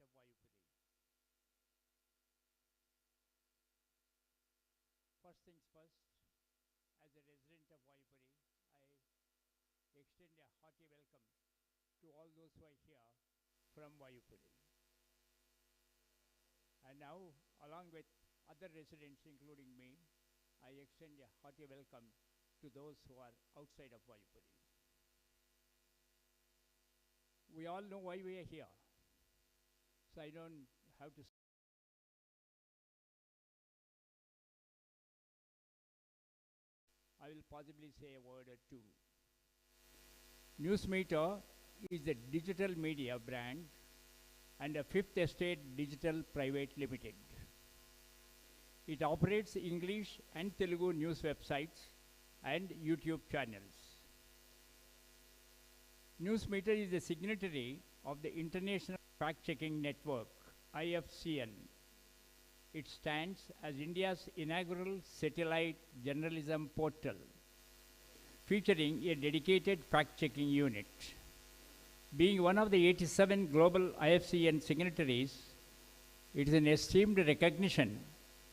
of Vayupuri. First things first, as a resident of Vayupuri, I extend a hearty welcome to all those who are here from Vayupuri. And now, along with other residents, including me, I extend a hearty welcome to those who are outside of Vayupuri. We all know why we are here, so I don't have to. I will possibly say a word or two. Newsmeter is a digital media brand and a Fifth Estate Digital Private Limited. It operates English and Telugu news websites and YouTube channels. Newsmeter is a signatory of the International Fact-Checking Network, IFCN. It stands as India's inaugural satellite journalism portal, featuring a dedicated fact-checking unit. Being one of the 87 global IFCN signatories, it is an esteemed recognition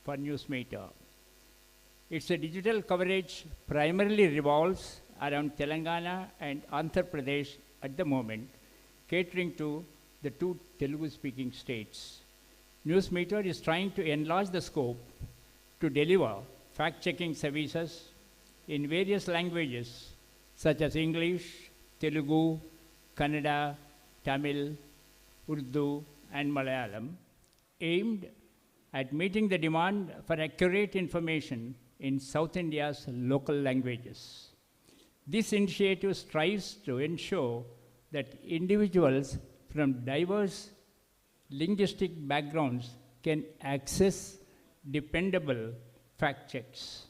for Newsmeter. Its digital coverage primarily revolves around Telangana and Andhra Pradesh at the moment, catering to the two Telugu-speaking states. Newsmeter is trying to enlarge the scope to deliver fact-checking services in various languages such as English, Telugu, Kannada, Tamil, Urdu, and Malayalam, aimed at meeting the demand for accurate information in South India's local languages. This initiative strives to ensure that individuals from diverse linguistic backgrounds can access dependable fact checks,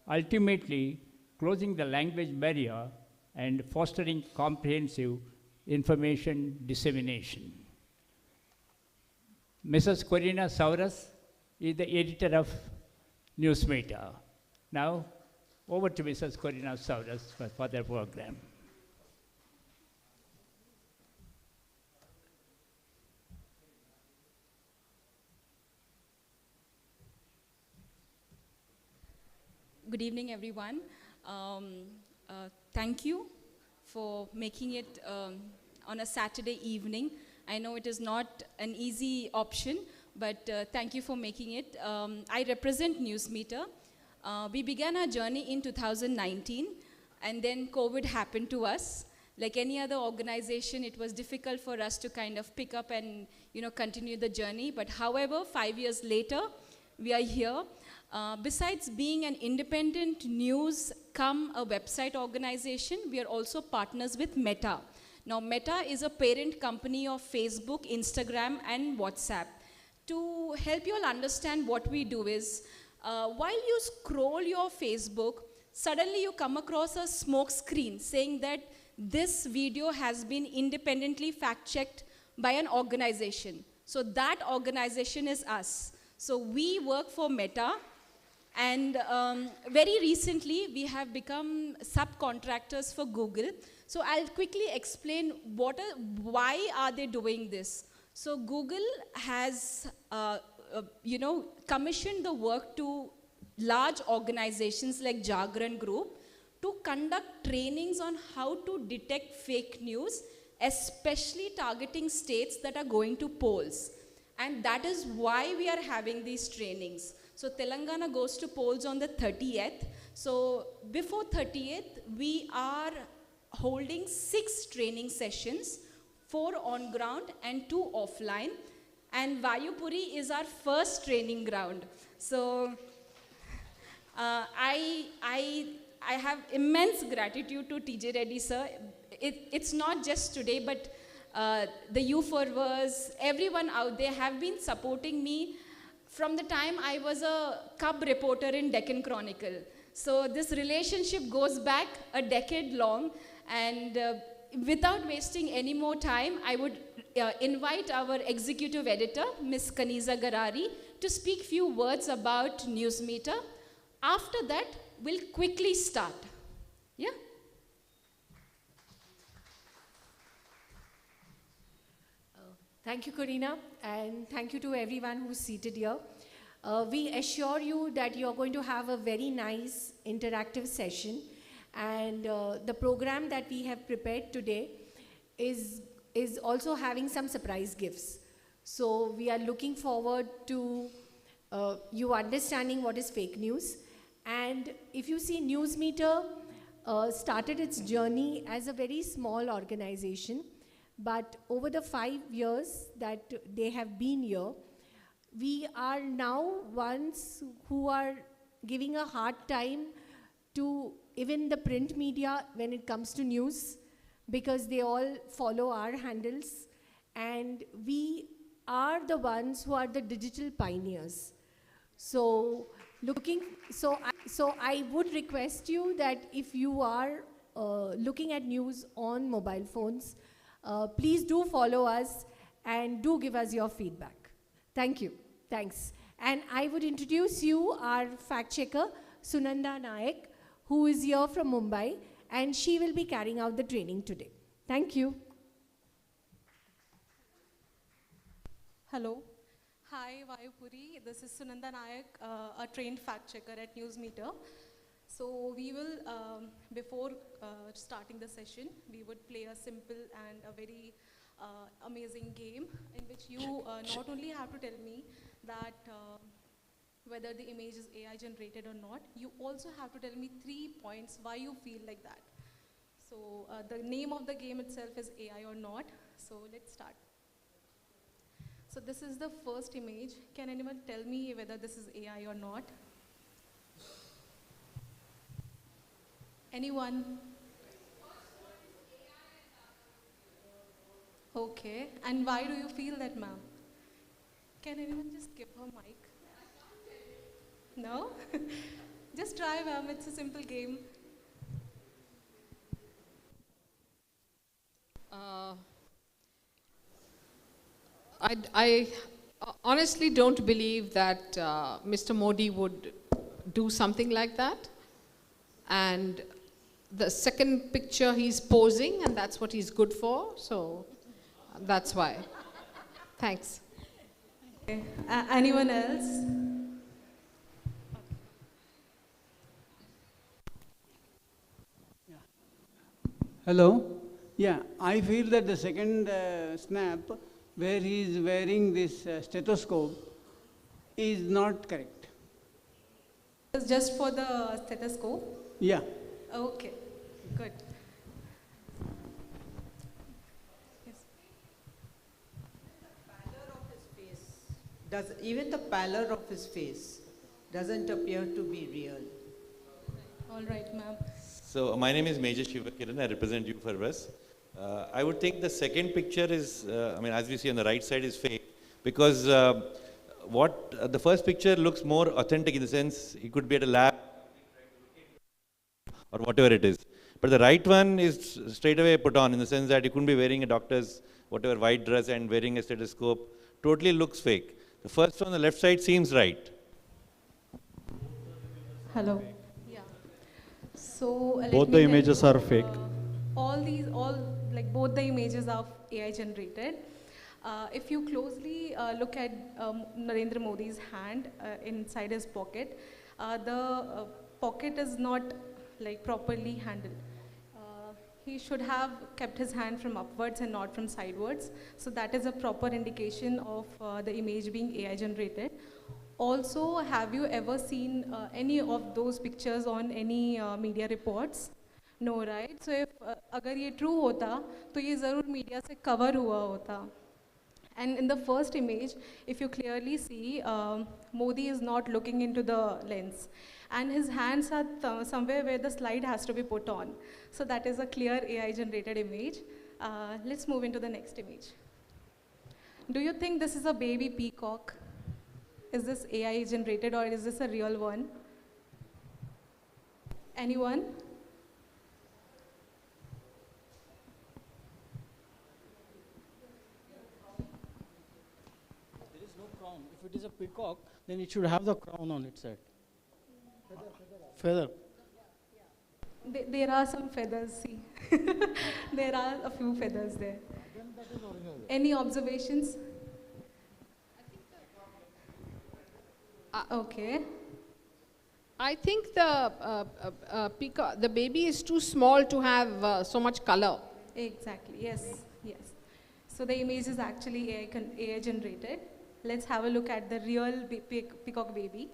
ultimately closing the language barrier and fostering comprehensive information dissemination. Mrs. Corina Sauras is the editor of Newsmeter. Now, over to Mrs. Corina Sauras for the program. Good evening, everyone. Thank you for making it on a Saturday evening. I know it is not an easy option, but thank you for making it. I represent Newsmeter. We began our journey in 2019, and then COVID happened to us. Like any other organization, it was difficult for us to kind of pick up and continue the journey. But however, 5 years later, we are here. Besides being an independent news come a website organization, we are also partners with Meta. Now, Meta is a parent company of Facebook, Instagram, and WhatsApp. To help you all understand what we do is, while you scroll your Facebook, suddenly you come across a smoke screen saying that this video has been independently fact-checked by an organization. So that organization is us. So we work for Meta. And very recently, we have become subcontractors for Google. So I'll quickly explain why are they doing this. So Google has, commissioned the work to large organizations like Jagran Group to conduct trainings on how to detect fake news, especially targeting states that are going to polls. And that is why we are having these trainings. So Telangana goes to polls on the 30th. So before 30th, we are holding 6 training sessions, 4 on ground and 2 offline. And Vayupuri is our first training ground. So I have immense gratitude to TJ Reddy sir. It's not just today, but the U4Vers, everyone out there have been supporting me from the time I was a cub reporter in Deccan Chronicle. So this relationship goes back a decade long, and without wasting any more time, I would invite our executive editor, Ms. Kaniza Garari, to speak few words about Newsmeter. After that, we'll quickly start. Yeah? Thank you, Corina, and thank you to everyone who's seated here. We assure you that you're going to have a very nice interactive session, and the program that we have prepared today is also having some surprise gifts. So we are looking forward to you understanding what is fake news. And if you see, Newsmeter started its journey as a very small organization, but over the 5 years that they have been here, we are now ones who are giving a hard time to even the print media when it comes to news, because they all follow our handles, and we are the ones who are the digital pioneers. So I would request you that if you are looking at news on mobile phones, please do follow us and do give us your feedback. Thank you. Thanks. And I would introduce you our fact checker, Sunanda Nayak, who is here from Mumbai, and she will be carrying out the training today. Thank you. Hello. Hi, Vayupuri. This is Sunanda Nayak, a trained fact checker at Newsmeter. So we will, before starting the session, we would play a simple and a very amazing game in which you not only have to tell me that whether the image is AI generated or not, you also have to tell me 3 points why you feel like that. So the name of the game itself is AI or not. So let's start. So this is the first image. Can anyone tell me whether this is AI or not? Anyone? Okay. And why do you feel that, ma'am? Can anyone just give her mic? No? Just try, ma'am. It's a simple game. I honestly don't believe that Mr. Modi would do something like that. And the second picture, he's posing, and that's what he's good for. So that's why. Thanks. Okay. Anyone else? Hello. Yeah, I feel that the second snap, where he is wearing this stethoscope, is not correct. It's just for the stethoscope? Yeah. Okay, good. Yes. Even the pallor of his face doesn't appear to be real. All right, ma'am. So my name is Major Shivakiran. I represent you for us. I would think the second picture is, as we see on the right side, is fake, because the first picture looks more authentic in the sense it could be at a lab or whatever it is. But the right one is straight away put on, in the sense that you couldn't be wearing a doctor's whatever white dress and wearing a stethoscope. Totally looks fake. The first one on the left side seems right. Hello. Yeah. So both the images are fake. Both the images are AI generated. If you closely look at Narendra Modi's hand inside his pocket, the pocket is not properly handled. He should have kept his hand from upwards and not from sidewards. So that is a proper indication of the image being AI generated. Also, have you ever seen any of those pictures on any media reports? No, right? So if agar ye true hota, to ye zarur media se cover hua hota. And in the first image, if you clearly see, Modi is not looking into the lens. And his hands are somewhere where the slide has to be put on. So that is a clear AI generated image. Let's move into the next image. Do you think this is a baby peacock? Is this AI generated or is this a real one? Anyone? There is no crown. If it is a peacock, then it should have the crown on its head. Feather. There are some feathers, see. There are a few feathers there. Any observations? Okay. I think the baby is too small to have so much color. Exactly, yes, yes. So the image is actually AI generated. Let's have a look at the real peacock baby.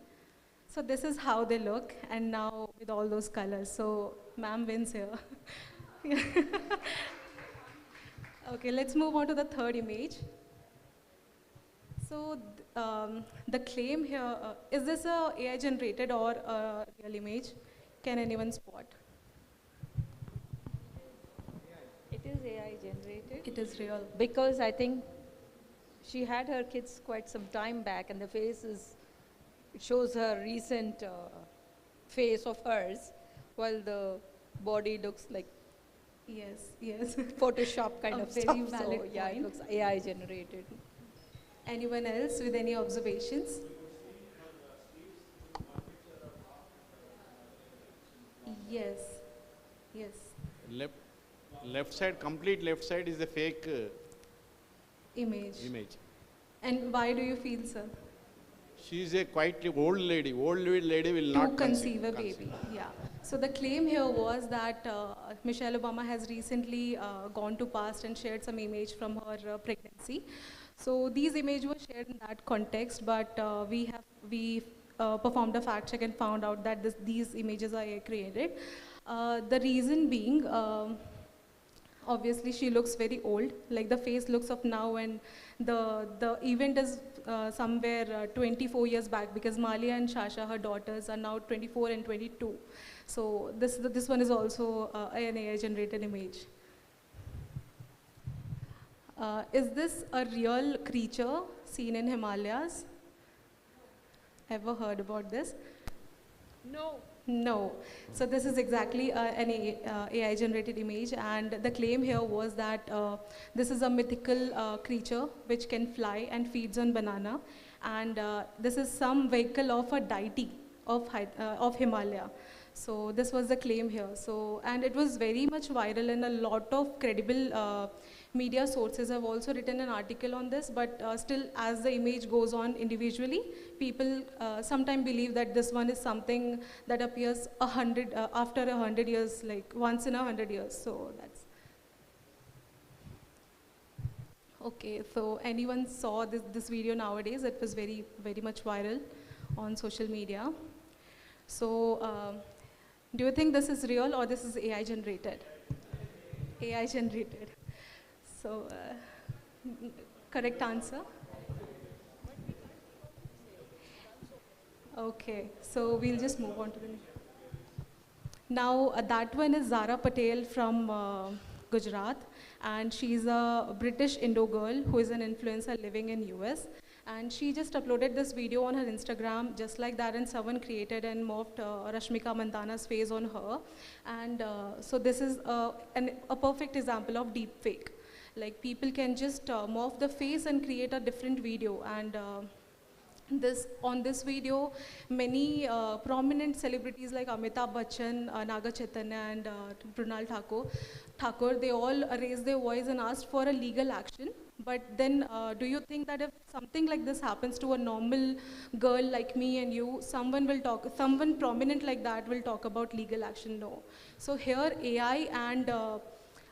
So this is how they look, and now with all those colors. So ma'am wins here. Okay, let's move on to the third image. So the claim here, is this a AI generated or a real image? Can anyone spot? It is AI generated. It is real. Because I think she had her kids quite some time back, and the face it shows her recent face of hers, while the body looks like Yes, yes. Photoshop kind of very stuff. valid So yeah, it point. looks AI generated. Anyone else with any observations? Yes, yes. Left side, complete left side is a fake Image. image. And why do you feel, sir? She is a quite old lady. Old lady will To not conceive a baby. Yeah. So the claim here was that Michelle Obama has recently gone to past and shared some image from her pregnancy. So these images were shared in that context, but we performed a fact check and found out that these images are AI created. The reason being, obviously she looks very old, like the face looks of now, and the event is somewhere 24 years back, because Malia and Shasha, her daughters, are now 24 and 22. So this one is also an AI generated image. Is this a real creature seen in Himalayas? Ever heard about this? No. No. So this is exactly an AI generated image, and the claim here was that this is a mythical creature which can fly and feeds on banana, and this is some vehicle of a deity of Himalaya. So this was the claim here. So, and it was very much viral, and a lot of credible media sources have also written an article on this, but still, as the image goes on individually, people sometimes believe that this one is something that appears after 100 years, like once in 100 years. So that's okay. So anyone saw this video nowadays? It was very much viral on social media. So do you think this is real or this is AI generated? AI generated. So, correct answer? Okay, so we'll just move on to the next. Now, that one is Zara Patel from Gujarat, and she's a British Indo girl who is an influencer living in US. And she just uploaded this video on her Instagram just like that, and someone created and morphed Rashmika Mandana's face on her. And so this is a perfect example of deep fake. Like, people can just morph the face and create a different video. And on this video, many prominent celebrities like Amitabh Bachchan, Naga Chaitanya, and Brunal Thakur, they all raised their voice and asked for a legal action. But then, do you think that if something like this happens to a normal girl like me and you, someone prominent like that will talk about legal action? No. So here, AI and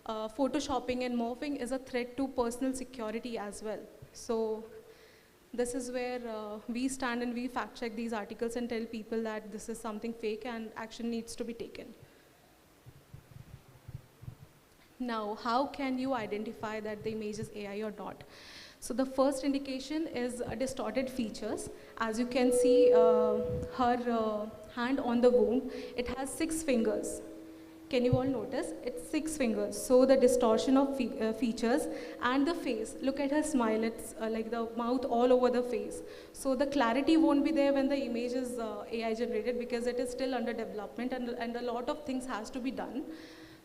photoshopping and morphing is a threat to personal security as well. So this is where we stand and we fact check these articles and tell people that this is something fake and action needs to be taken. Now, how can you identify that the image is AI or not? So the first indication is distorted features. As you can see, her hand on the womb, it has 6 fingers. Can you all notice? It's 6 fingers. So the distortion of features and the face. Look at her smile. It's like the mouth all over the face. So the clarity won't be there when the image is AI generated, because it is still under development, and a lot of things has to be done.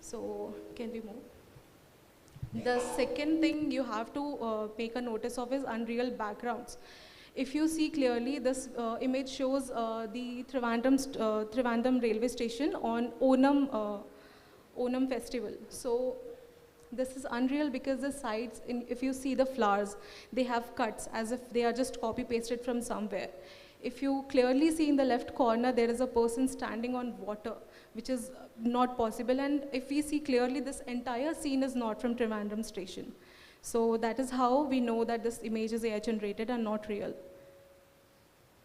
So can we move? The second thing you have to make a notice of is unreal backgrounds. If you see clearly, this image shows the Trivandrum railway station on Onam festival. So This is unreal because the sides, if you see the flowers, they have cuts as if they are just copy pasted from somewhere. If you clearly see in the left corner, there is a person standing on water, which is not possible. And if we see clearly, this entire scene is not from Trivandrum station. So that is how we know that this image is AI generated and not real.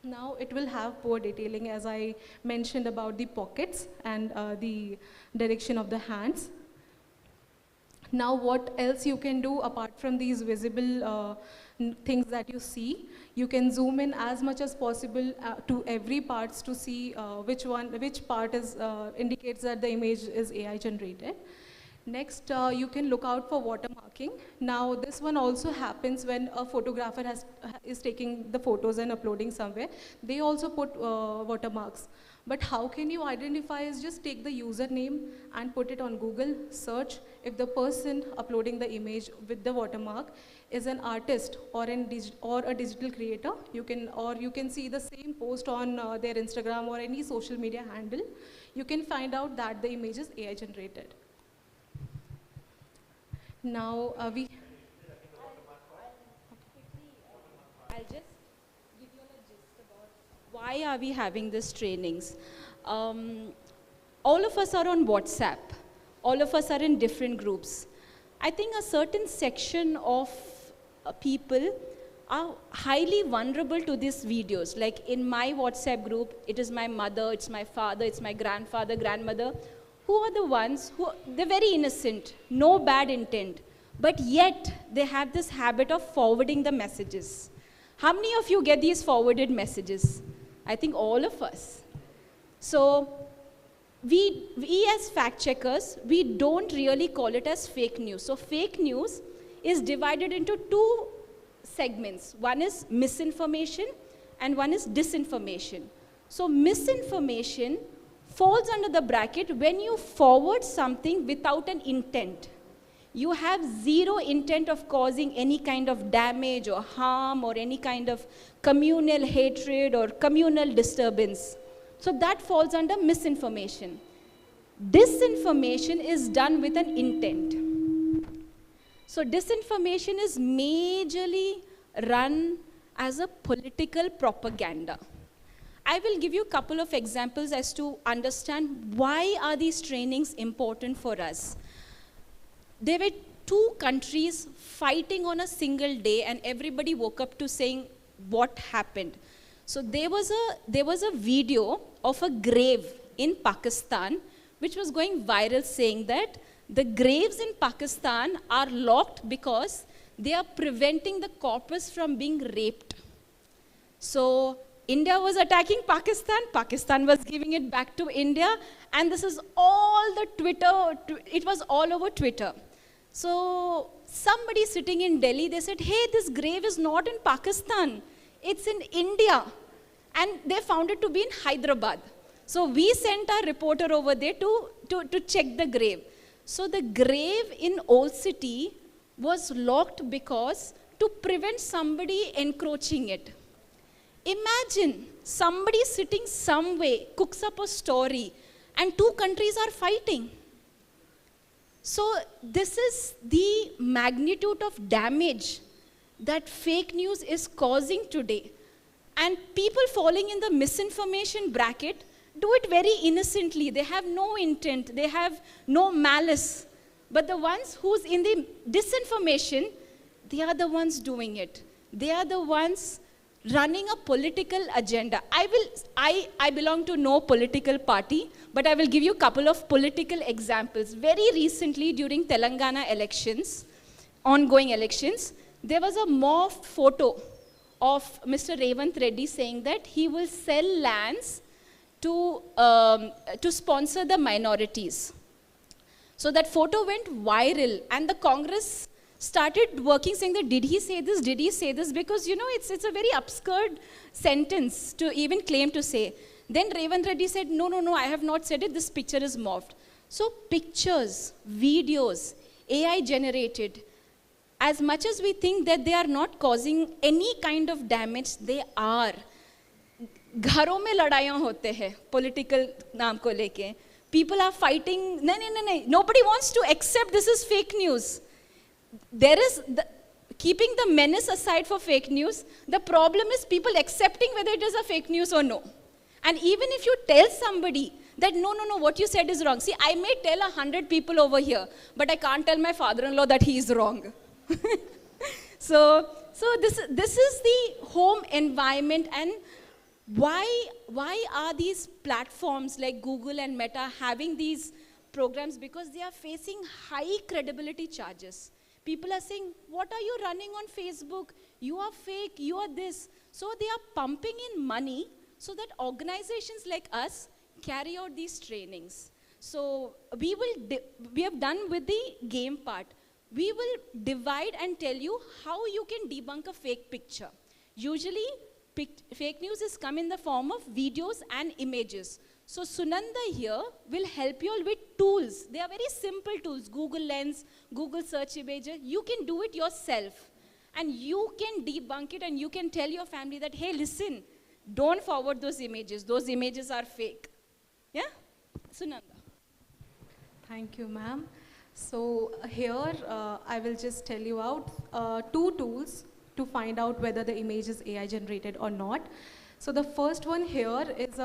Now it will have poor detailing, as I mentioned about the pockets and the direction of the hands. Now what else you can do apart from these visible things that you see? You can zoom in as much as possible to every parts to see which part is, indicates that the image is AI generated. Next, you can look out for watermarking. Now, this one also happens when a photographer is taking the photos and uploading somewhere. They also put watermarks. But how can you identify is just take the username and put it on Google, search. If the person uploading the image with the watermark is an artist or a digital creator, you can see the same post on their Instagram or any social media handle. You can find out that the image is AI generated. Now I'll just give you a gist about why are we having these trainings. All of us are on WhatsApp. All of us are in different groups. I think a certain section of people are highly vulnerable to these videos. Like in my WhatsApp group, it is my mother, it's my father, it's my grandfather, grandmother, who are the ones who, they're very innocent, no bad intent, but yet they have this habit of forwarding the messages. How many of you get these forwarded messages? I think all of us. So we as fact checkers, we don't really call it as fake news. So fake news is divided into two segments. One is misinformation and one is disinformation. So misinformation falls under the bracket when you forward something without an intent. You have zero intent of causing any kind of damage or harm or any kind of communal hatred or communal disturbance. So that falls under misinformation. Disinformation is done with an intent. So disinformation is majorly run as a political propaganda. I will give you a couple of examples as to understand why are these trainings important for us. There were two countries fighting on a single day and everybody woke up to saying what happened. So there was a video of a grave in Pakistan which was going viral saying that the graves in Pakistan are locked because they are preventing the corpus from being raped. So India was attacking Pakistan, Pakistan was giving it back to India, and this is all the Twitter, it was all over Twitter. So somebody sitting in Delhi, they said, hey, this grave is not in Pakistan, it's in India. And they found it to be in Hyderabad. So we sent our reporter over there to check the grave. So the grave in Old City was locked because to prevent somebody encroaching it. Imagine somebody sitting some way, cooks up a story, and two countries are fighting. So this is the magnitude of damage that fake news is causing today. And people falling in the misinformation bracket do it very innocently. They have no intent, they have no malice. But the ones who's in the disinformation, they are the ones doing it. They are the ones running a political agenda. I belong to no political party, but I will give you a couple of political examples. Very recently, during Telangana elections, ongoing elections, there was a morphed photo of Mr. Rajasekhar Reddy saying that he will sell lands to sponsor the minorities. So that photo went viral, and the Congress started working saying that did he say this, because you know it's a very absurd sentence to even claim to say. Then Rajasekhar Reddy said, no, I have not said it, this picture is morphed. So pictures, videos, AI generated, as much as we think that they are not causing any kind of damage, they are. घरों में लड़ाइयाँ होते हैं political नाम को लेके, people are fighting. No. Nobody wants to accept this is fake news. There is, keeping the menace aside for fake news, the problem is people accepting whether it is a fake news or no. And even if you tell somebody that no, what you said is wrong. See, I may tell 100 people over here, but I can't tell my father-in-law that he is wrong. So this is the home environment, and why are these platforms like Google and Meta having these programs? Because they are facing high credibility charges. People are saying, what are you running on Facebook? You are fake, you are this. So they are pumping in money so that organizations like us carry out these trainings. So we have done with the game part. We will divide and tell you how you can debunk a fake picture. Usually, fake news is come in the form of videos and images. So Sunanda here will help you all with tools. They are very simple tools. Google Lens, Google Search Imager. You can do it yourself. And you can debunk it, and you can tell your family that, hey, listen, don't forward those images. Those images are fake. Yeah? Sunanda. Thank you, ma'am. So here, I will just tell you out 2 tools to find out whether the image is AI generated or not. So the first one here is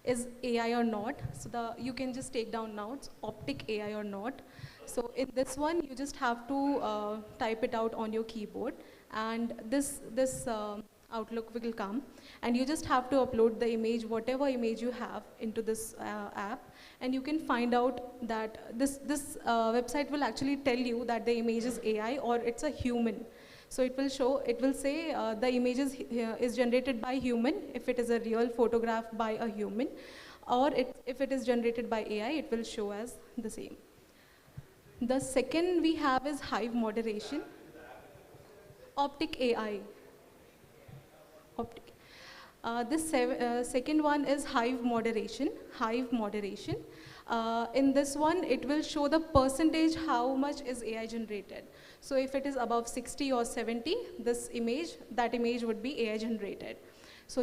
is AI or not. So you can just take down notes, optic AI or not. So in this one, you just have to type it out on your keyboard, and this Outlook will come, and you just have to upload the image, whatever image you have, into this app, and you can find out that this website will actually tell you that the image is AI or it's a human. So it will say the image is generated by human if it is a real photograph by a human, or if it is generated by AI, it will show as the same. The second we have is Hive moderation. Optic AI. This second one is Hive moderation. In this one, it will show the percentage how much is AI generated. So if it is above 60 or 70, that image would be AI generated. So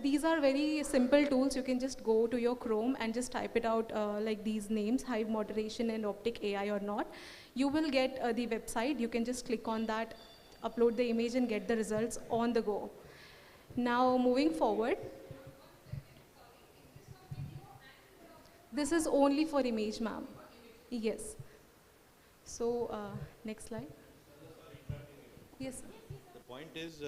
these are very simple tools. You can just go to your Chrome and just type it out like these names, Hive moderation and optic AI or not. You will get the website. You can just click on that, upload the image, and get the results on the go. Now moving forward, this is only for image, ma'am. Yes. So next slide. Yes, sir. The point is,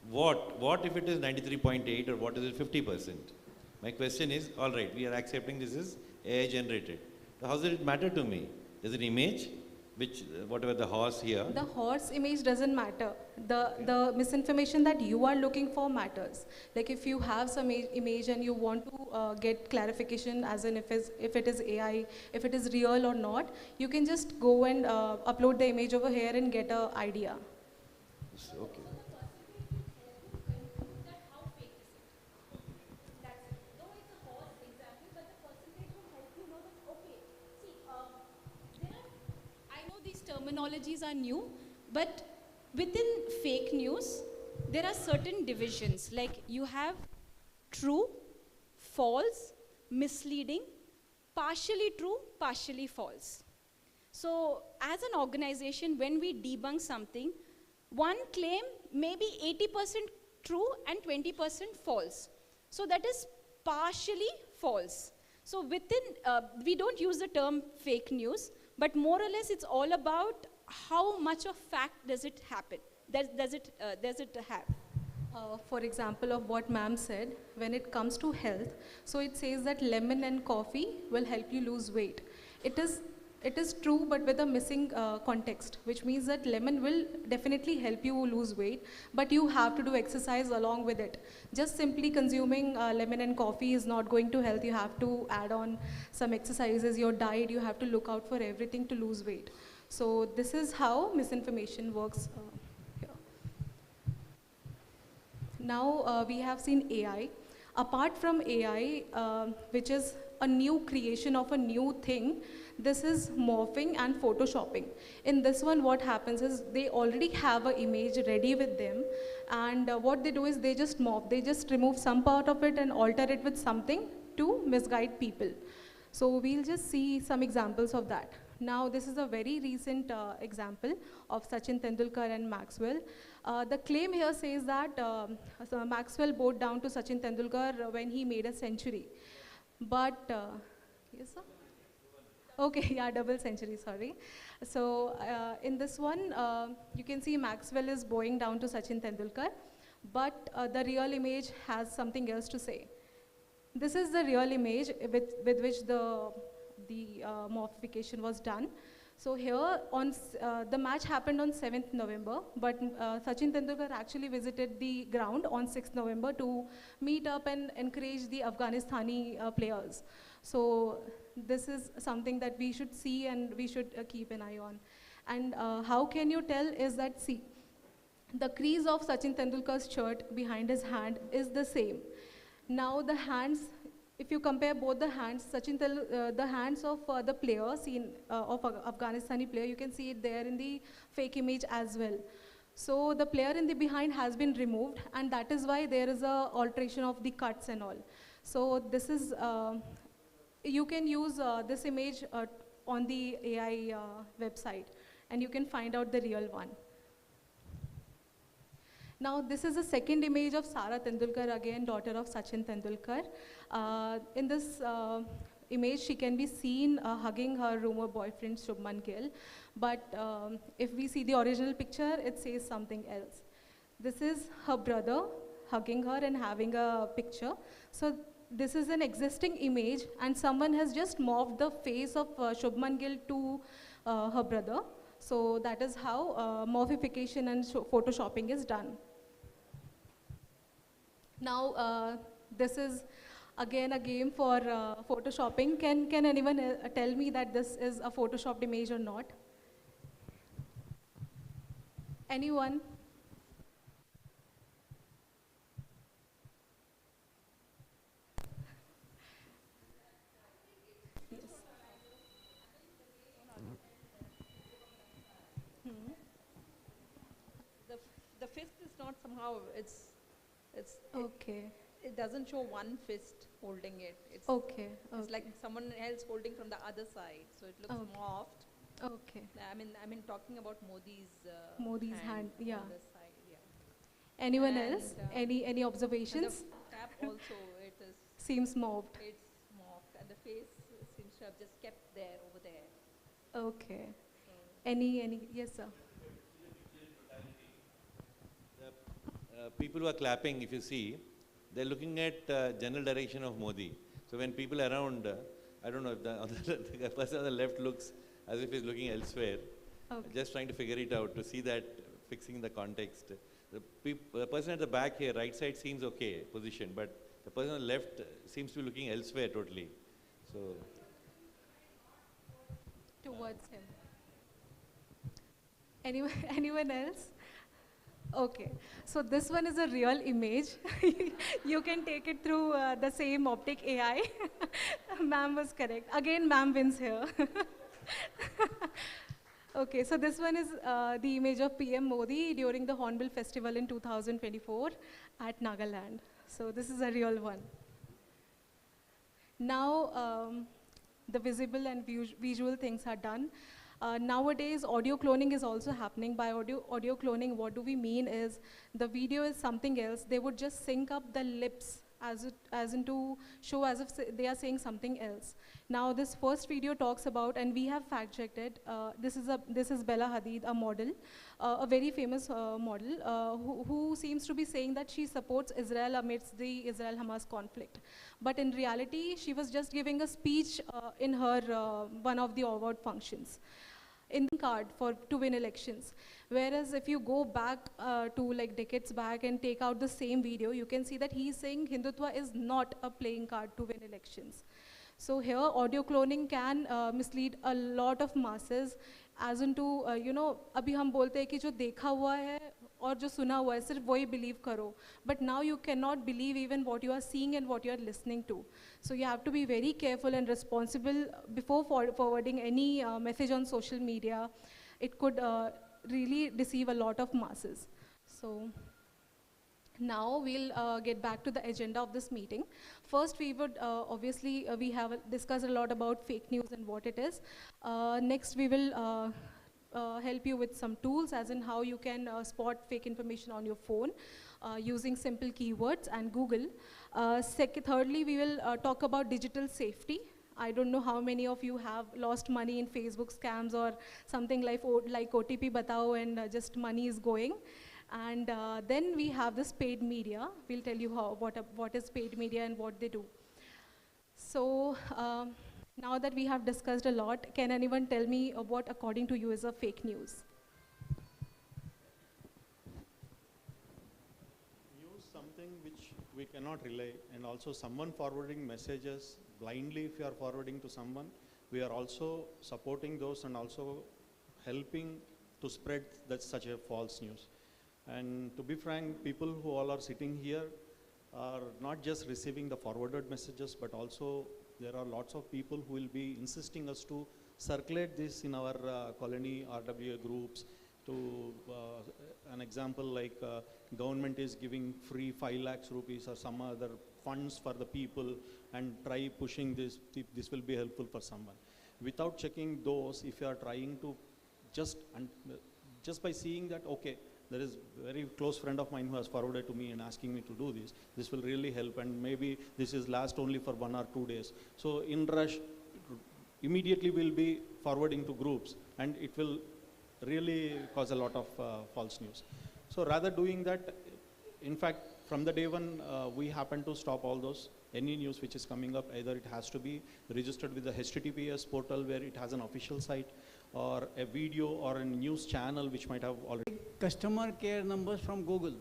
what if it is 93.8 or what is it 50%? My question is, all right, we are accepting this is AI generated. So how does it matter to me? Is it image? Which, whatever the horse here? The horse image doesn't matter. The misinformation that you are looking for matters. Like if you have some image and you want to get clarification as in if it is AI, if it is real or not, you can just go and upload the image over here and get an idea. Okay. Terminologies are new, but within fake news, there are certain divisions, like you have true, false, misleading, partially true, partially false. So as an organization, when we debunk something, one claim may be 80% true and 20% false. So that is partially false. So within, we don't use the term fake news, but more or less, it's all about how much of fact does it happen? Does it have? For example of what ma'am said, when it comes to health, so it says that lemon and coffee will help you lose weight. It is true, but with a missing context, which means that lemon will definitely help you lose weight, but you have to do exercise along with it. Just simply consuming lemon and coffee is not going to help. You have to add on some exercises, your diet, you have to look out for everything to lose weight. So this is how misinformation works here. Now we have seen AI. Apart from AI, which is a new creation of a new thing, this is morphing and photoshopping. In this one, what happens is they already have an image ready with them, and what they do is they just morph. They just remove some part of it and alter it with something to misguide people. So we'll just see some examples of that. Now, this is a very recent example of Sachin Tendulkar and Maxwell. The claim here says that so Maxwell bowed down to Sachin Tendulkar when he made a century. But, yes, sir? Okay, yeah, double century, sorry. So in this one, you can see Maxwell is bowing down to Sachin Tendulkar, but the real image has something else to say. This is the real image with which the morphification was done. So here, the match happened on 7th November, but Sachin Tendulkar actually visited the ground on 6th November to meet up and encourage the Afghanistani players. So this is something that we should see and we should keep an eye on. And how can you tell is that, see, the crease of Sachin Tendulkar's shirt behind his hand is the same. Now the hands, if you compare both the hands, the hands of the player, of Afghanistani player, you can see it there in the fake image as well. So the player in the behind has been removed, and that is why there is a alteration of the cuts and all. So this is, you can use this image on the AI website, and you can find out the real one. Now, this is a second image of Sara Tendulkar, again, daughter of Sachin Tendulkar. In this image, she can be seen hugging her rumored boyfriend, Shubman Gill. But if we see the original picture, it says something else. This is her brother hugging her and having a picture. So this is an existing image, and someone has just morphed the face of Shubman Gill to her brother. So that is how morphification and photoshopping is done. Now, this is again a game for photoshopping. Can anyone tell me that this is a photoshopped image or not? Anyone? Yes. The fist is not somehow, it's okay. It doesn't show one fist holding it. It's okay. It's like someone else holding from the other side, so it looks morphed. Okay. I mean talking about Modi's hand, yeah. On this side, yeah. Anyone else? Any observations? And the cap also, it is seems morphed. It's morphed, and the face seems to have just kept there over there. Okay. So any yes, sir. People who are clapping, if you see, they're looking at general direction of Modi. So when people around, I don't know if the person on the left looks as if he's looking elsewhere. Okay. Just trying to figure it out to see that, fixing the context. The person at the back here, right side seems okay position, but the person on the left seems to be looking elsewhere totally. So towards him. Anyone else? Okay, so this one is a real image. You can take it through the same optic AI. Ma'am was correct. Again, ma'am wins here. Okay, so this one is the image of PM Modi during the Hornbill Festival in 2024 at Nagaland. So this is a real one. Now, the visible and visual things are done. Nowadays, audio cloning is also happening. By audio cloning, what do we mean is the video is something else. They would just sync up the lips as in to show as if they are saying something else. Now, this first video talks about, and we have fact-checked it. This is Bella Hadid, a model, a very famous model, who seems to be saying that she supports Israel amidst the Israel-Hamas conflict. But in reality, she was just giving a speech in her one of the award functions. In the card to win elections. Whereas if you go back to like decades back and take out the same video, you can see that he's saying Hindutva is not a playing card to win elections. So here, audio cloning can mislead a lot of masses, as into, you know, अभी हम बोलते हैं कि जो देखा हुआ है और जो सुना हुआ है सिर्फ वही believe करो. But now you cannot believe even what you are seeing and what you are listening to. So you have to be very careful and responsible before forwarding any message on social media. It could really deceive a lot of masses. So Now we'll get back to the agenda of this meeting. First, we would obviously we have discussed a lot about fake news and what it is. Next, we will help you with some tools, as in how you can spot fake information on your phone using simple keywords and Google. Thirdly, we will talk about digital safety. I don't know how many of you have lost money in Facebook scams or something like OTP batao and just money is going. And then we have this paid media. We'll tell you what is paid media and what they do. So now that we have discussed a lot, can anyone tell me what according to you is a fake news? News something which we cannot relay, and also someone forwarding messages blindly. If you are forwarding to someone, we are also supporting those and also helping to spread such a false news. And to be frank, people who all are sitting here are not just receiving the forwarded messages, but also there are lots of people who will be insisting us to circulate this in our colony RWA groups. To an example, like government is giving free 5 lakhs rupees or some other funds for the people, and try pushing this, this will be helpful for someone. Without checking those, if you are trying to just by seeing that, okay, there is a very close friend of mine who has forwarded to me and asking me to do this. This will really help, and maybe this is last only for 1 or 2 days. So in rush, immediately we'll be forwarding to groups, and it will really cause a lot of false news. So rather doing that, in fact, from the day one, we happen to stop all those. Any news which is coming up, either it has to be registered with the HTTPS portal where it has an official site, or a video or a news channel which might have already. Customer care numbers from Google.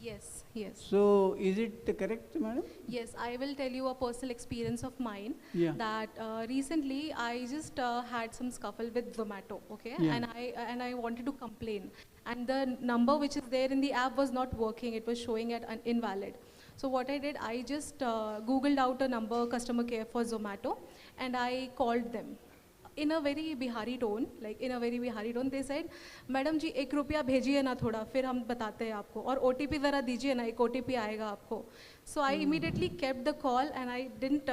Yes, yes. So is it correct, madam? Yes, I will tell you a personal experience of mine. Yeah. That recently I just had some scuffle with Zomato, okay? Yeah. And I wanted to complain. And the number which is there in the app was not working. It was showing at invalid. So what I did, I just Googled out a number, customer care for Zomato, and I called them. In a very Bihari tone, they said, "Madam ji, एक रुपया भेजिए ना थोड़ा, फिर हम बताते हैं आपको, और OTP ज़रा दीजिए ना, एक OTP आएगा आपको." So I immediately kept the call, and I didn't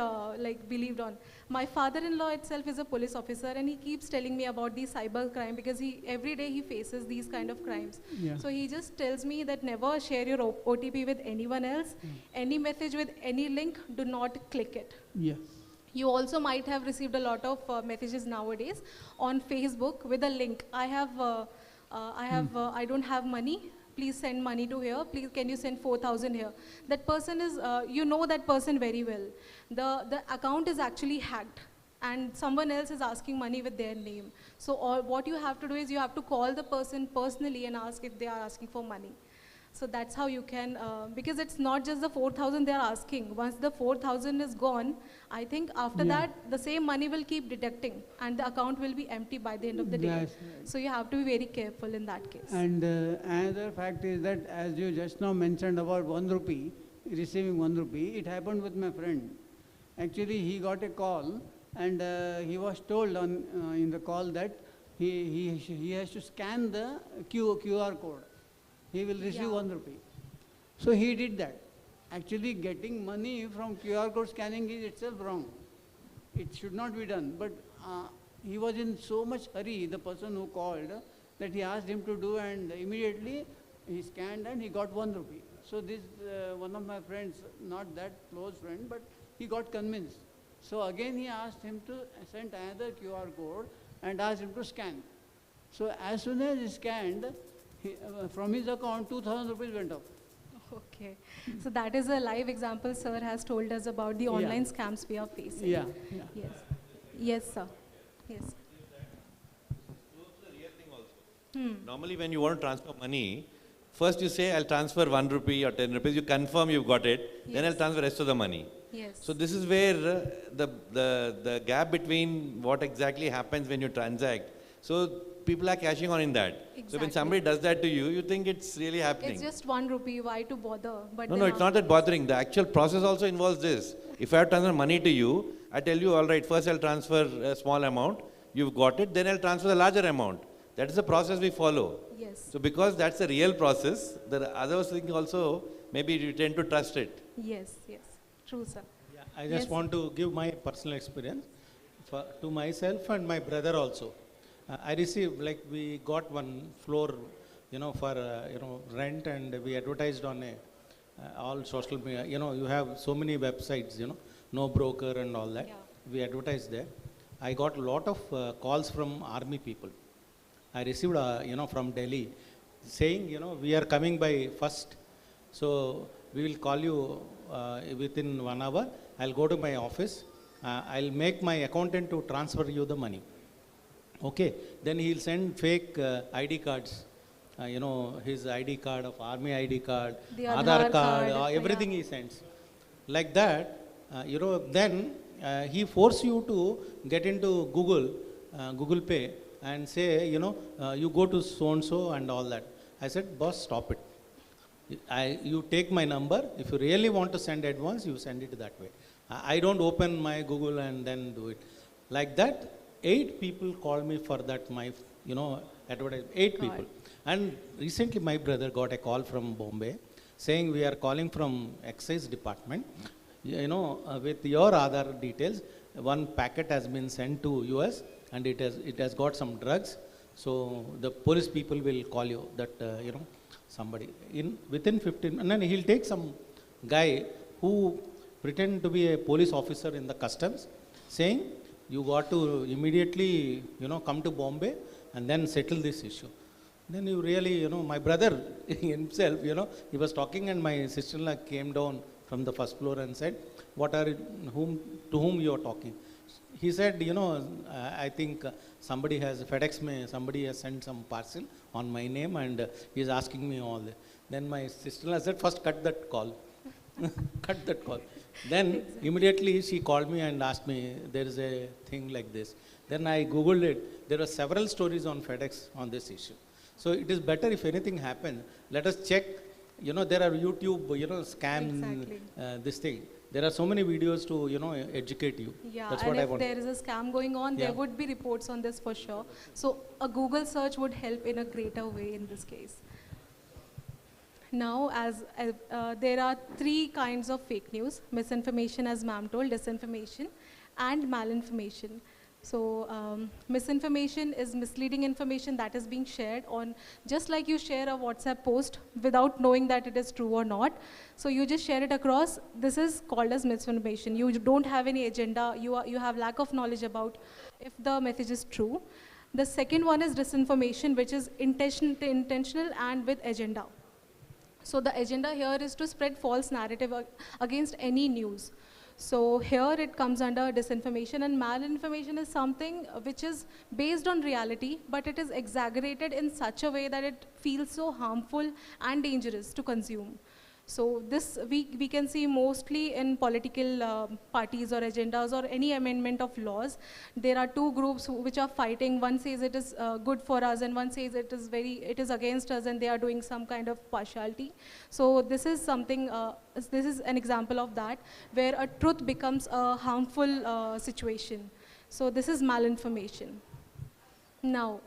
believed on. My father-in-law itself is a police officer, and he keeps telling me about these cyber crime because every day he faces these kind of crimes. Yeah. So he just tells me that never share your OTP with anyone else. Any message with any link, do not click it. Yes. You also might have received a lot of messages nowadays on Facebook with a link. I don't have money. Please send money to here. Please, can you send 4,000 here? That person is, you know that person very well. The account is actually hacked, and someone else is asking money with their name. So what you have to do is you have to call the person personally and ask if they are asking for money. So that's how you can, because it's not just the 4,000 they are asking. Once the 4,000 is gone, I think after that, the same money will keep deducting, and the account will be empty by the end of the day. Right. So you have to be very careful in that case. And another fact is that, as you just now mentioned about 1 rupee, receiving 1 rupee, it happened with my friend. Actually, he got a call, and he was told in the call that he has to scan the QR code. He will receive 1 rupee. So he did that. Actually, getting money from QR code scanning is itself wrong. It should not be done. But he was in so much hurry, the person who called, that he asked him to do, and immediately he scanned and he got 1 rupee. So this one of my friends, not that close friend, but he got convinced. So again he asked him to send another QR code and asked him to scan. So as soon as he scanned, from his account, 2,000 rupees went up. Okay. So that is a live example sir has told us about the online scams we are facing. Yeah. Yes. Yes, sir. Yes. Normally when you want to transfer money, first you say, I'll transfer 1 rupee or 10 rupees, you confirm you've got it, then I'll transfer the rest of the money. Yes. So this is where the gap between what exactly happens when you transact. So people are cashing on in that. Exactly. So when somebody does that to you, you think it's really happening. It's just 1 rupee, why to bother? But No, it's not that bothering. The actual process also involves this. If I have to transfer money to you, I tell you, all right, first I'll transfer a small amount, you've got it, then I'll transfer the larger amount. That is the process we follow. Yes. So because that's a real process, the other thing also, maybe you tend to trust it. Yes, yes. True, sir. Yeah, I just want to give my personal experience to myself and my brother also. I received, like we got one floor, for, rent, and we advertised on all social media. You have so many websites, no broker and all that. Yeah. We advertised there. I got a lot of calls from army people. I received, from Delhi saying, we are coming by 1st. So we will call you within 1 hour. I'll go to my office. I'll make my accountant to transfer you the money. Okay. Then he'll send fake ID cards. His ID card of army ID card, the Aadhaar card, everything he sends. Like that, then he forces you to get into Google Pay and say, you go to so-and-so and all that. I said, boss, stop it. You take my number. If you really want to send advance, you send it that way. I don't open my Google and then do it. Like that, 8 people called me for that, advertisement. 8 people. And recently my brother got a call from Bombay saying, we are calling from excise department. With your Aadhaar details, one packet has been sent to US and it has got some drugs. So the police people will call you that, somebody within 15, and then he'll take some guy who pretend to be a police officer in the customs saying, you got to immediately, come to Bombay and then settle this issue. Then you really, my brother himself, he was talking and my sister-in-law came down from the 1st floor and said, to whom you are talking? He said, I think somebody has somebody has sent some parcel on my name and he is asking me all that. Then my sister-in-law said, first cut that call. Cut that call. Then immediately she called me and asked me, there is a thing like this. Then I Googled it. There are several stories on FedEx on this issue. So it is better if anything happens, let us check, there are YouTube, scam, Exactly. This thing. There are so many videos to, educate you. Yeah, that's and what I if want. there is a scam going on, there would be reports on this for sure. So a Google search would help in a greater way in this case. Now, as there are 3 kinds of fake news: misinformation, as ma'am told, disinformation, and malinformation. So misinformation is misleading information that is being shared on, just like you share a WhatsApp post without knowing that it is true or not. So you just share it across. This is called as misinformation. You don't have any agenda. You have lack of knowledge about if the message is true. The second one is disinformation, which is intentional and with agenda. So the agenda here is to spread false narrative against any news. So here it comes under disinformation, and malinformation is something which is based on reality, but it is exaggerated in such a way that it feels so harmful and dangerous to consume. So this we can see mostly in political parties or agendas or any amendment of laws. There are 2 groups which are fighting. One says it is good for us, and one says it is against us, and they are doing some kind of partiality. So this is something, this is an example of that, where a truth becomes a harmful situation. So this is malinformation. Now,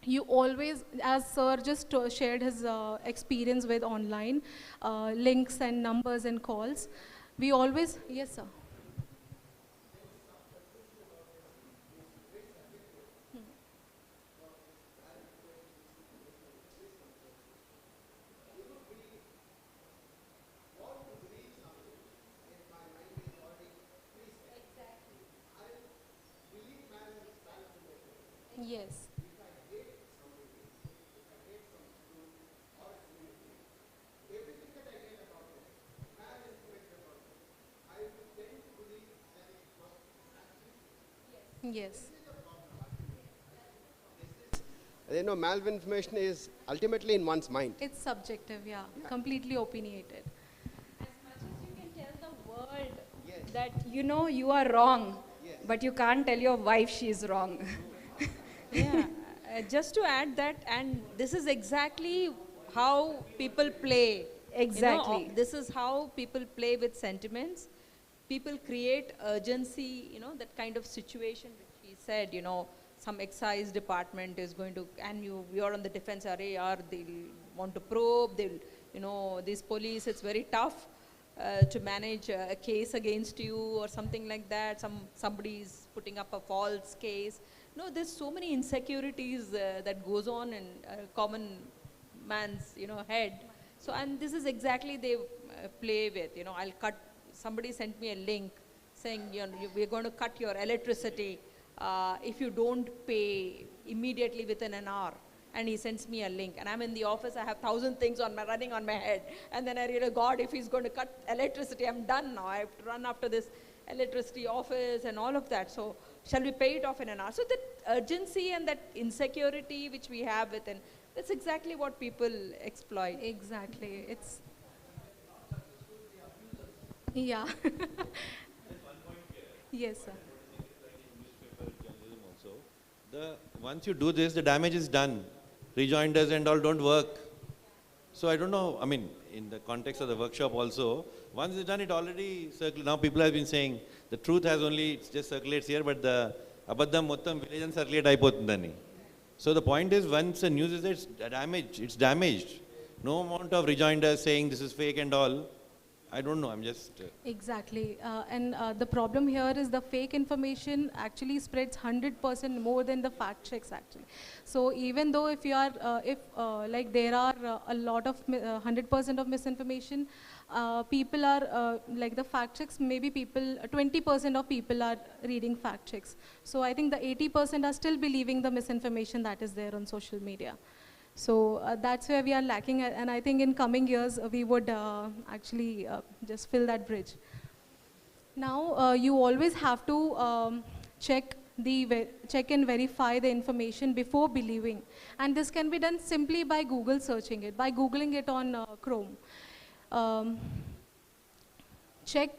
you always, as sir just shared his experience with online links and numbers and calls, we always, yes sir. Yes. Yes. Malinformation is ultimately in one's mind. It's subjective, yeah. Completely opinionated. As much as you can tell the world that you are wrong, but you can't tell your wife she is wrong. Yeah, just to add that, and this is exactly how people play. Exactly. This is how people play with sentiments. People create urgency, that kind of situation which he said, some excise department is going to, and you're on the defense area, they'll want to probe, they'll, you know, this police, it's very tough to manage a case against you or something like that. Somebody's putting up a false case. No, there's so many insecurities that goes on in a common man's, you know, head. So, and this is exactly they play with, you know, somebody sent me a link saying, you know, we're going to cut your electricity if you don't pay immediately within an hour. And he sends me a link, and I'm in the office, I have 1,000 things running on my head, and then I realize, God, if he's going to cut electricity, I'm done now, I have to run after this electricity office and all of that. So shall we pay it off in an hour? So that urgency and that insecurity which we have within, that's exactly what people exploit. Exactly. It's, yeah. Yes, sir. Once you do this, the damage is done. Rejoinders and all don't work. So I don't know, I mean, in the context of the workshop also, once it's done, it already circulates. Now people have been saying, the truth has only, it just circulates here, but the abaddam mottam village and circulate aipotundani. So the point is, once the news is there, it's damaged. No amount of rejoinders saying this is fake and all. I don't know, I'm just... Exactly. And the problem here is the fake information actually spreads 100% more than the fact checks actually. So even though if you are, like there are a lot of 100% of misinformation, people are, like the fact checks, maybe people, 20% of people are reading fact checks. So I think the 80% are still believing the misinformation that is there on social media. So that's where we are lacking, and I think in coming years we would actually just fill that bridge. Now you always have to check and verify the information before believing, and this can be done simply by Google searching it, by Googling it on Chrome.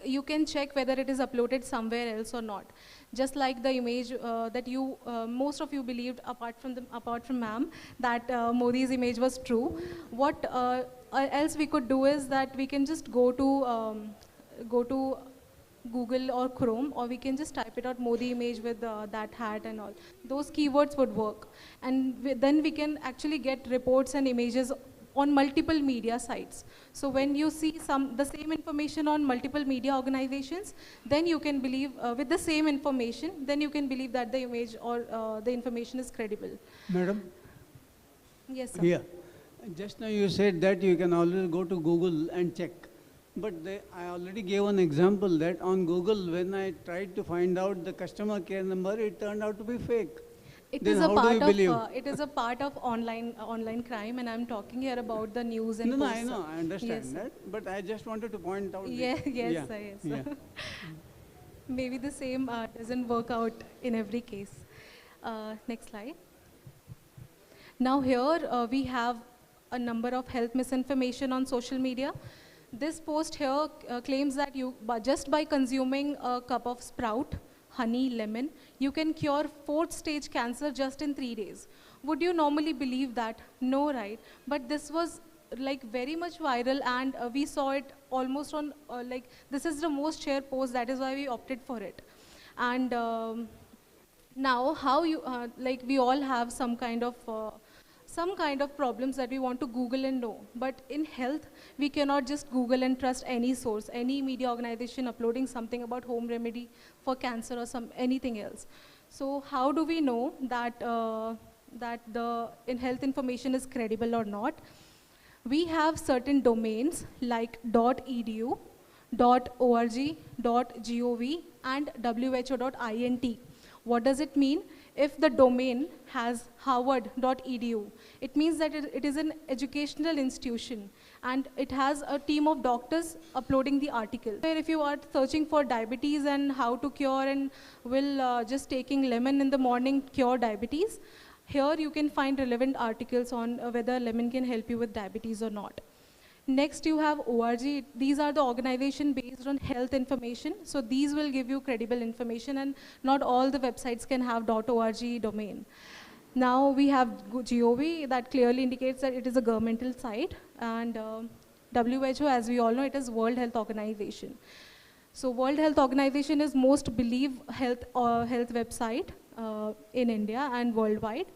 You can check whether it is uploaded somewhere else or not. Just like the image that you, most of you believed, apart from ma'am, that Modi's image was true. What else we could do is that we can just go to Google or Chrome, or we can just type it out, Modi image with that hat and all. Those keywords would work. And then we can actually get reports and images on multiple media sites. So when you see the same information on multiple media organizations, then you can believe, with the same information, then you can believe that the image or the information is credible. Madam? Yes, sir. Yeah. Just now you said that you can always go to Google and check. But I already gave an example that on Google, when I tried to find out the customer care number, it turned out to be fake. It then is a part of it is a part of online crime, and I'm talking here about the news and no, I know, I understand yes, that, but I just wanted to point out. Yes, sir. Yeah. Maybe the same doesn't work out in every case. Next slide. Now here we have a number of health misinformation on social media. This post here claims that just by consuming a cup of sprout, honey, lemon, you can cure 4th stage cancer just in 3 days. Would you normally believe that? No, right? But this was like very much viral, and we saw it almost on, like, this is the most shared post, that is why we opted for it. And now how you, like we all have some kind of problems that we want to Google and know. But in health, we cannot just Google and trust any source, any media organization uploading something about home remedy for cancer or anything else. So how do we know that, that the health information is credible or not? We have certain domains like .edu, .org, .gov, and who.int. What does it mean? If the domain has harvard.edu, it means that it is an educational institution, and it has a team of doctors uploading the article. If you are searching for diabetes and how to cure, and will just taking lemon in the morning cure diabetes, here you can find relevant articles on whether lemon can help you with diabetes or not. Next, you have ORG. These are the organization based on health information. So these will give you credible information, and not all the websites can have .org domain. Now we have GOV, that clearly indicates that it is a governmental site, and WHO, as we all know, it is World Health Organization. So World Health Organization is most believed health website. in India and worldwide.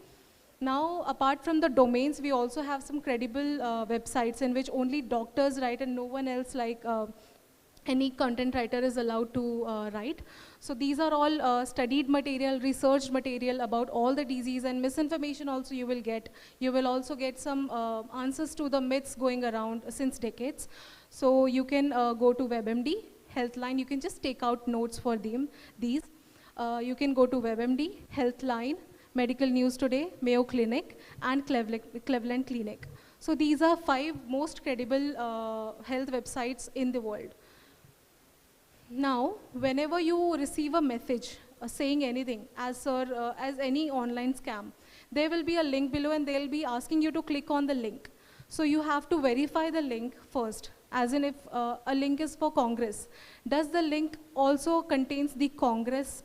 Now, apart from the domains, we also have some credible websites in which only doctors write and no one else, like any content writer, is allowed to write. So these are all studied material, researched material about all the disease and misinformation also you will get. You will also get some answers to the myths going around since decades. So you can go to WebMD, Healthline, you can just take out notes for these. You can go to WebMD, Healthline, Medical News Today, Mayo Clinic, and Cleveland Clinic. So these are 5 most credible health websites in the world. Now, whenever you receive a message saying anything, as any online scam, there will be a link below and they'll be asking you to click on the link. So you have to verify the link first, as in if a link is for Congress. Does the link also contains the Congress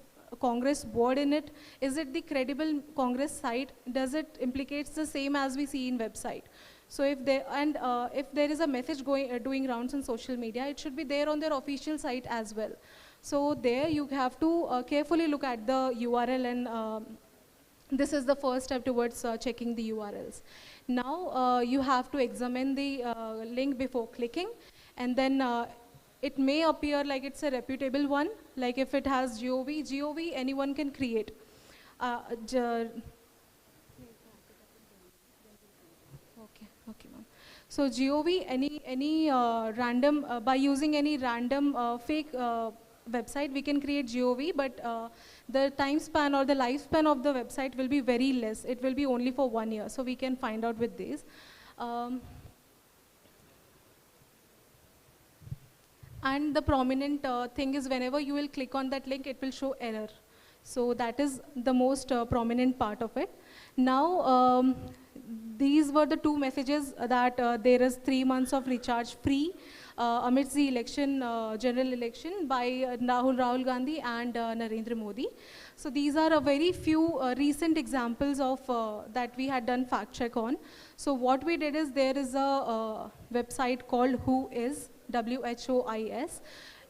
word in it? Is it the credible Congress site? Does it implicates the same as we see in website? So if there is a message doing rounds on social media, it should be there on their official site as well. So there you have to carefully look at the URL, and this is the first step towards checking the URLs. Now you have to examine the link before clicking, and then it may appear like it's a reputable one, like if it has GOV, anyone can create. Okay, ma'am. So GOV, any random, by using any random fake website, we can create GOV, but the time span or the lifespan of the website will be very less. It will be only for 1 year, so we can find out with this. And the prominent thing is whenever you will click on that link, it will show error. So that is the most prominent part of it. Now, these were the 2 messages that there is 3 months of recharge free amidst the election, general election by Rahul Gandhi and Narendra Modi. So these are a very few recent examples of that we had done fact check on. So what we did is there is a website called WHOIS, WHOIS,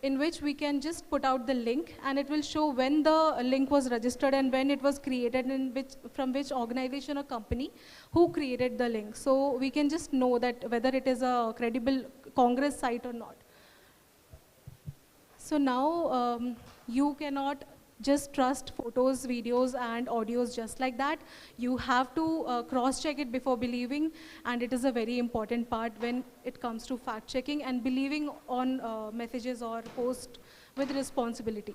in which we can just put out the link and it will show when the link was registered and when it was created and from which organization or company who created the link. So we can just know that whether it is a credible Congress site or not. So now you cannot just trust photos, videos and audios just like that. You have to cross-check it before believing, and it is a very important part when it comes to fact-checking and believing on messages or posts with responsibility.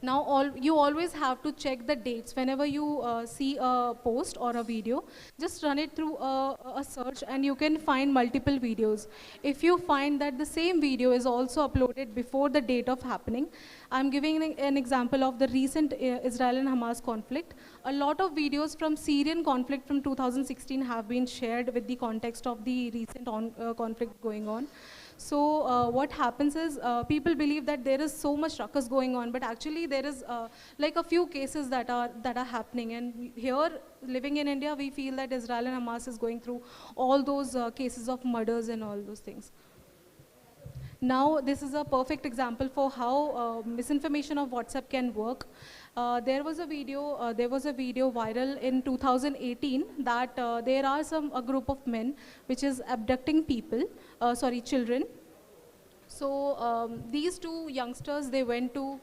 Now you always have to check the dates. Whenever you see a post or a video, just run it through a search and you can find multiple videos. If you find that the same video is also uploaded before the date of happening, I'm giving an example of the recent Israel and Hamas conflict. A lot of videos from Syrian conflict from 2016 have been shared with the context of the recent conflict going on. So what happens is people believe that there is so much ruckus going on, but actually there is like a few cases that are happening. And here, living in India, we feel that Israel and Hamas is going through all those cases of murders and all those things. Now, this is a perfect example for how misinformation of WhatsApp can work. There was a video viral in 2018 that there are a group of men which is abducting children. So these 2 youngsters, they went to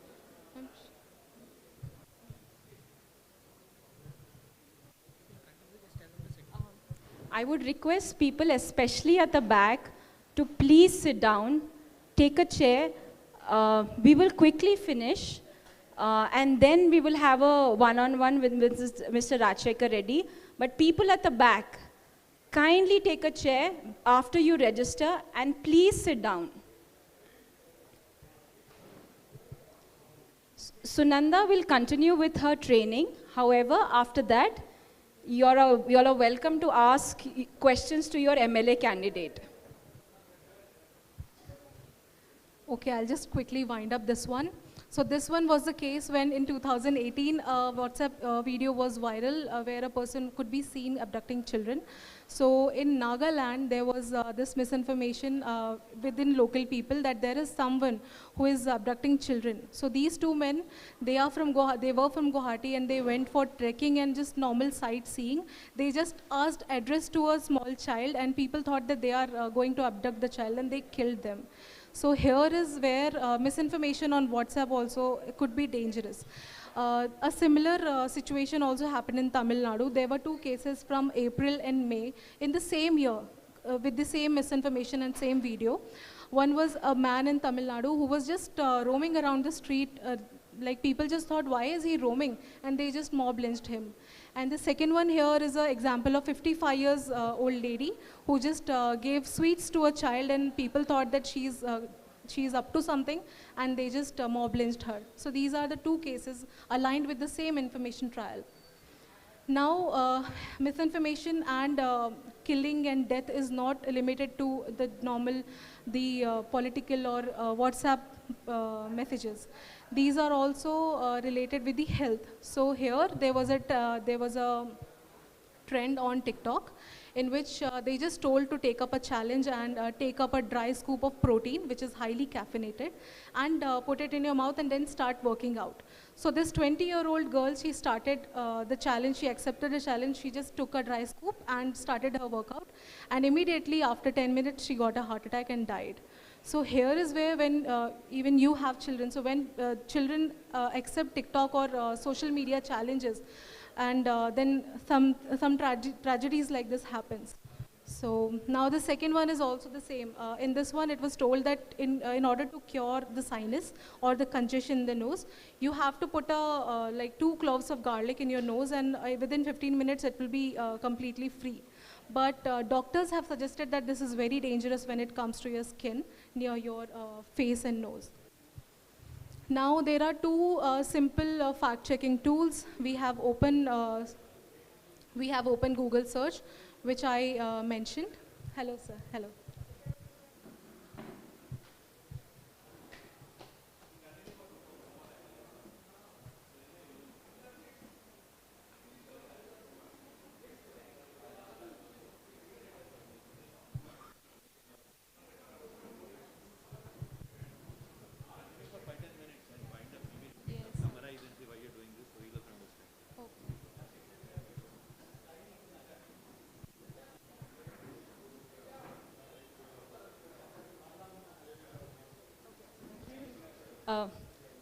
I would request people, especially at the back, to please sit down, take a chair. We will quickly finish. And then we will have a one-on-one with Mr. Rajasekhar Reddy. But people at the back, kindly take a chair after you register and please sit down. Sunanda will continue with her training. However, after that, you are welcome to ask questions to your MLA candidate. Okay, I'll just quickly wind up this one. So this one was the case when in 2018, WhatsApp video was viral where a person could be seen abducting children. So in Nagaland, there was this misinformation within local people that there is someone who is abducting children. So these two men, they were from Guwahati and they went for trekking and just normal sightseeing. They just asked address to a small child and people thought that they are going to abduct the child and they killed them. So here is where misinformation on WhatsApp also could be dangerous. A similar situation also happened in Tamil Nadu. There were two cases from April and May in the same year with the same misinformation and same video. One was a man in Tamil Nadu who was just roaming around the street. Like people just thought, why is he roaming? And they just mob lynched him. And the second one here is an example of 55 years old lady who just gave sweets to a child and people thought that she's up to something and they just mob lynched her. So these are the two cases aligned with the same information trial. Now, misinformation and killing and death is not limited to the normal, political or WhatsApp messages. These are also related with the health. So here there was a trend on TikTok in which they just told to take up a challenge and take up a dry scoop of protein, which is highly caffeinated, and put it in your mouth and then start working out. So this 20-year-old girl, she started the challenge, she accepted the challenge, she just took a dry scoop and started her workout. And immediately after 10 minutes, she got a heart attack and died. So here is where when even you have children, so when children accept TikTok or social media challenges, and then some tragedies like this happens. So now the second one is also the same. In this one, it was told that in order to cure the sinus or the congestion in the nose, you have to put like 2 cloves of garlic in your nose, and within 15 minutes, it will be completely free. But doctors have suggested that this is very dangerous when it comes to your skin near your face and nose. Now there are two simple fact-checking tools. We have open Google search, which I mentioned. Hello, sir. Hello.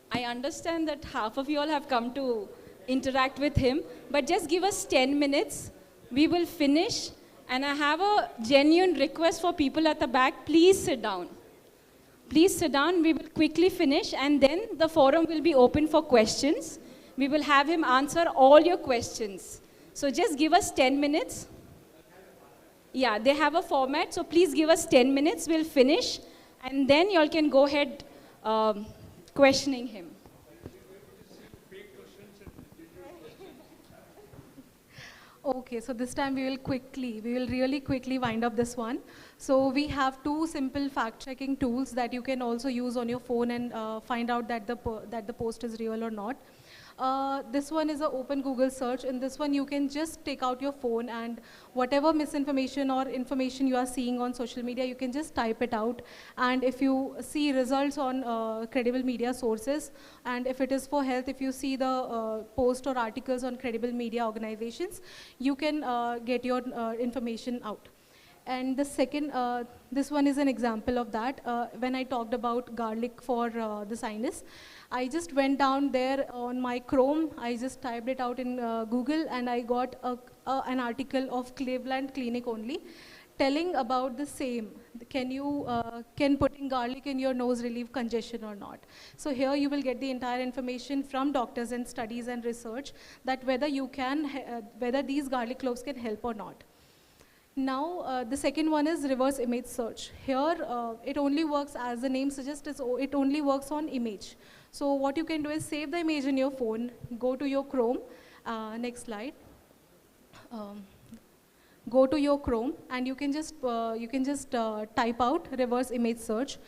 I understand that half of you all have come to interact with him, but just give us 10 minutes. We will finish, and I have a genuine request for people at the back. Please sit down. Please sit down. We will quickly finish, and then the forum will be open for questions. We will have him answer all your questions. So just give us 10 minutes. Yeah, they have a format, so please give us 10 minutes. We'll finish, and then you all can go ahead questioning him. Okay, so this time we will really quickly wind up this one. So we have two simple fact-checking tools that you can also use on your phone and find out that the post is real or not. This one is an open Google search. In this one, you can just take out your phone and whatever misinformation or information you are seeing on social media, you can just type it out. And if you see results on credible media sources, and if it is for health, if you see the post or articles on credible media organizations, you can get your information out. And the second, this one is an example of that. When I talked about garlic for the sinus, I just went down there on my Chrome, I just typed it out in Google, and I got an article of Cleveland Clinic only, telling about the same. Can putting garlic in your nose relieve congestion or not? So here you will get the entire information from doctors and studies and research that whether these garlic cloves can help or not. Now, the second one is reverse image search. Here, it only works, as the name suggests, it only works on image. So what you can do is save the image in your phone, go to your Chrome, next slide. Go to your Chrome, and you can just type out reverse image search.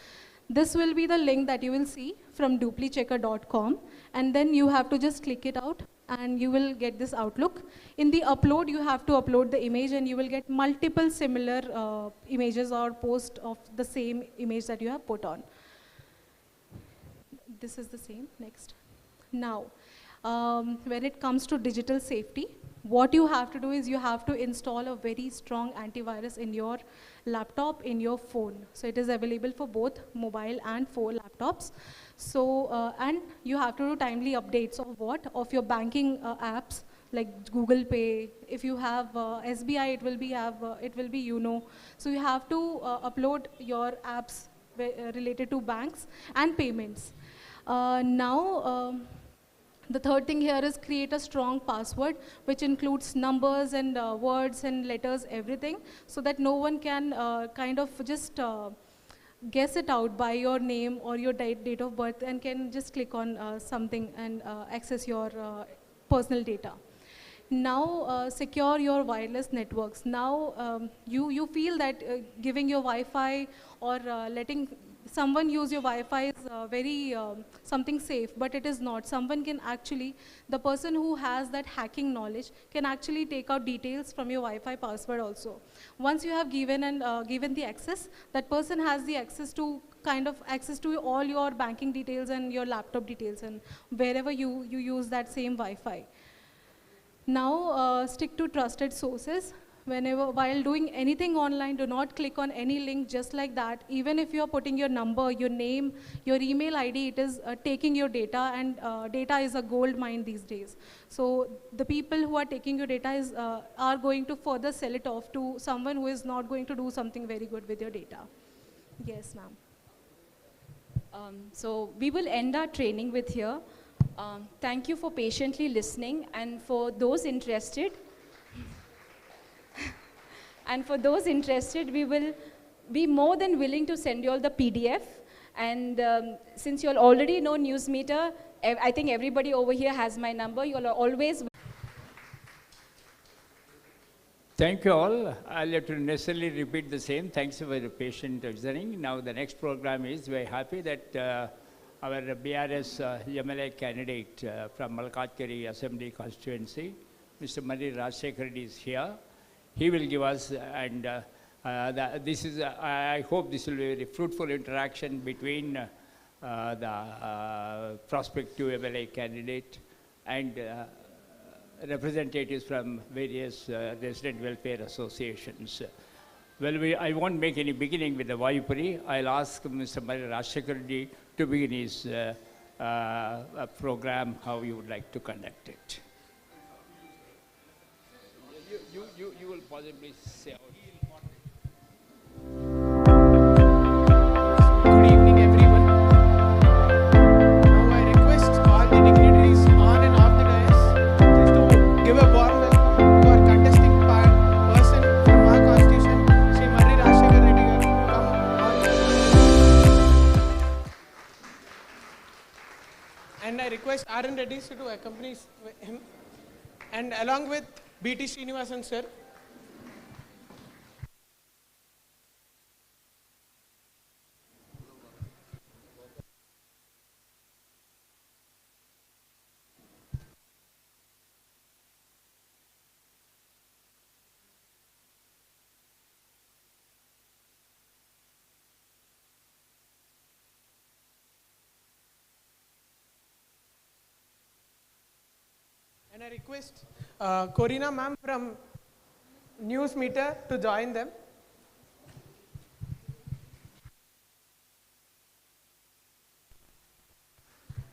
This will be the link that you will see from duplichecker.com, and then you have to just click it out and you will get this outlook. In the upload, you have to upload the image and you will get multiple similar images or posts of the same image that you have put on. This is the same. Next. Now, when it comes to digital safety, what you have to do is you have to install a very strong antivirus in your laptop, in your phone. So it is available for both mobile and for laptops. So, and you have to do timely updates of what? Of your banking apps like Google Pay. If you have SBI, it will be YONO. So you have to upload your apps related to banks and payments. The third thing here is create a strong password, which includes numbers and words and letters, everything, so that no one can kind of just guess it out by your name or your date of birth and can just click on something and access your personal data. Now, secure your wireless networks. Now, you feel that giving your Wi-Fi or letting someone use your Wi-Fi is very something safe, but it is not. Someone can actually, the person who has that hacking knowledge can actually take out details from your Wi-Fi password also. Once you have given the access, that person has the access to access to all your banking details and your laptop details and wherever you use that same Wi-Fi. Now, stick to trusted sources. While doing anything online, do not click on any link just like that. Even if you're putting your number, your name, your email ID, it is taking your data, and data is a gold mine these days. So the people who are taking your data are going to further sell it off to someone who is not going to do something very good with your data. Yes, ma'am. So we will end our training with here. Thank you for patiently listening, and for those interested, we will be more than willing to send you all the PDF. And since you all already know Newsmeter, I think everybody over here has my number. You all are always. Thank you all. I'll have to necessarily repeat the same. Thanks for your patient listening. Now the next program is, we're happy that our BRS MLA candidate from Malkajgiri Assembly Constituency, Mr. MARRI Rajasekhar Reddy is here. He will give us, and I hope this will be a very fruitful interaction between the prospective MLA candidate and representatives from various resident welfare associations. Well, I won't make any beginning with the Vayupuri. I'll ask Mr. MARRI Rajasekhar Reddy to begin his program, how you would like to conduct it. You will possibly say out. Good evening, everyone. Now I request all the dignitaries on and off the dais just to give a warm welcome to our contesting person from our constitution, Shri MARRI Rajasekhar Reddy. And I request R.N. Reddy to accompany him, and along with B.T. Srinivasan sir. And I request Corina ma'am from Newsmeter to join them.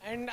And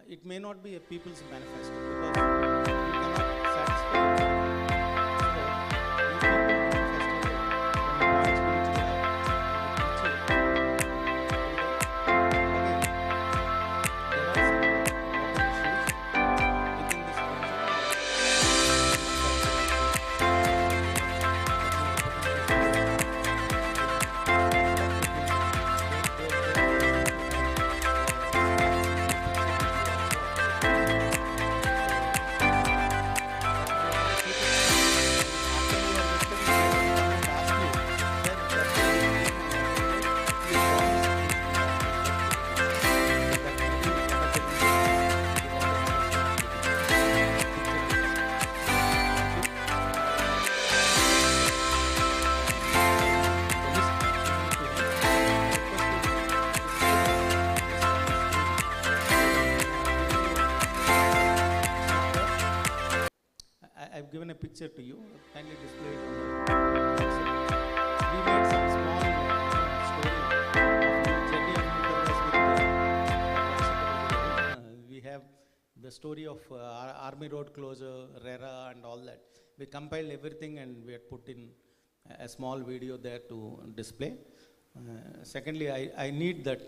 it may not be a people's manifesto because you cannot satisfy. I've given a picture to you, kindly display it on the we made some small story of journey with we have the story of army road closure, RERA and all that. We compiled everything and we had put in a small video there to display. Secondly, I need that.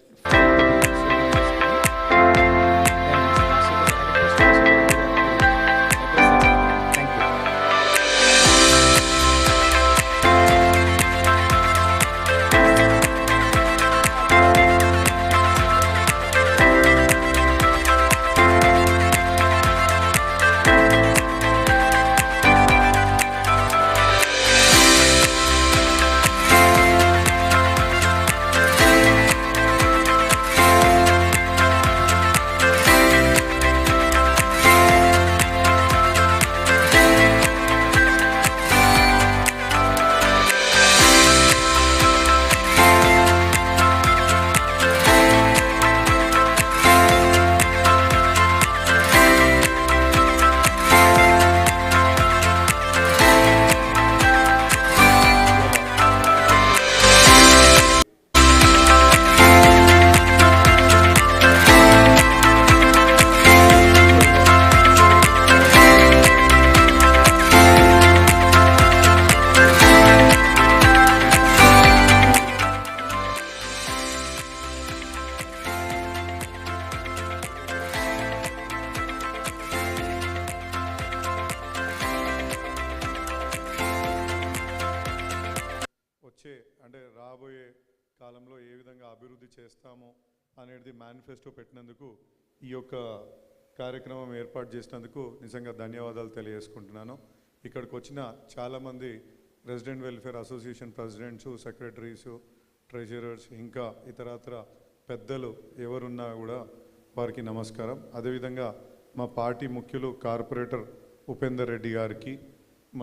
రాబోయే కాలంలో ఏ విధంగా అభివృద్ధి చేస్తామో అనేది manifesto పెట్టినందుకు ఈ యొక్క కార్యక్రమం ఏర్పాటు చేసినందుకు నిజంగా ధన్యవాదాలు తెలియజేసుకుంటున్నాను. ఇక్కడికి వచ్చిన చాలామంది resident welfare association presidents, secretaries, treasurers, ఇంకా ఇతరత్ర పెద్దలు ఎవరున్నా కూడా వారికి నమస్కారం. అదేవిధంగా మా పార్టీ ముఖ్యులు కార్పొరేటర్ ఉపేందర్ రెడ్డి గారికి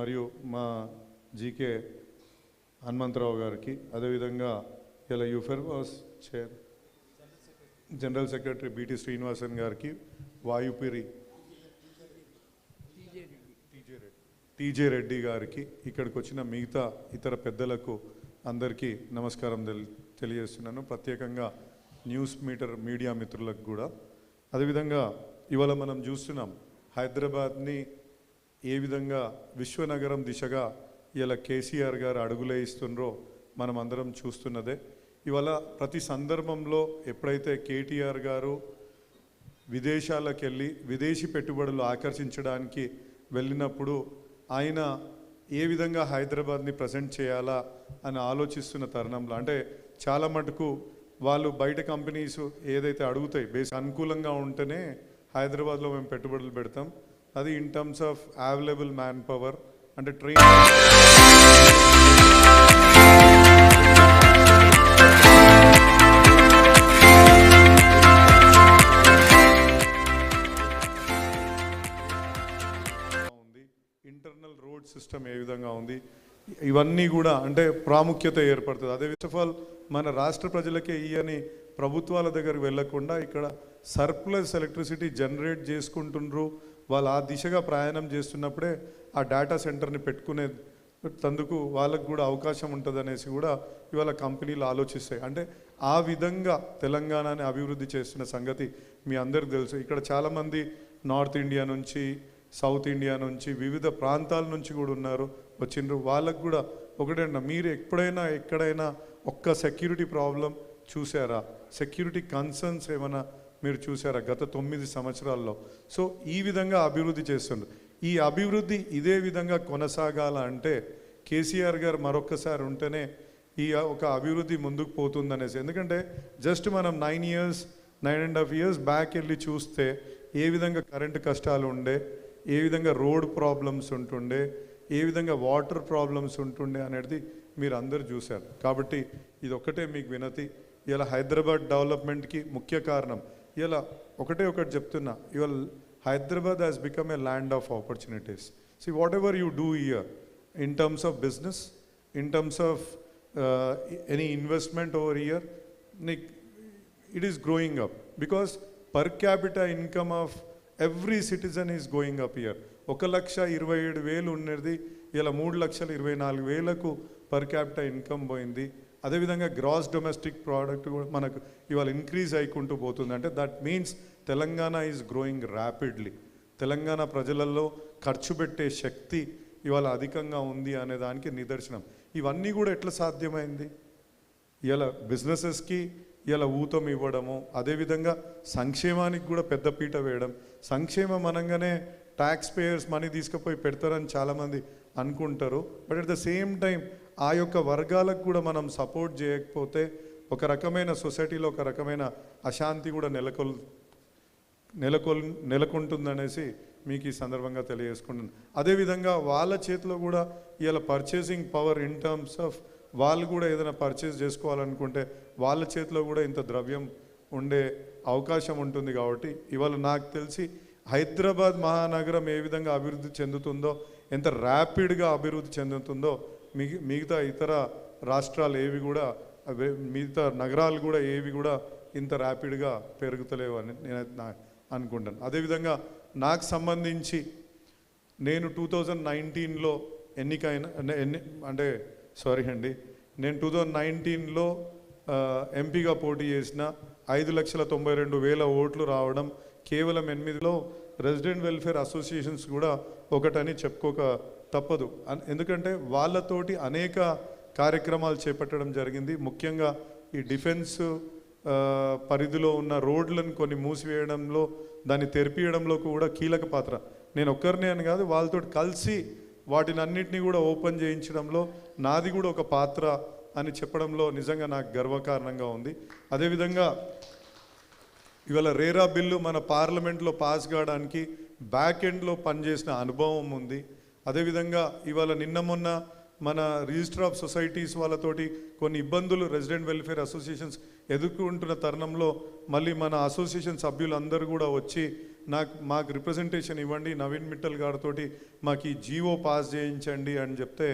మరియు మా జీకే హనుమంతరావు గారికి, అదేవిధంగా ఇలా యూఫెర్వాస్ చైర్ జనరల్ సెక్రటరీ బిటి శ్రీనివాసన్ గారికి, వాయుపురి టీజే రెడ్డి గారికి, ఇక్కడికి వచ్చిన మిగతా ఇతర పెద్దలకు అందరికీ నమస్కారం తెలియజేస్తున్నాను. ప్రత్యేకంగా న్యూస్ మీడియా మిత్రులకు కూడా. అదేవిధంగా ఇవాళ మనం చూస్తున్నాం హైదరాబాద్ని ఏ విధంగా విశ్వనగరం దిశగా ఇలా కేసీఆర్ గారు అడుగులేయిస్తుండ్రో మనం అందరం చూస్తున్నదే. ఇవాళ ప్రతి సందర్భంలో ఎప్పుడైతే కేటీఆర్ గారు విదేశాలకు వెళ్ళి విదేశీ పెట్టుబడులు ఆకర్షించడానికి వెళ్ళినప్పుడు ఆయన ఏ విధంగా హైదరాబాద్ని ప్రజెంట్ చేయాలా అని ఆలోచిస్తున్న తరుణంలో, అంటే చాలా మటుకు వాళ్ళు బయట కంపెనీస్ ఏదైతే అడుగుతాయి అనుకూలంగా ఉంటేనే హైదరాబాద్లో మేము పెట్టుబడులు పెడతాం. అది in terms of available man power, అంటే ట్రైన్ ఉంది, ఇంటర్నల్ రోడ్ సిస్టమ్ ఏ విధంగా ఉంది, ఇవన్నీ కూడా అంటే ప్రాముఖ్యత ఏర్పడుతుంది. అదే ఫస్ట్ ఆఫ్ ఆల్ మన రాష్ట్ర ప్రజలకే ఇయని ప్రభుత్వాల దగ్గరకు వెళ్లకుండా ఇక్కడ సర్ప్లస్ ఎలక్ట్రిసిటీ జనరేట్ చేసుకుంటుండ్రు. వాళ్ళు ఆ దిశగా ప్రయాణం చేస్తున్నప్పుడే ఆ డేటా సెంటర్ని పెట్టుకునే తందుకు వాళ్ళకు కూడా అవకాశం ఉంటుంది అనేసి కూడా ఇవాళ కంపెనీలు ఆలోచిస్తాయి. అంటే ఆ విధంగా తెలంగాణని అభివృద్ధి చేస్తున్న సంగతి మీ అందరికీ తెలుసు. ఇక్కడ చాలామంది నార్త్ ఇండియా నుంచి, సౌత్ ఇండియా నుంచి, వివిధ ప్రాంతాల నుంచి కూడా ఉన్నారు, వచ్చిండ్రు. వాళ్ళకు కూడా ఒకటేనా, మీరు ఎప్పుడైనా ఎక్కడైనా ఒక్క సెక్యూరిటీ ప్రాబ్లం చూసారా? సెక్యూరిటీ కన్సర్న్స్ ఏమైనా మీరు చూసారా గత 9 సంవత్సరాల్లో? సో ఈ విధంగా అభివృద్ధి చేస్తుండ్రు. ఈ అభివృద్ధి ఇదే విధంగా కొనసాగాల అంటే కేసీఆర్ గారు మరొక్కసారి ఉంటేనే ఈ ఒక అభివృద్ధి ముందుకు పోతుందనేసి. ఎందుకంటే జస్ట్ మనం 9.5 years బ్యాక్ వెళ్ళి చూస్తే ఏ విధంగా కరెంటు కష్టాలు ఉండే, ఏ విధంగా రోడ్ ప్రాబ్లమ్స్ ఉంటుండే, ఏ విధంగా వాటర్ ప్రాబ్లమ్స్ ఉంటుండే అనేది మీరు అందరూ చూశారు. కాబట్టి ఇది ఒక్కటే మీకు వినతి. ఇలా హైదరాబాద్ డెవలప్మెంట్కి ముఖ్య కారణం ఇలా ఒకటి చెప్తున్నా, ఇవాళ Hyderabad has become a land of opportunities. See, whatever you do here in terms of business, in terms of any investment over here, it is growing up because per capita income of every citizen is going up here. 1,27,000 ఉన్నది ఇలా 3,24,000కు per capita income పోయింది. అదేవిధంగా gross domestic product కూడా మనకు ఇవాళ increase అయికుంటూ పోతుంది. అంటే that means Telangana is growing rapidly. Telangana ప్రజలలో ఖర్చు పెట్టే శక్తి ఇవాళ అధికంగా ఉంది అనే దానికి నిదర్శనం. ఇవన్నీ కూడా ఎట్లా సాధ్యమైంది? ఇలా బిజినెసెస్కి ఇలా ఊతం ఇవ్వడము, అదేవిధంగా సంక్షేమానికి కూడా పెద్దపీట వేయడం. సంక్షేమం అనగానే ట్యాక్స్ పేయర్స్ మనీ తీసుకుపోయి పెడతారని చాలామంది అనుకుంటారు. But at the same time ఆ యొక్క వర్గాలకు కూడా మనం సపోర్ట్ చేయకపోతే ఒక రకమైన సొసైటీలో ఒక రకమైన అశాంతి కూడా నెలకొంటుందనేసి మీకు ఈ సందర్భంగా తెలియజేసుకుంటున్నాను. అదేవిధంగా వాళ్ళ చేతిలో కూడా ఇలా purchasing power in terms of వాళ్ళు కూడా ఏదైనా పర్చేస్ చేసుకోవాలనుకుంటే వాళ్ళ చేతిలో కూడా ఇంత ద్రవ్యం ఉండే అవకాశం ఉంటుంది. కాబట్టి ఇవాళ నాకు తెలిసి హైదరాబాద్ మహానగరం ఏ విధంగా అభివృద్ధి చెందుతుందో, ఎంత ర్యాపిడ్గా అభివృద్ధి చెందుతుందో మిగతా ఇతర రాష్ట్రాలు ఏవి కూడా, మిగతా నగరాలు కూడా ఏవి కూడా ఇంత ర్యాపిడ్గా పెరుగుతలేవు అని నేను అనుకుంటాను. అదేవిధంగా నాకు సంబంధించి నేను 2019లో నేను 2019లో ఎంపీగా పోటీ చేసిన 5,92,000 ఓట్లు రావడం, కేవలం 8లో రెసిడెంట్ వెల్ఫేర్ అసోసియేషన్స్ కూడా ఒకటని చెప్పుకోక తప్పదు. ఎందుకంటే వాళ్ళతోటి అనేక కార్యక్రమాలు చేపట్టడం జరిగింది. ముఖ్యంగా ఈ డిఫెన్స్ పరిధిలో ఉన్న రోడ్లను కొన్ని మూసివేయడంలో, దాన్ని తెరిపియడంలో కూడా కీలక పాత్ర. నేను ఒక్కరినే అని కాదు, వాళ్ళతో కలిసి వాటిని అన్నిటినీ కూడా ఓపెన్ చేయించడంలో నాది కూడా ఒక పాత్ర అని చెప్పడంలో నిజంగా నాకు గర్వకారణంగా ఉంది. అదేవిధంగా ఇవాళ రేరా బిల్లు మన పార్లమెంట్లో పాస్ కావడానికి బ్యాక్ ఎండ్లో పనిచేసిన అనుభవం ఉంది. అదేవిధంగా ఇవాళ నిన్న మొన్న మన రిజిస్టర్ ఆఫ్ సొసైటీస్ వాళ్ళతోటి కొన్ని ఇబ్బందులు రెసిడెంట్ వెల్ఫేర్ అసోసియేషన్స్ ఎదుర్కొంటున్న తరుణంలో మళ్ళీ మన అసోసియేషన్ సభ్యులందరూ కూడా వచ్చి మాకు రిప్రజెంటేషన్ ఇవ్వండి, నవీన్ మిట్టల్ గారితో మాకు ఈ జీవో పాస్ చేయించండి అని చెప్తే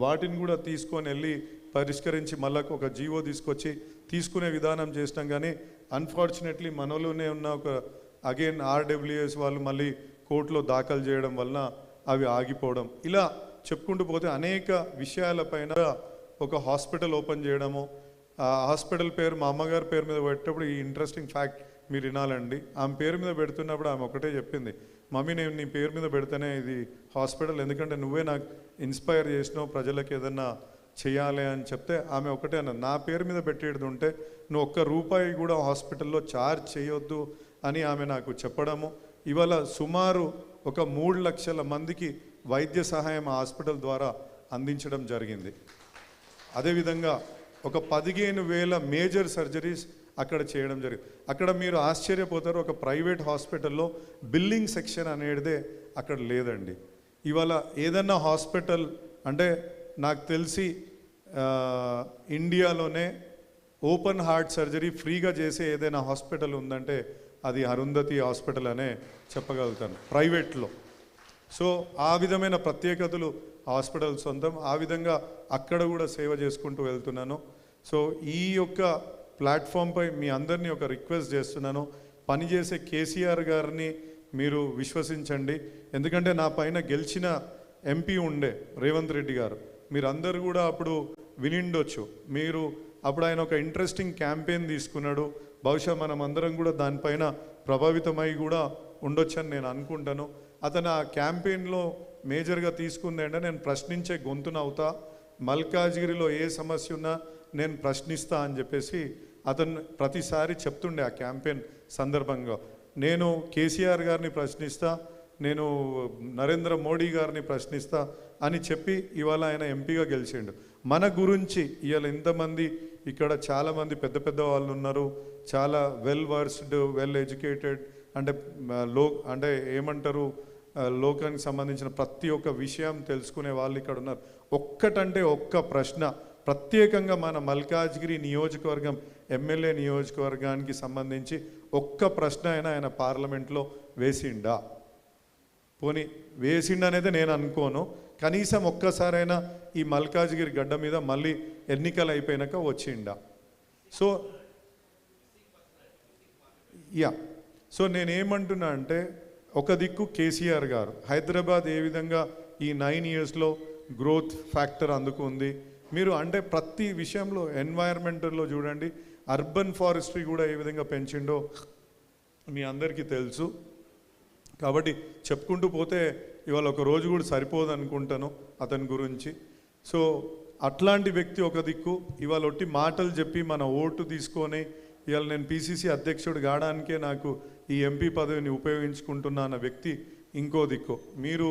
వాటిని కూడా తీసుకొని వెళ్ళి పరిష్కరించి మళ్ళీ ఒక జీవో తీసుకొచ్చి తీసుకునే విధానం చేసినాం. కానీ అన్ఫార్చునేట్లీ మనలోనే ఉన్న ఒక అగైన్ RWAs వాళ్ళు మళ్ళీ కోర్టులో దాఖలు చేయడం వలన అవి ఆగిపోవడం, ఇలా చెప్పుకుంటూ పోతే అనేక విషయాలపైన ఒక హాస్పిటల్ ఓపెన్ చేయడము. ఆ హాస్పిటల్ పేరు మా అమ్మగారి పేరు మీద పెట్టేటప్పుడు ఈ ఇంట్రెస్టింగ్ ఫ్యాక్ట్ మీరు వినాలండి. ఆమె పేరు మీద పెడుతున్నప్పుడు ఆమె ఒకటే చెప్పింది, మమ్మీ నేను నీ పేరు మీద పెడితేనే ఇది హాస్పిటల్, ఎందుకంటే నువ్వే నాకు ఇన్స్పైర్ చేసినావు ప్రజలకు ఏదన్నా చేయాలి అని చెప్తే ఆమె ఒకటే అన్నది, నా పేరు మీద పెట్టేది ఉంటే నువ్వు ₹1 కూడా హాస్పిటల్లో ఛార్జ్ చేయొద్దు అని ఆమె నాకు చెప్పడము. ఇవాళ సుమారు ఒక 3 లక్షల మందికి వైద్య సహాయం హాస్పిటల్ ద్వారా అందించడం జరిగింది. అదేవిధంగా ఒక 15,000 మేజర్ సర్జరీస్ అక్కడ చేయడం జరిగింది. అక్కడ మీరు ఆశ్చర్యపోతారు, ఒక ప్రైవేట్ హాస్పిటల్లో బిల్లింగ్ సెక్షన్ అనేదే అక్కడ లేదండి. ఇవాళ ఏదన్నా హాస్పిటల్ అంటే నాకు తెలిసి ఇండియాలోనే ఓపెన్ హార్ట్ సర్జరీ ఫ్రీగా చేసే ఏదైనా హాస్పిటల్ ఉందంటే అది అరుంధతి హాస్పిటల్ అనే చెప్పగలుగుతాను ప్రైవేట్లో. సో ఆ విధమైన ప్రత్యేకతలు హాస్పిటల్ సొంతం. ఆ విధంగా అక్కడ కూడా సేవ చేసుకుంటూ వెళ్తున్నాను. సో ఈ యొక్క ప్లాట్ఫామ్పై మీ అందరినీ ఒక రిక్వెస్ట్ చేస్తున్నాను, పనిచేసే కేసీఆర్ గారిని మీరు విశ్వసించండి. ఎందుకంటే నా పైన గెలిచిన ఎంపీ ఉండే రేవంత్ రెడ్డి గారు, మీరందరూ కూడా అప్పుడు వినిండొచ్చు. మీరు అప్పుడు ఆయన ఒక ఇంట్రెస్టింగ్ క్యాంపెయిన్ తీసుకున్నాడు. బహుశా మనం అందరం కూడా దానిపైన ప్రభావితమై కూడా ఉండొచ్చని నేను అనుకుంటాను. అతను ఆ క్యాంపెయిన్లో మేజర్గా తీసుకుంది అంటే నేను ప్రశ్నించే గొంతునవుతా, మల్కాజ్గిరిలో ఏ సమస్య ఉన్నా నేను ప్రశ్నిస్తా అని చెప్పేసి అతను ప్రతిసారి చెప్తుండే ఆ క్యాంపెయిన్ సందర్భంగా. నేను కేసీఆర్ గారిని ప్రశ్నిస్తా, నేను నరేంద్ర మోడీ గారిని ప్రశ్నిస్తా అని చెప్పి ఇవాళ ఆయన ఎంపీగా గెలిచిండు. మన గురించి ఇవాళ ఇంతమంది ఇక్కడ చాలామంది పెద్ద పెద్ద వాళ్ళు ఉన్నారు, చాలా వెల్ వర్స్డ్, వెల్ ఎడ్యుకేటెడ్, అంటే ఏమంటారు, లోకానికి సంబంధించిన ప్రతి ఒక్క విషయం తెలుసుకునే వాళ్ళు ఇక్కడ ఉన్నారు. ఒక్కటంటే ఒక్క ప్రశ్న ప్రత్యేకంగా మన మల్కాజ్గిరి నియోజకవర్గం ఎమ్మెల్యే నియోజకవర్గానికి సంబంధించి ఒక్క ప్రశ్న అయినా ఆయన పార్లమెంట్లో వేసిండా? పోనీ వేసిండనేది నేను అనుకోను, కనీసం ఒక్కసారైనా ఈ మల్కాజ్గిరి గడ్డ మీద మళ్ళీ ఎన్నికలు అయిపోయినాక వచ్చిండా? సో నేనేమంటున్నా అంటే, ఒక దిక్కు కేసీఆర్ గారు హైదరాబాద్ ఏ విధంగా ఈ 9 ఇయర్స్లో గ్రోత్ ఫ్యాక్టర్ అందుకుంది. మీరు అంటే ప్రతి విషయంలో ఎన్వైర్మెంటల్లో చూడండి, అర్బన్ ఫారెస్ట్రీ కూడా ఏ విధంగా పెంచిండో మీ అందరికీ తెలుసు. కాబట్టి చెప్పుకుంటూ పోతే ఇవాళ ఒక రోజు కూడా సరిపోదు అనుకుంటాను అతని గురించి. సో అట్లాంటి వ్యక్తి ఒక దిక్కు, ఇవాళ ఒట్టి మాటలు చెప్పి మన ఓటు తీసుకొని ఇవాళ నేను పిసిసి అధ్యక్షుడు కావడానికే నాకు ఈ ఎంపీ పదవిని ఉపయోగించుకుంటున్నా అన్న వ్యక్తి ఇంకో దిక్కు. మీరు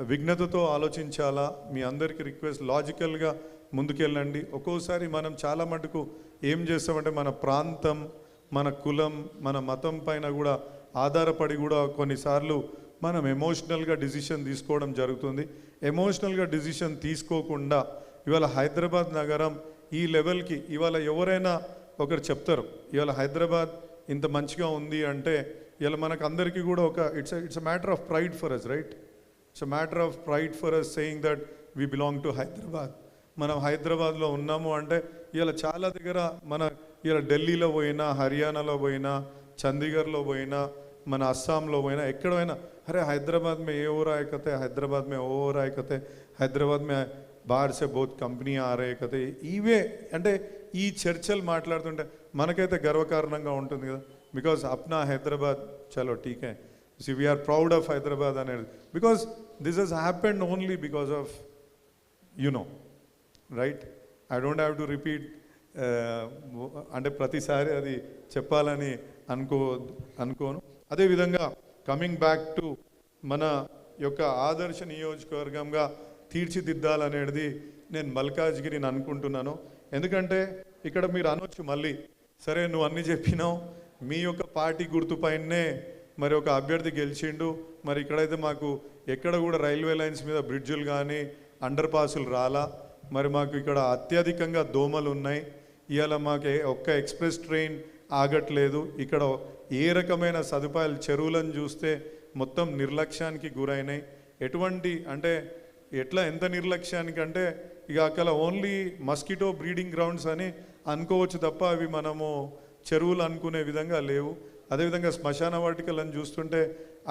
విఘ్నతతో ఆలోచించాలా. మీ అందరికీ రిక్వెస్ట్, లాజికల్గా ముందుకెళ్ళండి. ఒక్కోసారి మనం చాలా మటుకు ఏం చేస్తామంటే మన ప్రాంతం, మన కులం, మన మతం పైన కూడా ఆధారపడి కూడా కొన్నిసార్లు మనం ఎమోషనల్గా డిసిషన్ తీసుకోవడం జరుగుతుంది. ఎమోషనల్గా డిసిషన్ తీసుకోకుండా ఇవాళ హైదరాబాద్ నగరం ఈ లెవెల్కి ఇవాళ ఎవరైనా ఒకరు చెప్తారు, ఇవాళ హైదరాబాద్ ఇంత మంచిగా ఉంది అంటే ఇవాళ మనకు అందరికీ కూడా ఒక it's a matter of pride for us, right? It's a matter of pride for us saying that we belong to Hyderabad. మనం హైదరాబాద్లో ఉన్నాము అంటే ఇవాళ చాలా దగ్గర మన ఇవాళ ఢిల్లీలో పోయినా, హర్యానాలో పోయినా, చండీగఢ్లో పోయినా, మన అస్సాంలో పోయినా, ఎక్కడ పోయినా अरे हैदराबाद में ये हो रहा है कहते, हैदराबाद में वो हो रहा है कहते, हैदराबाद में बाहर से बहुत कंपनियां आ रहे कहते. ఇవే అంటే ఈ చర్చలు మాట్లాడుతుంటే మనకైతే గర్వకారణంగా ఉంటుంది కదా, బికాజ్ అప్నా హైదరాబాద్ చలో ఠీక్ హై, వీఆర్ ప్రౌడ్ ఆఫ్ హైదరాబాద్ అనేది. Because this has happened only because of right? I don't have to repeat. అంటే ప్రతిసారి అది చెప్పాలని అనుకోను. అదేవిధంగా కమింగ్ బ్యాక్ టు మన యొక్క ఆదర్శ నియోజకవర్గంగా తీర్చిదిద్దాలనేది నేను మల్కాజ్గిరిని అనుకుంటున్నాను. ఎందుకంటే ఇక్కడ మీరు అనొచ్చు మళ్ళీ, సరే నువ్వు అన్నీ చెప్పినావు, మీ యొక్క పార్టీ గుర్తుపైనే మరి ఒక అభ్యర్థి గెలిచిండు, మరి ఇక్కడైతే మాకు ఎక్కడ కూడా రైల్వే లైన్స్ మీద బ్రిడ్జులు కానీ అండర్ పాసులు రాలా, మరి మాకు ఇక్కడ అత్యధికంగా దోమలు ఉన్నాయి, ఇవాళ మాకు ఒక్క ఎక్స్ప్రెస్ ట్రైన్ ఆగట్లేదు, ఇక్కడ ఏ రకమైన సదుపాయాలు, చెరువులను చూస్తే మొత్తం నిర్లక్ష్యానికి గురైనాయి. ఎటువంటి అంటే ఎంత నిర్లక్ష్యానికి అంటే ఇక అక్కడ ఓన్లీ మస్కిటో బ్రీడింగ్ గ్రౌండ్స్ అని అనుకోవచ్చు తప్ప అవి మనము చెరువులు అనుకునే విధంగా లేవు. అదేవిధంగా శ్మశాన వాటికలను చూస్తుంటే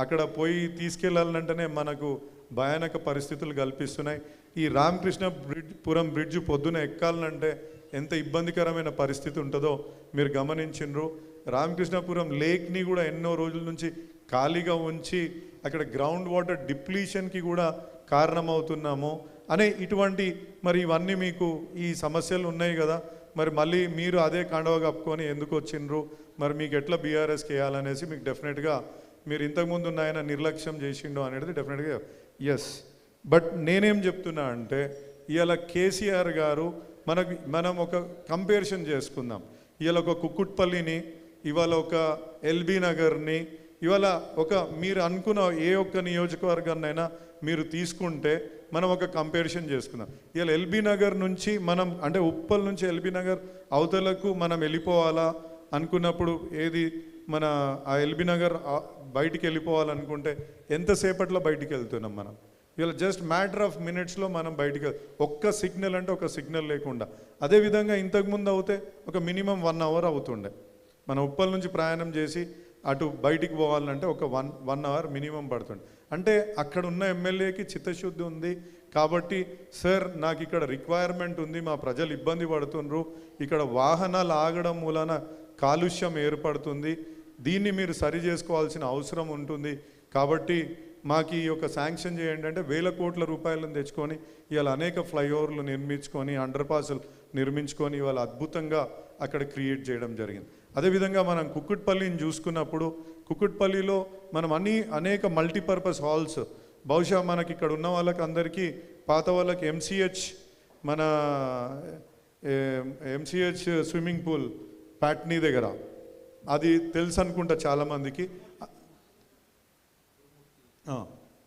అక్కడ పోయి తీసుకెళ్ళాలంటేనే మనకు భయానక పరిస్థితులు కల్పిస్తున్నాయి. ఈ రామకృష్ణపురం బ్రిడ్జ్ పొద్దున ఎక్కాలంటే ఎంత ఇబ్బందికరమైన పరిస్థితి ఉంటుందో మీరు గమనించిండ్రు. రామకృష్ణపురం లేక్ని కూడా ఎన్నో రోజుల నుంచి ఖాళీగా ఉంచి అక్కడ గ్రౌండ్ వాటర్ డిప్లీషన్కి కూడా కారణమవుతున్నాము అనే ఇటువంటి మరి ఇవన్నీ మీకు ఈ సమస్యలు ఉన్నాయి కదా, మరి మళ్ళీ మీరు అదే కండవ కప్పుకొని ఎందుకు వచ్చిండ్రు, మరి మీకు ఎట్లా బీఆర్ఎస్కి వేయాలనేసి మీకు డెఫినెట్గా మీరు ఇంతకుముందు ఉన్న ఆయన నిర్లక్ష్యం చేసిండు అనేది డెఫినెట్గా ఎస్. బట్ నేనేం చెప్తున్నా అంటే ఇవాళ కేసీఆర్ గారు మనం ఒక కంపారిజన్ చేసుకుందాం. ఇవాళ ఒక కుక్కుట్పల్లిని, ఇవాళ ఒక ఎల్బీ నగర్ని, ఇవాళ ఒక మీరు అనుకున్న ఏ ఒక్క నియోజకవర్గాన్నైనా మీరు తీసుకుంటే మనం ఒక కంపారిజన్ చేసుకుందాం. ఇవాళ ఎల్బీ నగర్ నుంచి మనం అంటే ఉప్పల్ నుంచి ఎల్బీ నగర్ అవతలకు మనం వెళ్ళిపోవాలా అనుకున్నప్పుడు ఏది మన ఆ ఎల్బీ నగర్ బయటికి వెళ్ళిపోవాలనుకుంటే ఎంతసేపట్లో బయటికి వెళ్తున్నాం మనం? ఇవాళ జస్ట్ మ్యాటర్ ఆఫ్ మినిట్స్లో మనం బయటికి ఒక్క సిగ్నల్ అంటే ఒక సిగ్నల్ లేకుండా. అదేవిధంగా ఇంతకుముందు అవుతే ఒక మినిమం 1 అవర్ అవుతుండే. మన ఉప్పల్ నుంచి ప్రయాణం చేసి అటు బయటికి పోవాలంటే ఒక 1 అవర్ మినిమం పడుతుండే. అంటే అక్కడ ఉన్న ఎమ్మెల్యేకి చిత్తశుద్ధి ఉంది, కాబట్టి సార్ నాకు ఇక్కడ రిక్వైర్మెంట్ ఉంది, మా ప్రజలు ఇబ్బంది పడుతుండ్రు, ఇక్కడ వాహనాలు ఆగడం మూలన కాలుష్యం ఏర్పడుతుంది, దీన్ని మీరు సరి చేసుకోవాల్సిన అవసరం ఉంటుంది, కాబట్టి మాకు ఈ యొక్క శాంక్షన్ చేయండి అంటే వేల కోట్ల రూపాయలను తెచ్చుకొని ఇవాళ అనేక ఫ్లైఓవర్లు నిర్మించుకొని అండర్ పాస్లు నిర్మించుకొని ఇవాళ అద్భుతంగా అక్కడ క్రియేట్ చేయడం జరిగింది. అదేవిధంగా మనం కుక్కుట్పల్లిని చూసుకున్నప్పుడు కుక్కుట్పల్లిలో మనం అనేక మల్టీపర్పస్ హాల్స్, బహుశా మనకి ఇక్కడ ఉన్న వాళ్ళకి అందరికీ పాత వాళ్ళకి మన ఎంసీహెచ్ స్విమ్మింగ్ పూల్ ప్యాట్నీ దగ్గర అది తెలుసు అనుకుంటా చాలామందికి.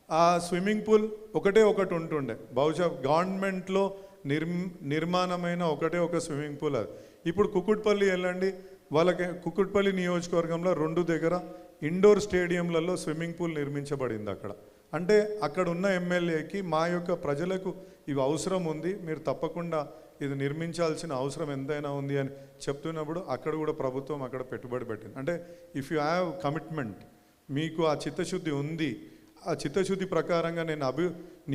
ఆ స్విమ్మింగ్ పూల్ ఒకటి ఉంటుండే, బహుశా గవర్నమెంట్లో నిర్మాణమైన ఒక స్విమ్మింగ్ పూల్ అది. ఇప్పుడు కుక్కుట్పల్లి వెళ్ళండి, వాళ్ళకి కుక్కుట్పల్లి నియోజకవర్గంలో 2 దగ్గర ఇండోర్ స్టేడియంలలో స్విమ్మింగ్ పూల్ నిర్మించబడింది అక్కడ. అంటే అక్కడ ఉన్న ఎమ్మెల్యేకి మా యొక్క ప్రజలకు ఇవి అవసరం ఉంది, మీరు తప్పకుండా ఇది నిర్మించాల్సిన అవసరం ఎంతైనా ఉంది అని చెప్తున్నప్పుడు అక్కడ కూడా ప్రభుత్వం అక్కడ పెట్టుబడి పెట్టింది. అంటే ఇఫ్ యూ హ్యావ్ కమిట్మెంట్, మీకు ఆ చిత్తశుద్ధి ఉంది, ఆ చిత్తశుద్ధి ప్రకారంగా నేను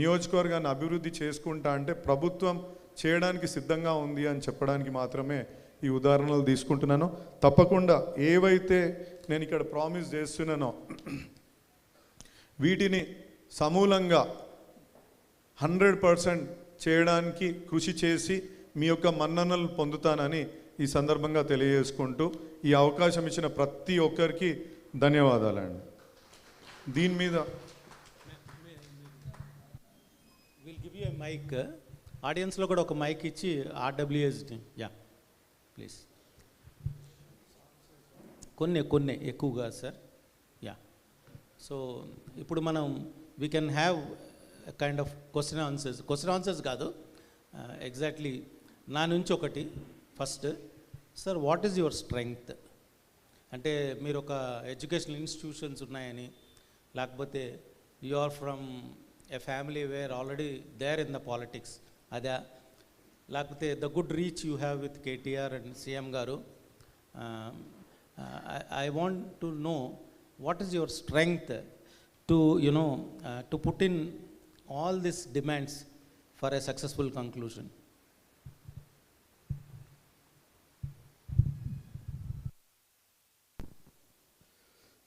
నియోజకవర్గాన్ని అభివృద్ధి చేసుకుంటా అంటే ప్రభుత్వం చేయడానికి సిద్ధంగా ఉంది అని చెప్పడానికి మాత్రమే ఈ ఉదాహరణలు తీసుకుంటున్నాను. తప్పకుండా ఏవైతే నేను ఇక్కడ ప్రామిస్ చేస్తున్నానో వీటిని సమూలంగా 100% చేయడానికి కృషి చేసి మీ యొక్క మన్ననలు పొందుతానని ఈ సందర్భంగా తెలియజేసుకుంటూ ఈ అవకాశం ఇచ్చిన ప్రతి ఒక్కరికి ధన్యవాదాలండి. దీని మీద విల్ గివ్ యూ మైక్, ఆడియన్స్లో కూడా ఒక మైక్ ఇచ్చి RWAs యా ప్లీజ్. కొన్ని ఎక్కువగా సార్. యా, సో ఇప్పుడు మనం we can have kind of question answers కాదు, ఎగ్జాక్ట్లీ నా నుంచి ఒకటి. First sir, what is your strength? అంటే మీరు ఒక ఎడ్యుకేషనల్ ఇన్స్టిట్యూషన్స్ ఉన్నాయని, లేకపోతే you are from a family where already there in the politics, అదా? లేకపోతే the good reach you have with KTR and CM garu. I want to know what is your strength to, to put in all these demands for a successful conclusion.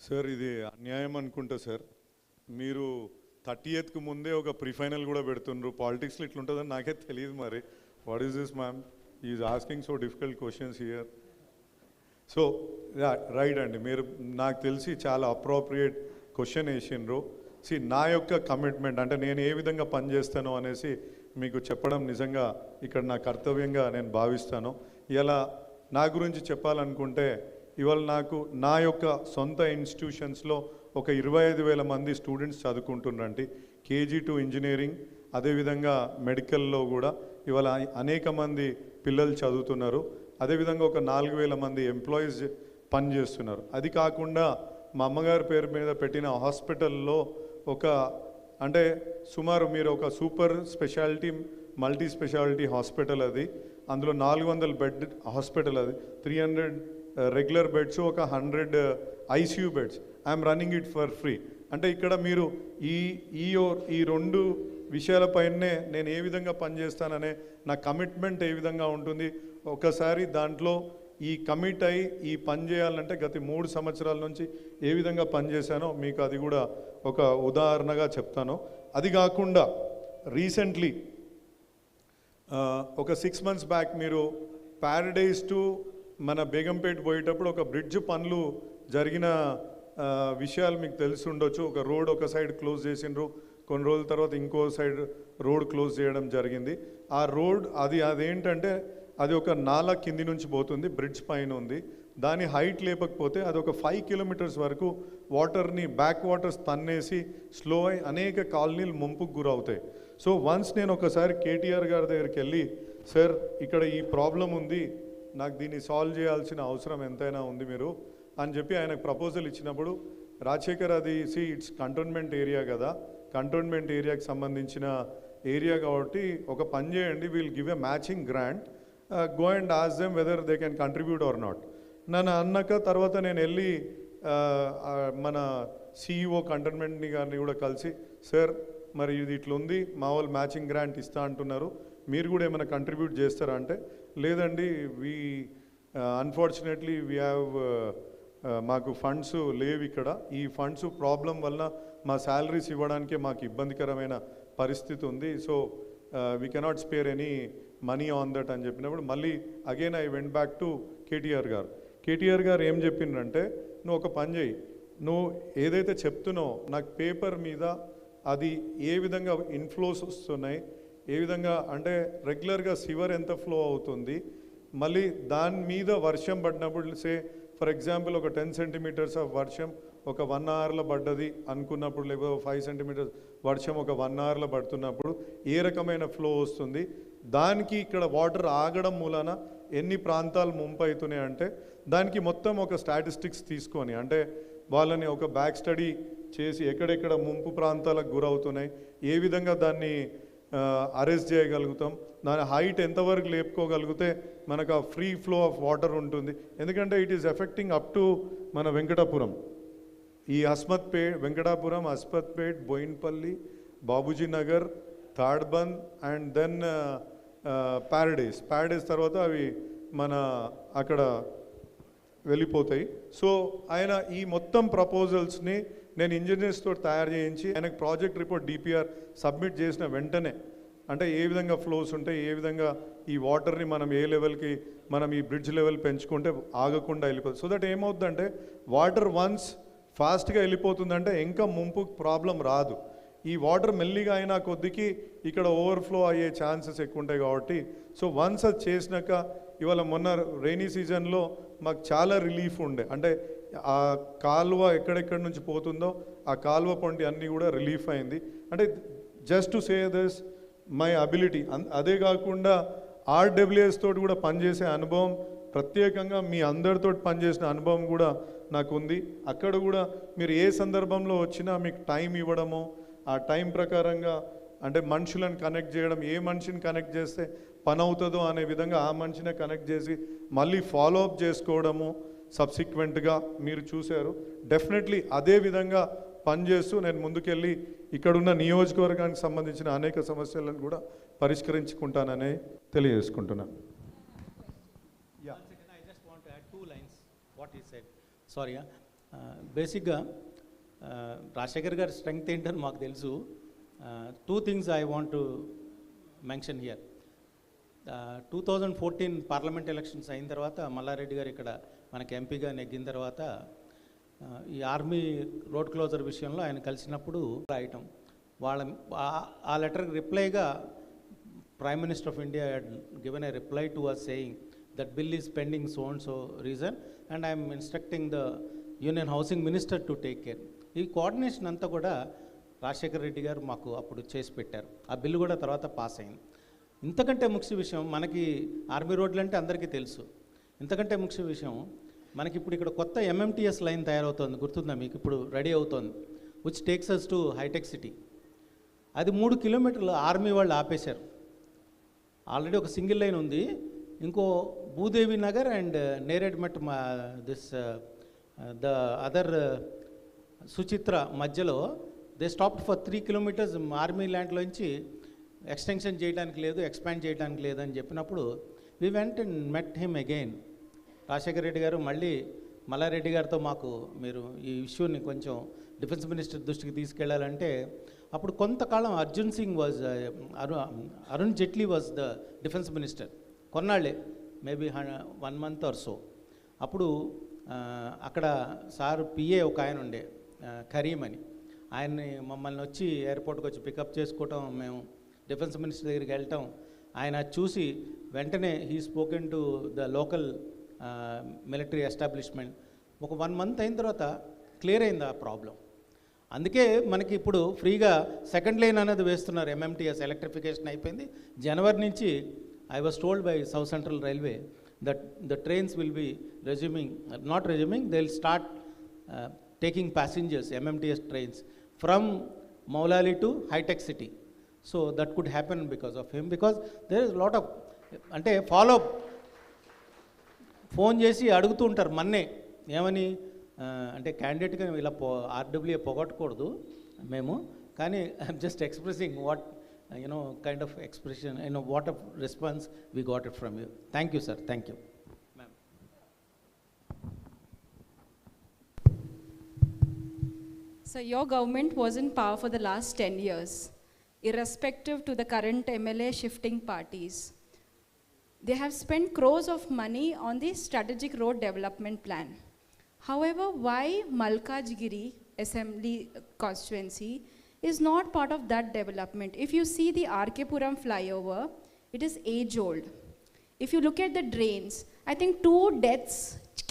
Sir, ఇది అన్యాయం అనుకుంటా sir. మీరు 30th ముందే ఒక pre-final కూడా పెడుతున్నారు. పాలిటిక్స్లో ఇట్లుంటుందని నాకే తెలియదు. మరి what is this ma'am, is asking so difficult questions here. So right అండి, మీరు నాకు తెలిసి చాలా అప్రోప్రియేట్ క్వశ్చన్ వేసిండ్రు. నా యొక్క కమిట్మెంట్ అంటే నేను ఏ విధంగా పనిచేస్తానో అనేసి మీకు చెప్పడం నిజంగా ఇక్కడ నా కర్తవ్యంగా నేను భావిస్తాను. ఇలా నా గురించి చెప్పాలనుకుంటే ఇవాళ నాకు నా యొక్క సొంత ఇన్స్టిట్యూషన్స్లో ఒక 25,000 మంది స్టూడెంట్స్ చదువుకుంటున్నారండి. KG to ఇంజనీరింగ్, అదేవిధంగా మెడికల్లో కూడా ఇవాళ అనేక మంది పిల్లలు చదువుతున్నారు. అదేవిధంగా ఒక 4,000 మంది ఎంప్లాయీస్ పనిచేస్తున్నారు. అది కాకుండా మా అమ్మగారి పేరు మీద పెట్టిన హాస్పిటల్లో అంటే సుమారు మీరు ఒక super speciality multi speciality hospital అది. అందులో 400 బెడ్ హాస్పిటల్ అది. 300 రెగ్యులర్ బెడ్స్, ఒక 100 ICU beds. I'm running it for free. అంటే ఇక్కడ మీరు ఈ 2 విషయాలపైనే నేను ఏ విధంగా పనిచేస్తాననే నా కమిట్మెంట్ ఏ విధంగా ఉంటుంది. ఒకసారి దాంట్లో ఈ కమిట్ అయి ఈ పని చేయాలంటే గత 3 సంవత్సరాల నుంచి ఏ విధంగా పనిచేశానో మీకు అది కూడా ఒక ఉదాహరణగా చెప్తాను. అది కాకుండా రీసెంట్లీ ఒక 6 months బ్యాక్ మీరు ప్యారడైజ్ టు మన బేగంపేట పోయేటప్పుడు ఒక బ్రిడ్జ్ పనులు జరిగిన విషయాలు మీకు తెలిసి ఉండొచ్చు. ఒక రోడ్ ఒక సైడ్ క్లోజ్ చేసిండ్రు, కొన్ని రోజుల తర్వాత ఇంకో సైడ్ రోడ్ క్లోజ్ చేయడం జరిగింది. ఆ రోడ్ అదేంటంటే అది ఒక నాలా కింది నుంచి పోతుంది, బ్రిడ్జ్ పైన ఉంది. దాని హైట్ లేపకపోతే అది ఒక 5 kilometers వరకు వాటర్ని బ్యాక్ వాటర్స్ తన్నేసి స్లో అయి అనేక కాలనీలు ముంపుకు గురవుతాయి. సో వన్స్ నేను ఒకసారి KTR గారి దగ్గరికి వెళ్ళి, సార్ ఇక్కడ ఈ ప్రాబ్లం ఉంది, నాకు దీన్ని సాల్వ్ చేయాల్సిన అవసరం ఎంతైనా ఉంది మీరు అని చెప్పి ఆయనకు ప్రపోజల్ ఇచ్చినప్పుడు, రాజశేఖర్ అది ఇట్స్ కంటోన్మెంట్ ఏరియా కదా, కంటోన్మెంట్ ఏరియాకి సంబంధించిన ఏరియా కాబట్టి ఒక పని చేయండి, will give a matching grant, go and ask them whether they can contribute or not. నన్ను అన్నాక తర్వాత నేను వెళ్ళి మన CEO కంటోన్మెంట్ని గారిని కూడా కలిసి, సార్ మరి ఇది ఇట్లా ఉంది, మా వాళ్ళు మ్యాచింగ్ గ్రాంట్ ఇస్తా అంటున్నారు, మీరు కూడా ఏమైనా కంట్రిబ్యూట్ చేస్తారా అంటే, లేదండి అన్ఫార్చునేట్లీ వీ హ్యావ్ మాకు ఫండ్స్ లేవు ఇక్కడ, ఈ ఫండ్స్ ప్రాబ్లం వల్ల మా శాలరీస్ ఇవ్వడానికే మాకు ఇబ్బందికరమైన పరిస్థితి ఉంది, so we cannot spare any money on that అని చెప్పినప్పుడు మళ్ళీ again I went back to KTR గారు ఏం చెప్పిండ్రంటే, నువ్వు ఒక పని చేయి, నువ్వు ఏదైతే చెప్తున్నావు నాకు పేపర్ మీద అది ఏ విధంగా ఇన్ఫ్లోస్ వస్తున్నాయి, ఏ విధంగా అంటే రెగ్యులర్గా సివర్ ఎంత ఫ్లో అవుతుంది, మళ్ళీ దాని మీద వర్షం పడినప్పుడు సే ఫర్ ఎగ్జాంపుల్ ఒక 10 సెంటీమీటర్స్ ఆఫ్ వర్షం ఒక 1 అవర్లో పడ్డది అనుకున్నప్పుడు, లేకపోతే 5 సెంటీమీటర్స్ వర్షం ఒక 1 అవర్లో పడుతున్నప్పుడు ఏ రకమైన ఫ్లో వస్తుంది, దానికి ఇక్కడ వాటర్ ఆగడం మూలన ఎన్ని ప్రాంతాలు ముంపు అవుతున్నాయి అంటే దానికి మొత్తం ఒక స్టాటిస్టిక్స్ తీసుకొని, అంటే వాళ్ళని ఒక బ్యాక్ స్టడీ చేసి ఎక్కడెక్కడ ముంపు ప్రాంతాలకు గురవుతున్నాయి, ఏ విధంగా దాన్ని అరెస్ట్ చేయగలుగుతాం, దాని హైట్ ఎంతవరకు లేపుకోగలిగితే మనకు ఆ ఫ్రీ ఫ్లో ఆఫ్ వాటర్ ఉంటుంది. ఎందుకంటే it is affecting up to మన వెంకటాపురం, ఈ Venkatapuram, Asmathpet, Bowenpally, Babuji Nagar, Tadbund and then Paradise తర్వాత అవి మన అక్కడ వెళ్ళిపోతాయి. సో ఆయన ఈ మొత్తం ప్రపోజల్స్ని నేను ఇంజనీర్స్ తోటి తయారు చేయించి ఆయనకు ప్రాజెక్ట్ రిపోర్ట్ డిపిఆర్ సబ్మిట్ చేసిన వెంటనే, అంటే ఏ విధంగా ఫ్లోస్ ఉంటాయి, ఏ విధంగా ఈ వాటర్ని మనం ఏ లెవెల్కి మనం ఈ బ్రిడ్జ్ లెవెల్ పెంచుకుంటే ఆగకుండా వెళ్ళిపోతుంది. సో దట్ ఏమవుతుందంటే వాటర్ వన్స్ ఫాస్ట్గా వెళ్ళిపోతుందంటే ఇంకా ముంపు ప్రాబ్లం రాదు. ఈ వాటర్ మెల్లిగా అయినా కొద్దికి ఇక్కడ ఓవర్ఫ్లో అయ్యే ఛాన్సెస్ ఎక్కువ ఉంటాయి కాబట్టి, సో వన్స్ అది చేసినాక ఇవాళ మొన్న రైనీ సీజన్లో మాకు చాలా రిలీఫ్ ఉండే, అంటే ఆ కాలువ ఎక్కడెక్కడి నుంచి పోతుందో ఆ కాలువ పొంటి అన్నీ కూడా రిలీఫ్ అయింది. అంటే just to say this my ability. అదే కాకుండా RWAs తోటి కూడా పనిచేసే అనుభవం, ప్రత్యేకంగా మీ అందరితో పనిచేసిన అనుభవం కూడా నాకు ఉంది. అక్కడ కూడా మీరు ఏ సందర్భంలో వచ్చినా మీకు టైం ఇవ్వడము, ఆ టైం ప్రకారంగా అంటే మనుషులను కనెక్ట్ చేయడం, ఏ మనిషిని కనెక్ట్ చేస్తే పని అవుతుందో అనే విధంగా ఆ మనిషినే కనెక్ట్ చేసి మళ్ళీ ఫాలోఅప్ చేసుకోవడము సబ్సిక్వెంట్గా మీరు చూశారు. డెఫినెట్లీ అదే విధంగా పనిచేస్తూ నేను ముందుకెళ్ళి ఇక్కడున్న నియోజకవర్గానికి సంబంధించిన అనేక సమస్యలను కూడా పరిష్కరించుకుంటానని తెలియజేసుకుంటున్నాను. సారీ, బేసిక్గా రాజశేఖర్ గారి స్ట్రెంగ్త్ ఏంటని మాకు తెలుసు. 2 things I want to mention here. 2014 parliament elections అయిన తర్వాత మల్లారెడ్డి గారు ఇక్కడ మనకి ఎంపీగా నెగ్గిన తర్వాత ఈ ఆర్మీ రోడ్ క్లోజర్ విషయంలో ఆయన కలిసినప్పుడు రాయటం, ఆ లెటర్కి రిప్లైగా prime minister of India given a reply to us saying that bill is pending so and so reason and I'm instructing the union housing minister to take care. ఈ coordination అంతా కూడా రాజశేఖర్ రెడ్డి గారు మాకు అప్పుడు చేసి పెట్టారు. ఆ బిల్లు కూడా తర్వాత పాస్ అయింది. ఇంతకంటే ముఖ్య విషయం, మనకి ఆర్మీ రోడ్లు అంటే అందరికీ తెలుసు. ఇంతకంటే ముఖ్య విషయం, మనకి ఇప్పుడు ఇక్కడ కొత్త MMTS లైన్ తయారవుతుంది, గుర్తుందా మీకు? ఇప్పుడు రెడీ అవుతోంది, విచ్ టేక్స్ అస్ టు హైటెక్ సిటీ. అది 3 కిలోమీటర్లు ఆర్మీ వాళ్ళు ఆపేశారు. ఆల్రెడీ ఒక సింగిల్ లైన్ ఉంది. ఇంకో Bhoodevi Nagar and Neredmet the other Suchitra మధ్యలో they stopped for 3 kilometers. Army ల్యాండ్లోంచి ఎక్స్టెన్షన్ చేయడానికి లేదు, ఎక్స్పాండ్ చేయడానికి లేదు అని చెప్పినప్పుడు we went and met him again. Rajasekhara Reddy గారు మళ్ళీ మల్లారెడ్డి గారితో మాకు మీరు ఈ ఇష్యూని కొంచెం డిఫెన్స్ మినిస్టర్ దృష్టికి తీసుకెళ్లాలంటే, అప్పుడు కొంతకాలం Arun Jaitley was the defence minister. కొన్నాళ్ళే, మేబీ 1 month or so. అప్పుడు అక్కడ సార్ PA ఒక ఆయన ఉండే, కరీం అని, ఆయన్ని మమ్మల్ని వచ్చి ఎయిర్పోర్ట్కి వచ్చి పికప్ చేసుకోవటం, మేము డిఫెన్స్ మినిస్టర్ దగ్గరికి వెళ్ళటం, ఆయన చూసి వెంటనే he spoken to the local military establishment. ఒక 1 month అయిన తర్వాత క్లియర్ అయింది ఆ ప్రాబ్లం. అందుకే మనకి ఇప్పుడు ఫ్రీగా సెకండ్ లైన్ అనేది వేస్తున్నారు. MMTS ఎలక్ట్రిఫికేషన్ అయిపోయింది. జనవరి నుంచి I was told by south central railway that the trains will be not resuming, they will start taking passengers, MMTS trains, from Maulali to high-tech city. So that could happen because of him, because there is a lot of ante follow up. Phone చేసి అడుగుతూ ఉంటారు మన్నే, ఏమని అంటే క్యాండిడేట్గా ఇలా RWA పొగట్టకూడదు, మేము కానీ I'm just expressing what, kind of expression, what a response we got it from you. Thank you, sir. Thank you. Ma'am. So your government was in power for the last 10 years, irrespective to the current MLA shifting parties. They have spent crores of money on the strategic road development plan. However, why Malkajgiri Assembly constituency is not part of that development? If you see the RK Puram flyover, it is age old. If you look at the drains, I think 2 deaths,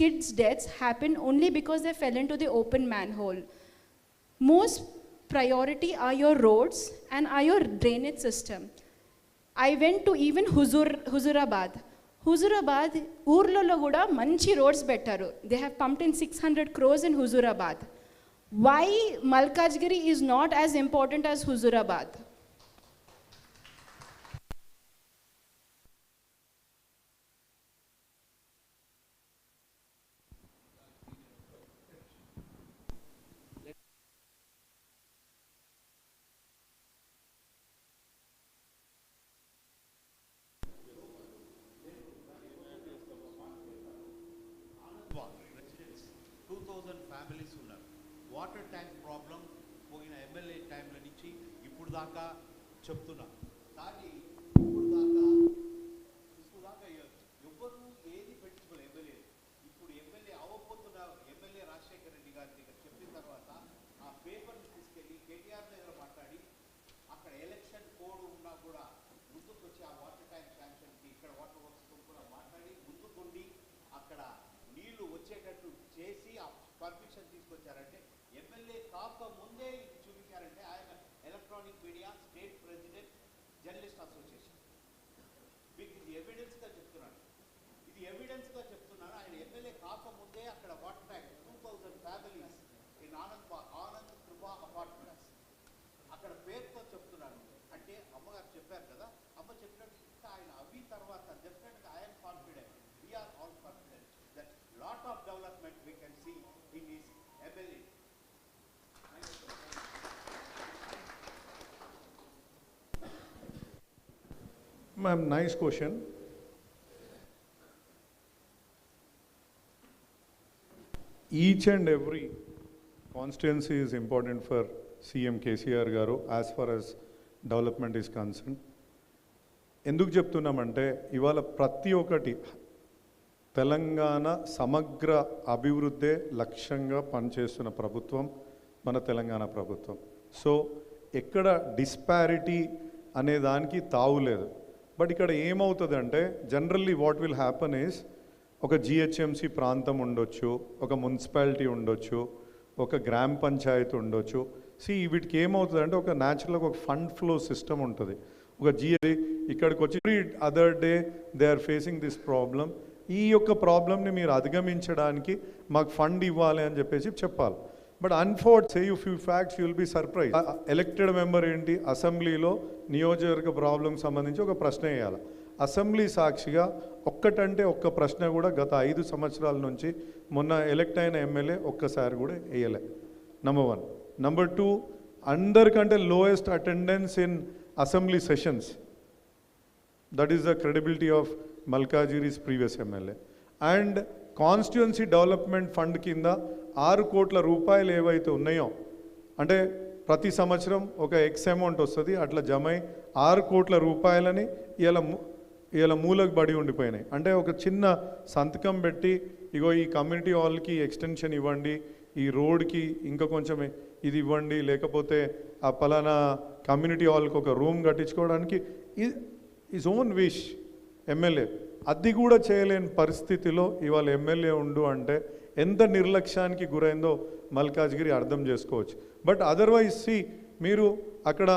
kids' deaths happened only because they fell into the open manhole. Most priority are your roads and are your drainage system. I went to even Huzurabad. Huzurabad, Urlolo Guda, manchi roads bettaru. They have pumped in 600 crores in Huzurabad. Why Malkajgiri is not as important as Huzurabad? Water tank problem పోయిన MLA టైంల నుంచి ఇప్పుడు దాకా చెప్తున్నా. కానీ ఇప్పుడు దాకా ఎవ్వరూ ఏది పెట్టించుకోలేదు ఎమ్మెల్యే. ఇప్పుడు ఎమ్మెల్యే అవ్వబోతున్న ఎమ్మెల్యే రాజశేఖర రెడ్డి గారి దగ్గర చెప్పిన తర్వాత ఆ పేపర్ని తీసుకెళ్ళి కేటీఆర్ దగ్గర మాట్లాడి అక్కడ ఎలక్షన్ కోడ్ ఉన్నా కూడా ముందుకు వచ్చి ఆ వాటర్ ట్యాంక్ శాంక్షన్కి ఇక్కడ వాటర్ వర్క్స్తో కూడా మాట్లాడి ముందుకుండి అక్కడ నీళ్లు వచ్చేటట్టు చేసి ఆ పర్మిషన్ తీసుకొచ్చారంటే ఎమ్మెల్యే కాక ముందే ఇది చూపించారంటే ఆయన electronic media state president journalist association. మీకు ఇది ఎవిడెన్స్గా చెప్తున్నాను, ఆయన ఎమ్మెల్యే కాక ముందే అక్కడ water tank 2000 families in Anand కృపా అపార్ట్మెంట్స్ అక్కడ పేరుతో చెప్తున్నాను. అంటే అమ్మగారు చెప్పారు కదా, అమ్మ చెప్పినట్టు ఇంకా ఆయన అవి తర్వాత డెఫినెట్గా I'm confident, we are all confident that lot of development we can see in his MLA. Ma'am, nice question. Each and every constituency is important for CM KCR garu as far as development is concerned. ఎందుకు చెప్తున్నామంటే ఇవాళ ప్రతి ఒక్కటి తెలంగాణ సమగ్ర అభివృద్ధే లక్ష్యంగా పనిచేస్తున్న ప్రభుత్వం మన తెలంగాణ ప్రభుత్వం. సో ఎక్కడ డిస్పారిటీ అనే దానికి తావులేదు. బట్ ఇక్కడ ఏమవుతుందంటే generally what will happen is ఒక జిహెచ్ఎంసి ప్రాంతం ఉండొచ్చు, ఒక మున్సిపాలిటీ ఉండొచ్చు, ఒక గ్రామ పంచాయతీ ఉండొచ్చు. వీటికి ఏమవుతుందంటే ఒక న్యాచురల్గా ఒక ఫండ్ ఫ్లో సిస్టమ్ ఉంటుంది. ఒక ఇక్కడికి వచ్చి other day they are facing this problem. ఈ యొక్క ప్రాబ్లమ్ని మీరు అధిగమించడానికి మాకు ఫండ్ ఇవ్వాలి అని చెప్పేసి చెప్పాలి. But unfortunately you few facts you will be surprise. Elected member ఏంటి, అసెంబ్లీలో నియోజకవర్గ ప్రాబ్లం సంబంధించి ఒక ప్రశ్న వేయాలి. అసెంబ్లీ సాక్షిగా ఒక్కటంటే ఒక్క ప్రశ్న కూడా గత 5 సంవత్సరాల నుంచి మొన్న ఎలక్ట్ అయిన ఎమ్మెల్యే ఒక్కసారి కూడా వేయలే. నంబర్ 1. నంబర్ 2, అందరికంటే lowest attendance in assembly sessions. That is the credibility of మల్కాజిగిరిస్ previous MLA. And constituency development fund కింద 6 కోట్ల రూపాయలు ఏవైతే ఉన్నాయో, అంటే ప్రతి సంవత్సరం ఒక ఎక్స్ అమౌంట్ వస్తుంది, అట్లా జమై 6 కోట్ల రూపాయలని ఇలా మూలకు బడి ఉండిపోయినాయి. అంటే ఒక చిన్న సంతకం పెట్టి ఇగో ఈ కమ్యూనిటీ హాల్కి ఎక్స్టెన్షన్ ఇవ్వండి, ఈ రోడ్కి ఇంకా కొంచెం ఇది ఇవ్వండి, లేకపోతే ఆ పలానా కమ్యూనిటీ హాల్కి ఒక రూమ్ కట్టించుకోవడానికి ఈజ్ ఓన్ విష్ ఎమ్మెల్యే. అది కూడా చేయలేని పరిస్థితిలో ఇవాళ ఎమ్మెల్యే ఉండు అంటే ఎంత నిర్లక్ష్యానికి గురైందో మల్కాజ్గిరి అర్థం చేసుకోవచ్చు. బట్ అదర్వైజ్ మీరు అక్కడ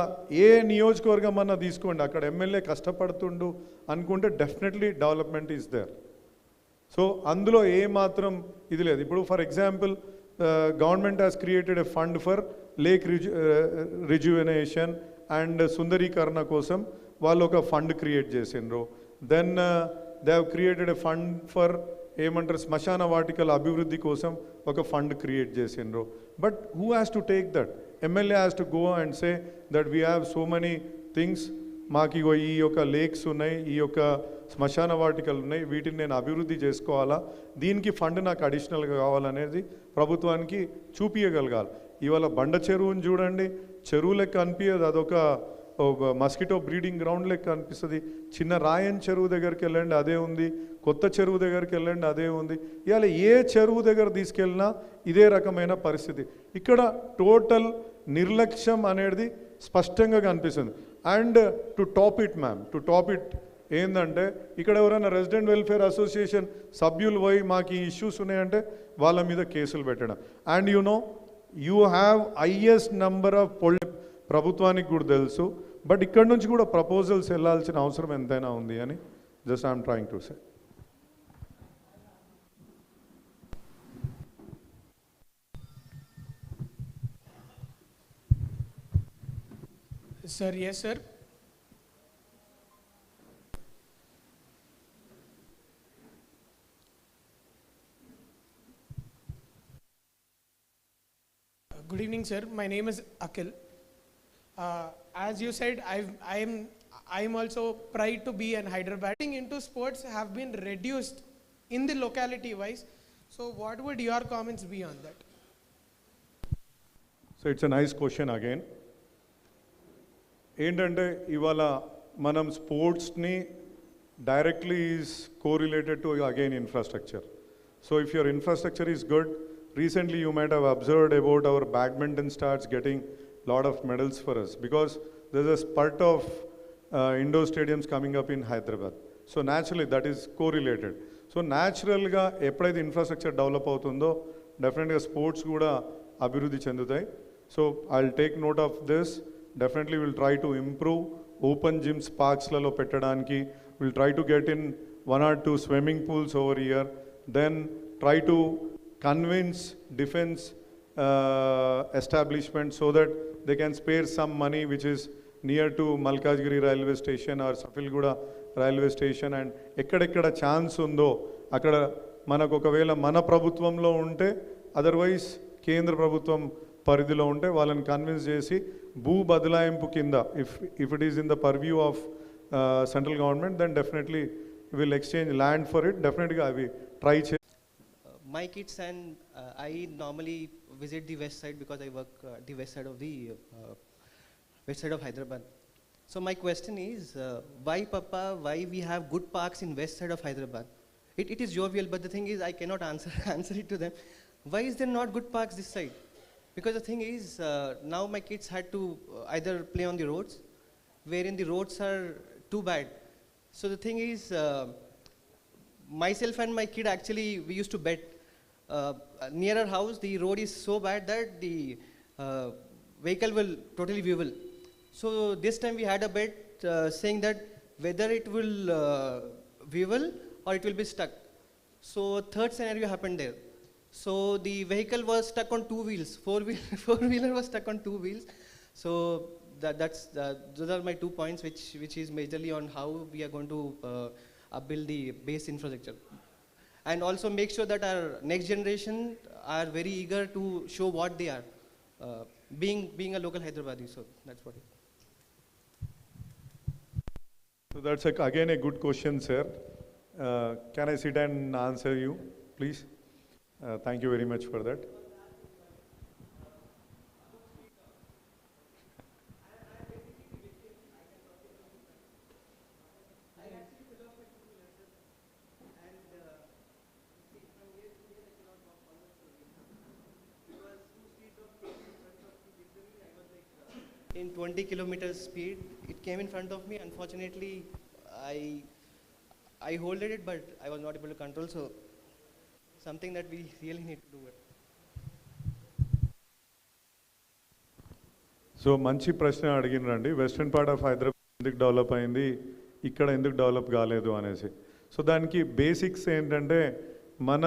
ఏ నియోజకవర్గం అన్నా తీసుకోండి, అక్కడ ఎమ్మెల్యే కష్టపడుతుండు అనుకుంటే definitely development is there. So అందులో ఏమాత్రం ఇది లేదు. ఇప్పుడు for example government has created a fund for lake rejuvenation and సుందరీకరణ కోసం వాళ్ళు ఒక ఫండ్ క్రియేట్ చేసిండ్రు. Then they have created a fund for ఏమంటారు శ్మశాన వాటికల అభివృద్ధి కోసం ఒక ఫండ్ క్రియేట్ చేసిండ్రు. But who has to take that? MLA has to go and say that we have so many things, మాకు ఈ యొక్క లేక్స్ ఉన్నాయి, ఈ యొక్క శ్మశాన వాటికలు ఉన్నాయి, వీటిని నేను అభివృద్ధి చేసుకోవాలా, దీనికి ఫండ్ నాకు అడిషనల్గా కావాలనేది ప్రభుత్వానికి చూపించగలగాలి. ఇవాళ బండ చెరువుని చూడండి, చెరువు లెక్క అనిపించదు, అదొక మస్కిటో బ్రీడింగ్ గ్రౌండ్ లెక్క అనిపిస్తుంది. చిన్న రాయన్ చెరువు దగ్గరికి వెళ్ళండి అదే ఉంది, కొత్త చెరువు దగ్గరికి వెళ్ళండి అదే ఉంది. ఇవాళ ఏ చెరువు దగ్గర తీసుకెళ్ళినా ఇదే రకమైన పరిస్థితి. ఇక్కడ టోటల్ నిర్లక్ష్యం అనేది స్పష్టంగా కనిపిస్తుంది. And to top it ma'am, to top it ఏంటంటే ఇక్కడ ఎవరైనా రెసిడెంట్ వెల్ఫేర్ అసోసియేషన్ సభ్యులు పోయి మాకు ఈ ఇష్యూస్ ఉన్నాయంటే వాళ్ళ మీద కేసులు పెట్టడం. And you have highest number of ప్రభుత్వానికి కూడా తెలుసు, బట్ ఇక్కడ నుంచి కూడా ప్రపోజల్స్ వెళ్ళాల్సిన అవసరం ఎంతైనా ఉంది అని just I'm trying to say. Sir, yes, sir. Good evening, sir. My name is Akhil. As you said, I am also proud to be in Hyderabad. Into sports have been reduced in the locality wise. So, what would your comments be on that? So it's a nice question again. ఏంటంటే ఇవాళ మనం స్పోర్ట్స్ని directly is correlated to again infrastructure. So if your infrastructure is good, recently you might have observed about our badminton stars getting lot of medals for us because there's a spurt of indoor stadiums coming up in Hyderabad. So naturally that is correlated. So naturally ga eppudaithe infrastructure develop avutundo definitely sports kuda abhiruddhi chendutai. So I'll take note of this. Definitely we'll try to improve open gyms parks lalo pettadaniki. We'll try to get in 1 or 2 swimming pools over here, then try to convince defense establishment so that they can spare some money which is near to Malkajgiri railway station or Safilguda railway station, and ekkada chance undo akkada manaku okavela mana prabhutvanlo unte otherwise kendra prabhutvam paridhilo unte వాళ్ళని convince చేసి భూ బదలాయింపు కింద if it is in the purview of central government, then definitely we will exchange land for it. Definitely avi try my kids and I normally visit the west side because I work the west side of Hyderabad. So my question is, why Papa, why we have good parks in west side of Hyderabad? It is jovial, but the thing is I cannot answer it to them. Why is there not good parks this side? Because the thing is, now my kids had to either play on the roads, wherein the roads are too bad. So the thing is, myself and my kid actually, we used to bet. Near our house, the road is so bad that the vehicle will totally wobble. So this time we had a bet saying that whether it will wobble or it will be stuck. So third scenario happened there. So the vehicle was stuck on 2 wheels. Four-wheeler was stuck on 2 wheels. So those are my 2 points, which is majorly on how we are going to build the base infrastructure. And also make sure that our next generation are very eager to show what they are, being a local Hyderabadi. So that's what it is. So that's again a good question, sir. Can I sit and answer you, please? Thank you very much for that. In 20 kilometers speed, it came in front of me. Unfortunately, I holded it, but I was not able to control. So, something that we really need to do it. So మంచి ప్రశ్న అడిగినారండి. Western part of Hyderabad ఎందుకు develop అయింది, ఇక్కడ ఎందుకు develop కాలేదు అనేసి. So దానికి basics ఏంటంటే, మన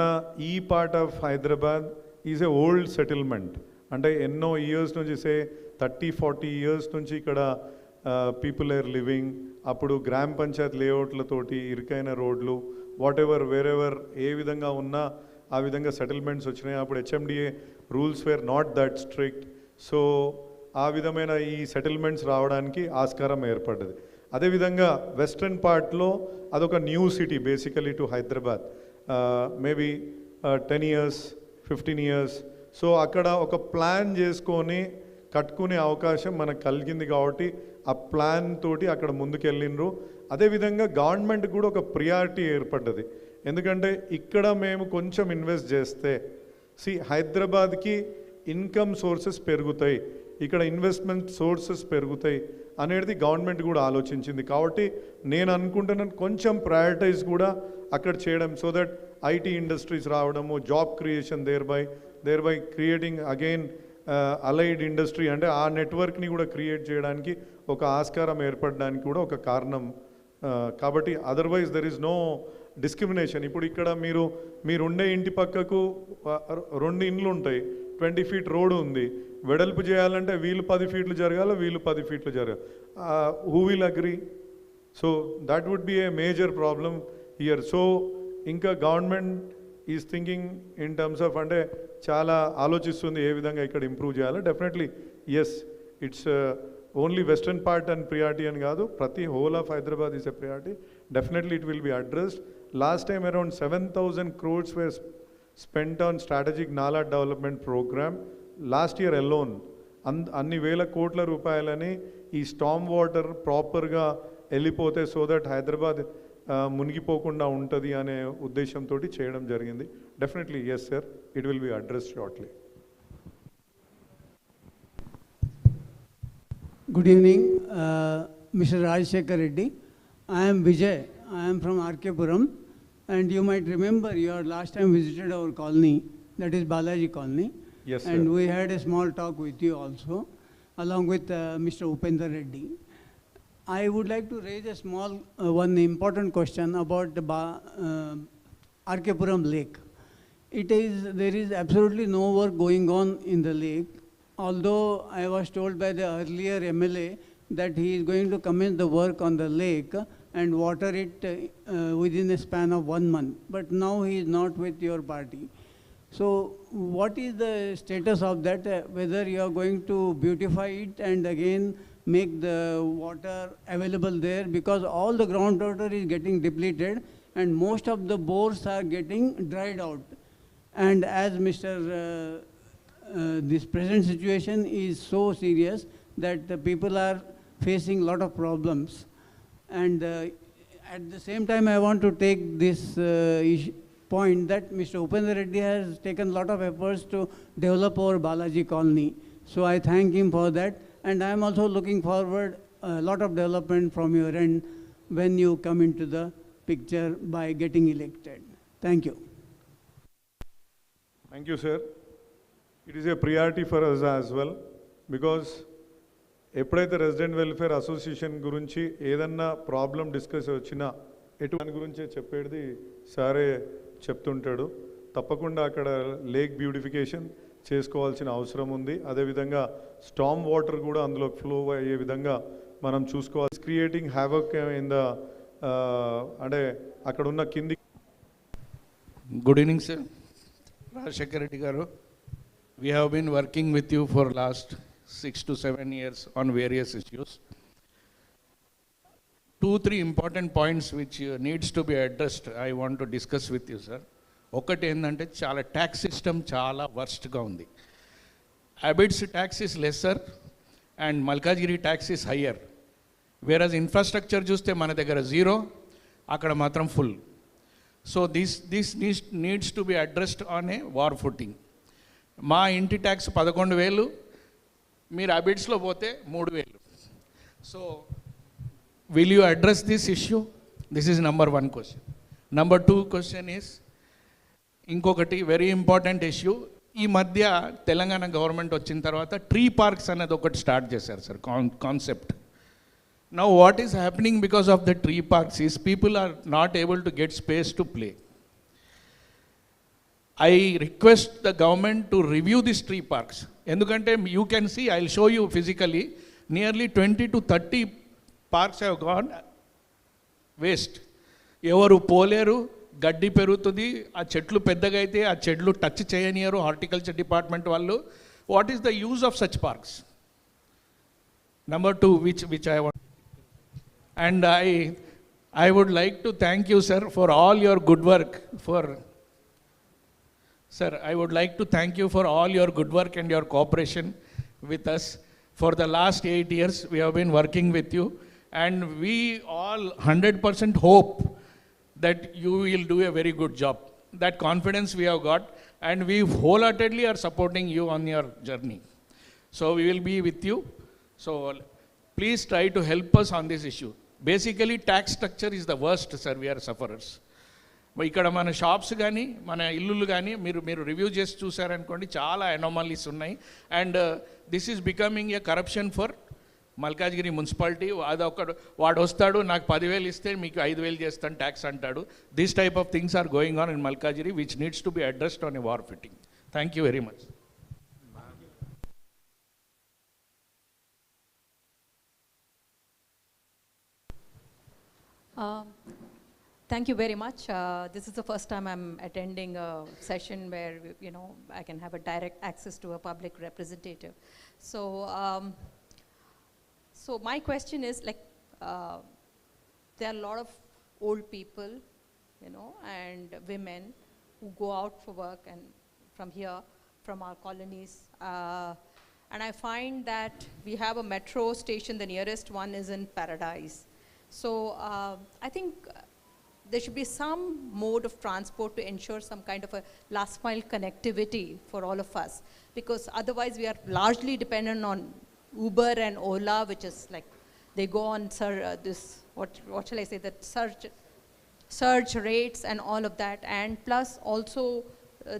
ఈ part of Hyderabad is a old settlement. అంటే ఎన్నో ఇయర్స్ నుంచి 30-40 ఇయర్స్ నుంచి ఇక్కడ పీపుల్ ఆర్ లివింగ్. అప్పుడు గ్రామ పంచాయత్ లేఅవుట్లతోటి ఇరుకైన రోడ్లు వాటెవర్ వేరెవర్ ఏ విధంగా ఉన్నా ఆ విధంగా సెటిల్మెంట్స్ వచ్చినాయి. అప్పుడు HMDA rules were not that strict. So ఆ విధమైన ఈ సెటిల్మెంట్స్ రావడానికి ఆస్కారం ఏర్పడ్డది. అదేవిధంగా వెస్ట్రన్ పార్ట్లో అదొక new city basically to Hyderabad, maybe 10 years 15 years. So అక్కడ ఒక ప్లాన్ చేసుకొని కట్టుకునే అవకాశం మనకు కలిగింది కాబట్టి ఆ ప్లాన్ తోటి అక్కడ ముందుకెళ్ళినరు. అదేవిధంగా గవర్నమెంట్ కూడా ఒక ప్రియారిటీ ఏర్పడ్డది. ఎందుకంటే ఇక్కడ మేము కొంచెం ఇన్వెస్ట్ చేస్తే హైదరాబాద్కి ఇన్కమ్ సోర్సెస్ పెరుగుతాయి, ఇక్కడ ఇన్వెస్ట్మెంట్ సోర్సెస్ పెరుగుతాయి అనేది గవర్నమెంట్ కూడా ఆలోచించింది. కాబట్టి నేను అనుకుంటున్నాను కొంచెం ప్రయారిటైజ్ కూడా అక్కడ చేయడం, సో దట్ ఐటీ ఇండస్ట్రీస్ రావడము, job creation thereby creating again allied industry, అంటే ఆ నెట్వర్క్ని కూడా క్రియేట్ చేయడానికి ఒక ఆస్కారం ఏర్పడడానికి కూడా ఒక కారణం. కాబట్టి otherwise there is no discrimination. ఇప్పుడు ఇక్కడ మీరుండే ఇంటి పక్కకు 2 ఇండ్లు ఉంటాయి, 20 feet రోడ్ ఉంది, వెడల్పు చేయాలంటే వీళ్ళు 10 feet జరగాలి, వీళ్ళు 10 feet జరగాలి. Who will agree? So that would be a major problem here. So ఇంకా government is thinking in terms of, అంటే చాలా ఆలోచిస్తుంది ఏ విధంగా ఇక్కడ ఇంప్రూవ్ చేయాలి. Definitely yes, it's only western part and priority అని కాదు, ప్రతి whole of Hyderabad is a priority. Definitely it will be addressed. Last time around 7,000 crores were spent on strategic Nala development program. Last year alone, అన్ని వేల కోట్ల రూపాయలని ఈ storm water ప్రాపర్గా వెళ్ళిపోతే సో దట్ హైదరాబాద్ మునిగిపోకుండా ఉంటుంది అనే ఉద్దేశంతో చేయడం జరిగింది. Definitely yes sir, it will be addressed shortly. Good evening, Mr. Rajasekhar Reddy. I am Vijay. I am from RKpuram, and you might remember you had last time visited our colony, that is Balaji Colony. Yes, and sir. we had a small talk with you also, along with Mr. Upendra Reddy. I would like to raise a small, one important question about the RKpuram lake. There is absolutely no work going on in the lake, although I was told by the earlier MLA that he is going to commence the work on the lake and water it within a span of 1 month. But now he is not with your party. So what is the status of that, whether you are going to beautify it and again make the water available there, because all the groundwater is getting depleted and most of the bores are getting dried out. And as this present situation is so serious that the people are facing a lot of problems. And at the same time, I want to take this point that Mr. Upendra Reddy has taken a lot of efforts to develop our Balaji colony. So I thank him for that. And I am also looking forward a lot of development from your end when you come into the picture by getting elected. Thank you. Thank you, sir. It is a priority for us as well, because ఎప్పుడైతే resident welfare association గురించి ఏదన్నా problem discuss వచ్చినా దాని గురించే చెప్పేది సారే చెప్తుంటాడు. తప్పకుండా అక్కడ లేక్ బ్యూటిఫికేషన్ చేసుకోవాల్సిన అవసరం ఉంది. అదేవిధంగా స్టామ్ వాటర్ కూడా అందులో ఫ్లో అయ్యే విధంగా మనం చూసుకోవాలి. క్రియేటింగ్ హ్యావక్ ఇన్ ద అంటే అక్కడ ఉన్న కింది. Good evening sir, Rajasekhar Reddy గారు. We have been working with you for last 6 to 7 years on various issues. 2-3 important points which needs to be addressed I want to discuss with you, sir. ఒకటి ఏంటంటే చాలా tax system చాలా వర్స్ట్గా ఉంది. Abids tax is lesser and Malkajgiri tax is higher. Whereas infrastructure చూస్తే మన దగ్గర 0, అక్కడ మాత్రం full. So this needs to be addressed on a war footing. మా ఇంటి ట్యాక్స్ 11,000, మీరు అబిడ్స్లో పోతే 3,000. So will you address this issue? This is number 1 question. Number 2 question is ఇంకొకటి వెరీ ఇంపార్టెంట్ ఇష్యూ. ఈ మధ్య తెలంగాణ గవర్నమెంట్ వచ్చిన తర్వాత ట్రీ పార్క్స్ అనేది ఒకటి స్టార్ట్ చేశారు sir, concept. Now what is happening because of the tree parks is people are not able to get space to play. I request the government to review these tree parks. Endukante you can see, I will show you physically, nearly 20 to 30 parks have gone waste. Evaru poleru, gaddi perutudi, aa chetlu peddaga aithe aa chedlu touch cheyaniyaro horticulture department vallu. what is the use of such parks? Number two, which I want. And I would like to thank you, sir, for all your good work. Sir, I would like to thank you for all your good work and your cooperation with us. For the last 8 years, we have been working with you. And we all 100% hope that you will do a very good job. That confidence we have got, and we wholeheartedly are supporting you on your journey. So we will be with you. So please try to help us on this issue. Basically, tax structure is the worst, sir. We are sufferers. ఇక్కడ మన shops కానీ మన ఇల్లులు కానీ మీరు review చేసి చూసారనుకోండి, చాలా anomalies ఉన్నాయి. And this is becoming a corruption for Malkajgiri municipality. వాడు వస్తాడు, నాకు 10,000 ఇస్తే మీకు 5,000 చేస్తాను ట్యాక్స్ అంటాడు. This type of things are going on in Malkajgiri, which needs to be addressed on a war fitting. Thank you very much. Thank you very much. This is the first time I'm attending a session where, you know, I can have a direct access to a public representative. So, so my question is, like, there are a lot of old people, you know, and women who go out for work and from here, from our colonies. And I find that we have a metro station, the nearest one is in Paradise. So I think there should be some mode of transport to ensure some kind of a last mile connectivity for all of us, because otherwise we are largely dependent on Uber and Ola, which is like, they go on this, what shall I say, that surge rates and all of that, and plus also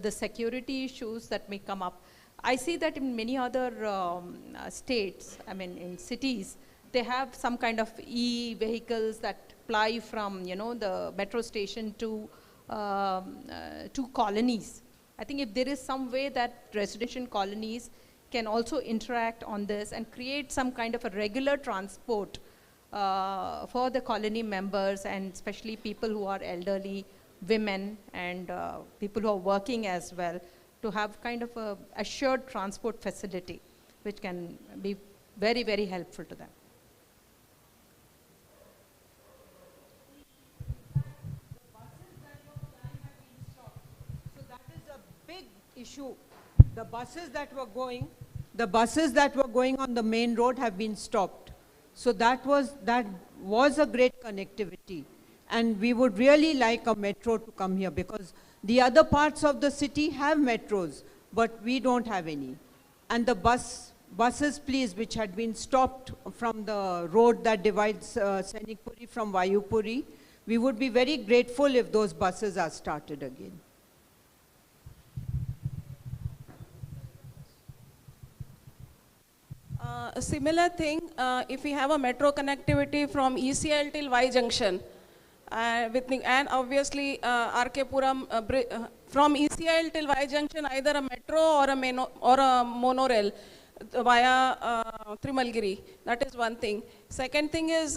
the security issues that may come up. I see that in many other states, I mean in cities, they have some kind of e-vehicles that ply from, you know, the metro station to colonies. I think if there is some way that residential colonies can also interact on this and create some kind of a regular transport for the colony members, and especially people who are elderly, women, and people who are working as well, to have kind of a assured transport facility, which can be very, very helpful to them. Issue. The buses that were going on the main road have been stopped. So that was a great connectivity, and we would really like a metro to come here, because the other parts of the city have metros, but we don't have any. And the buses, please, which had been stopped from the road that divides Sainikpuri from Vayupuri, we would be very grateful if those buses are started again. A similar thing, if we have a metro connectivity from ECL till Y Junction, and obviously RK Puram, from ECL till Y Junction, either a metro or a monorail via Trimalgiri. That is one thing. Second thing is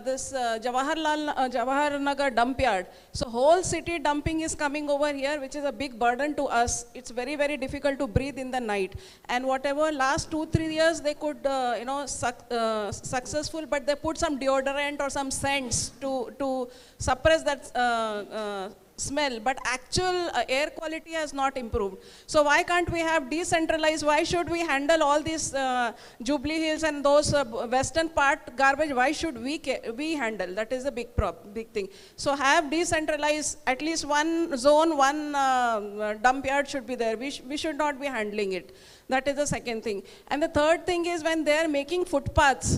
this Jawahar Nagar dump yard. So whole city dumping is coming over here, which is a big burden to us. It's very, very difficult to breathe in the night. And whatever last 2-3 years they could, you know, successful, but they put some deodorant or some scents to suppress that smell, but actual air quality has not improved. So why can't we have decentralized? Why should we handle all these Jubilee Hills and those western part garbage? Why should we handle? That is a big thing. So have decentralized, at least one zone, one dump yard should be there. We should not be handling it. That is the second thing. And the third thing is, when they are making footpaths,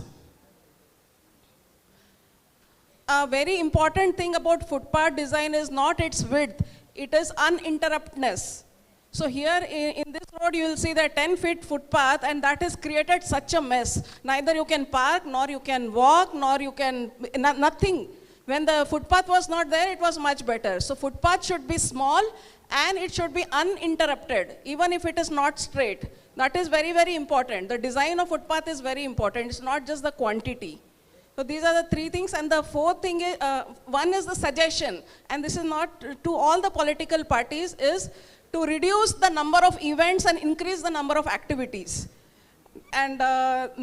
a very important thing about footpath design is not its width, it is uninterruptedness. So here in this road you will see the 10-feet footpath, and that has created such a mess. Neither you can park, nor you can walk, nor you can, nothing. When the footpath was not there, it was much better. So footpath should be small and it should be uninterrupted, even if it is not straight. That is very, very important. The design of footpath is very important. It's not just the quantity. So these are the three things, and the fourth thing is, one is the suggestion, and this is not to all the political parties, is to reduce the number of events and increase the number of activities. And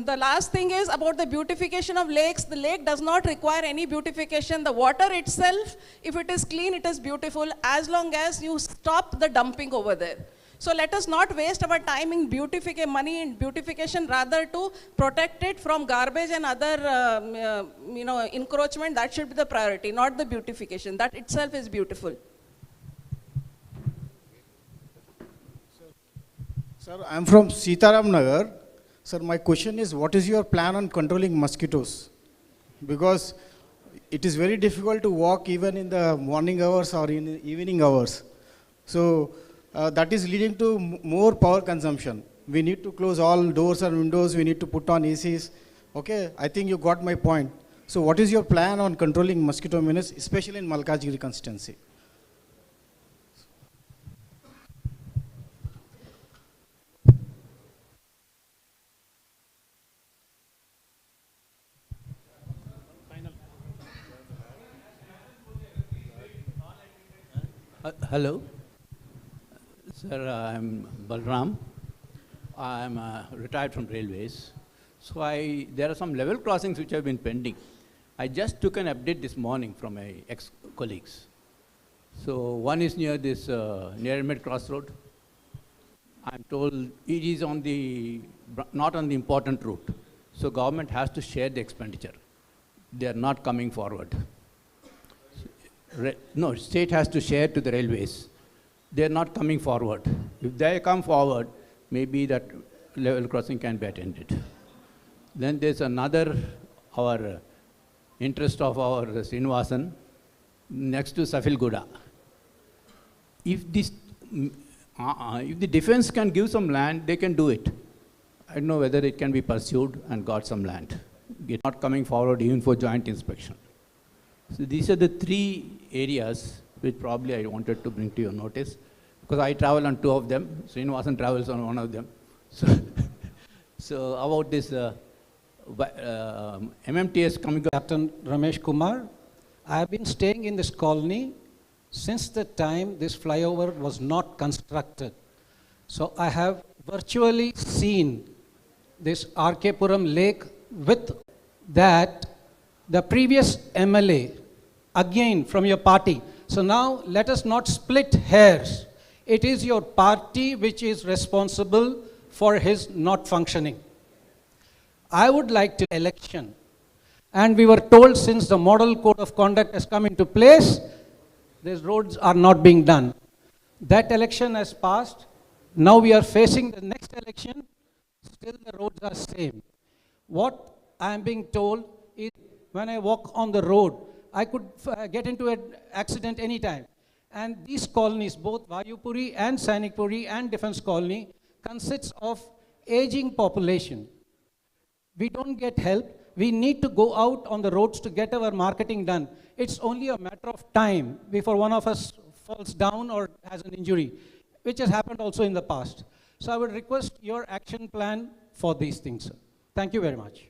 the last thing is about the beautification of lakes. The lake does not require any beautification. The water itself, if it is clean, it is beautiful, as long as you stop the dumping over there. So let us not waste our time in money in beautification, rather to protect it from garbage and other encroachment. That should be the priority, not the beautification. That itself is beautiful. Sir, I am from Sitaram Nagar. Sir, my question is, what is your plan on controlling mosquitoes? Because it is very difficult to walk even in the morning hours or in the evening hours. So that is leading to more power consumption. We need to close all doors and windows. We need to put on ACs. Okay, I think you got my point. So what is your plan on controlling mosquito menace, especially in Malkajgiri constituency? Hello, sir, I'm Balram. I'm retired from railways. So there are some level crossings which have been pending. I just took an update this morning from my ex-colleagues. So one is near this Neredmet crossroad. I'm told it is on not on the important route. So government has to share the expenditure. They are not coming forward. No, state has to share to the railways. They are not coming forward. If they come forward, maybe that level crossing can be attended. Then there's another, our interest of our Srinivasan, next to Safilguda. If the defense can give some land, they can do it. I don't know whether it can be pursued and got some land. It's not coming forward even for joint inspection. So these are the three areas which probably I wanted to bring to your notice, because I travel on two of them. Srinivasan travels on one of them. So about this MMTS coming. Captain Ramesh Kumar, I have been staying in this colony since the time this flyover was not constructed. So I have virtually seen this RK Puram lake. With that, the previous MLA, again from your party. So now let us not split hairs. It is your party which is responsible for his not functioning. I would like to election. And we were told since the model code of conduct has come into place, these roads are not being done. That election has passed. Now we are facing the next election. Still the roads are same. What I am being told is when I walk on the road, I could get into an accident anytime. And these colonies, both Vayupuri and Sainikpuri and Defense Colony, consists of aging population. We don't get help. We need to go out on the roads to get our marketing done. It's only a matter of time before one of us falls down or has an injury, which has happened also in the past. So I would request your action plan for these things, sir. Thank you very much.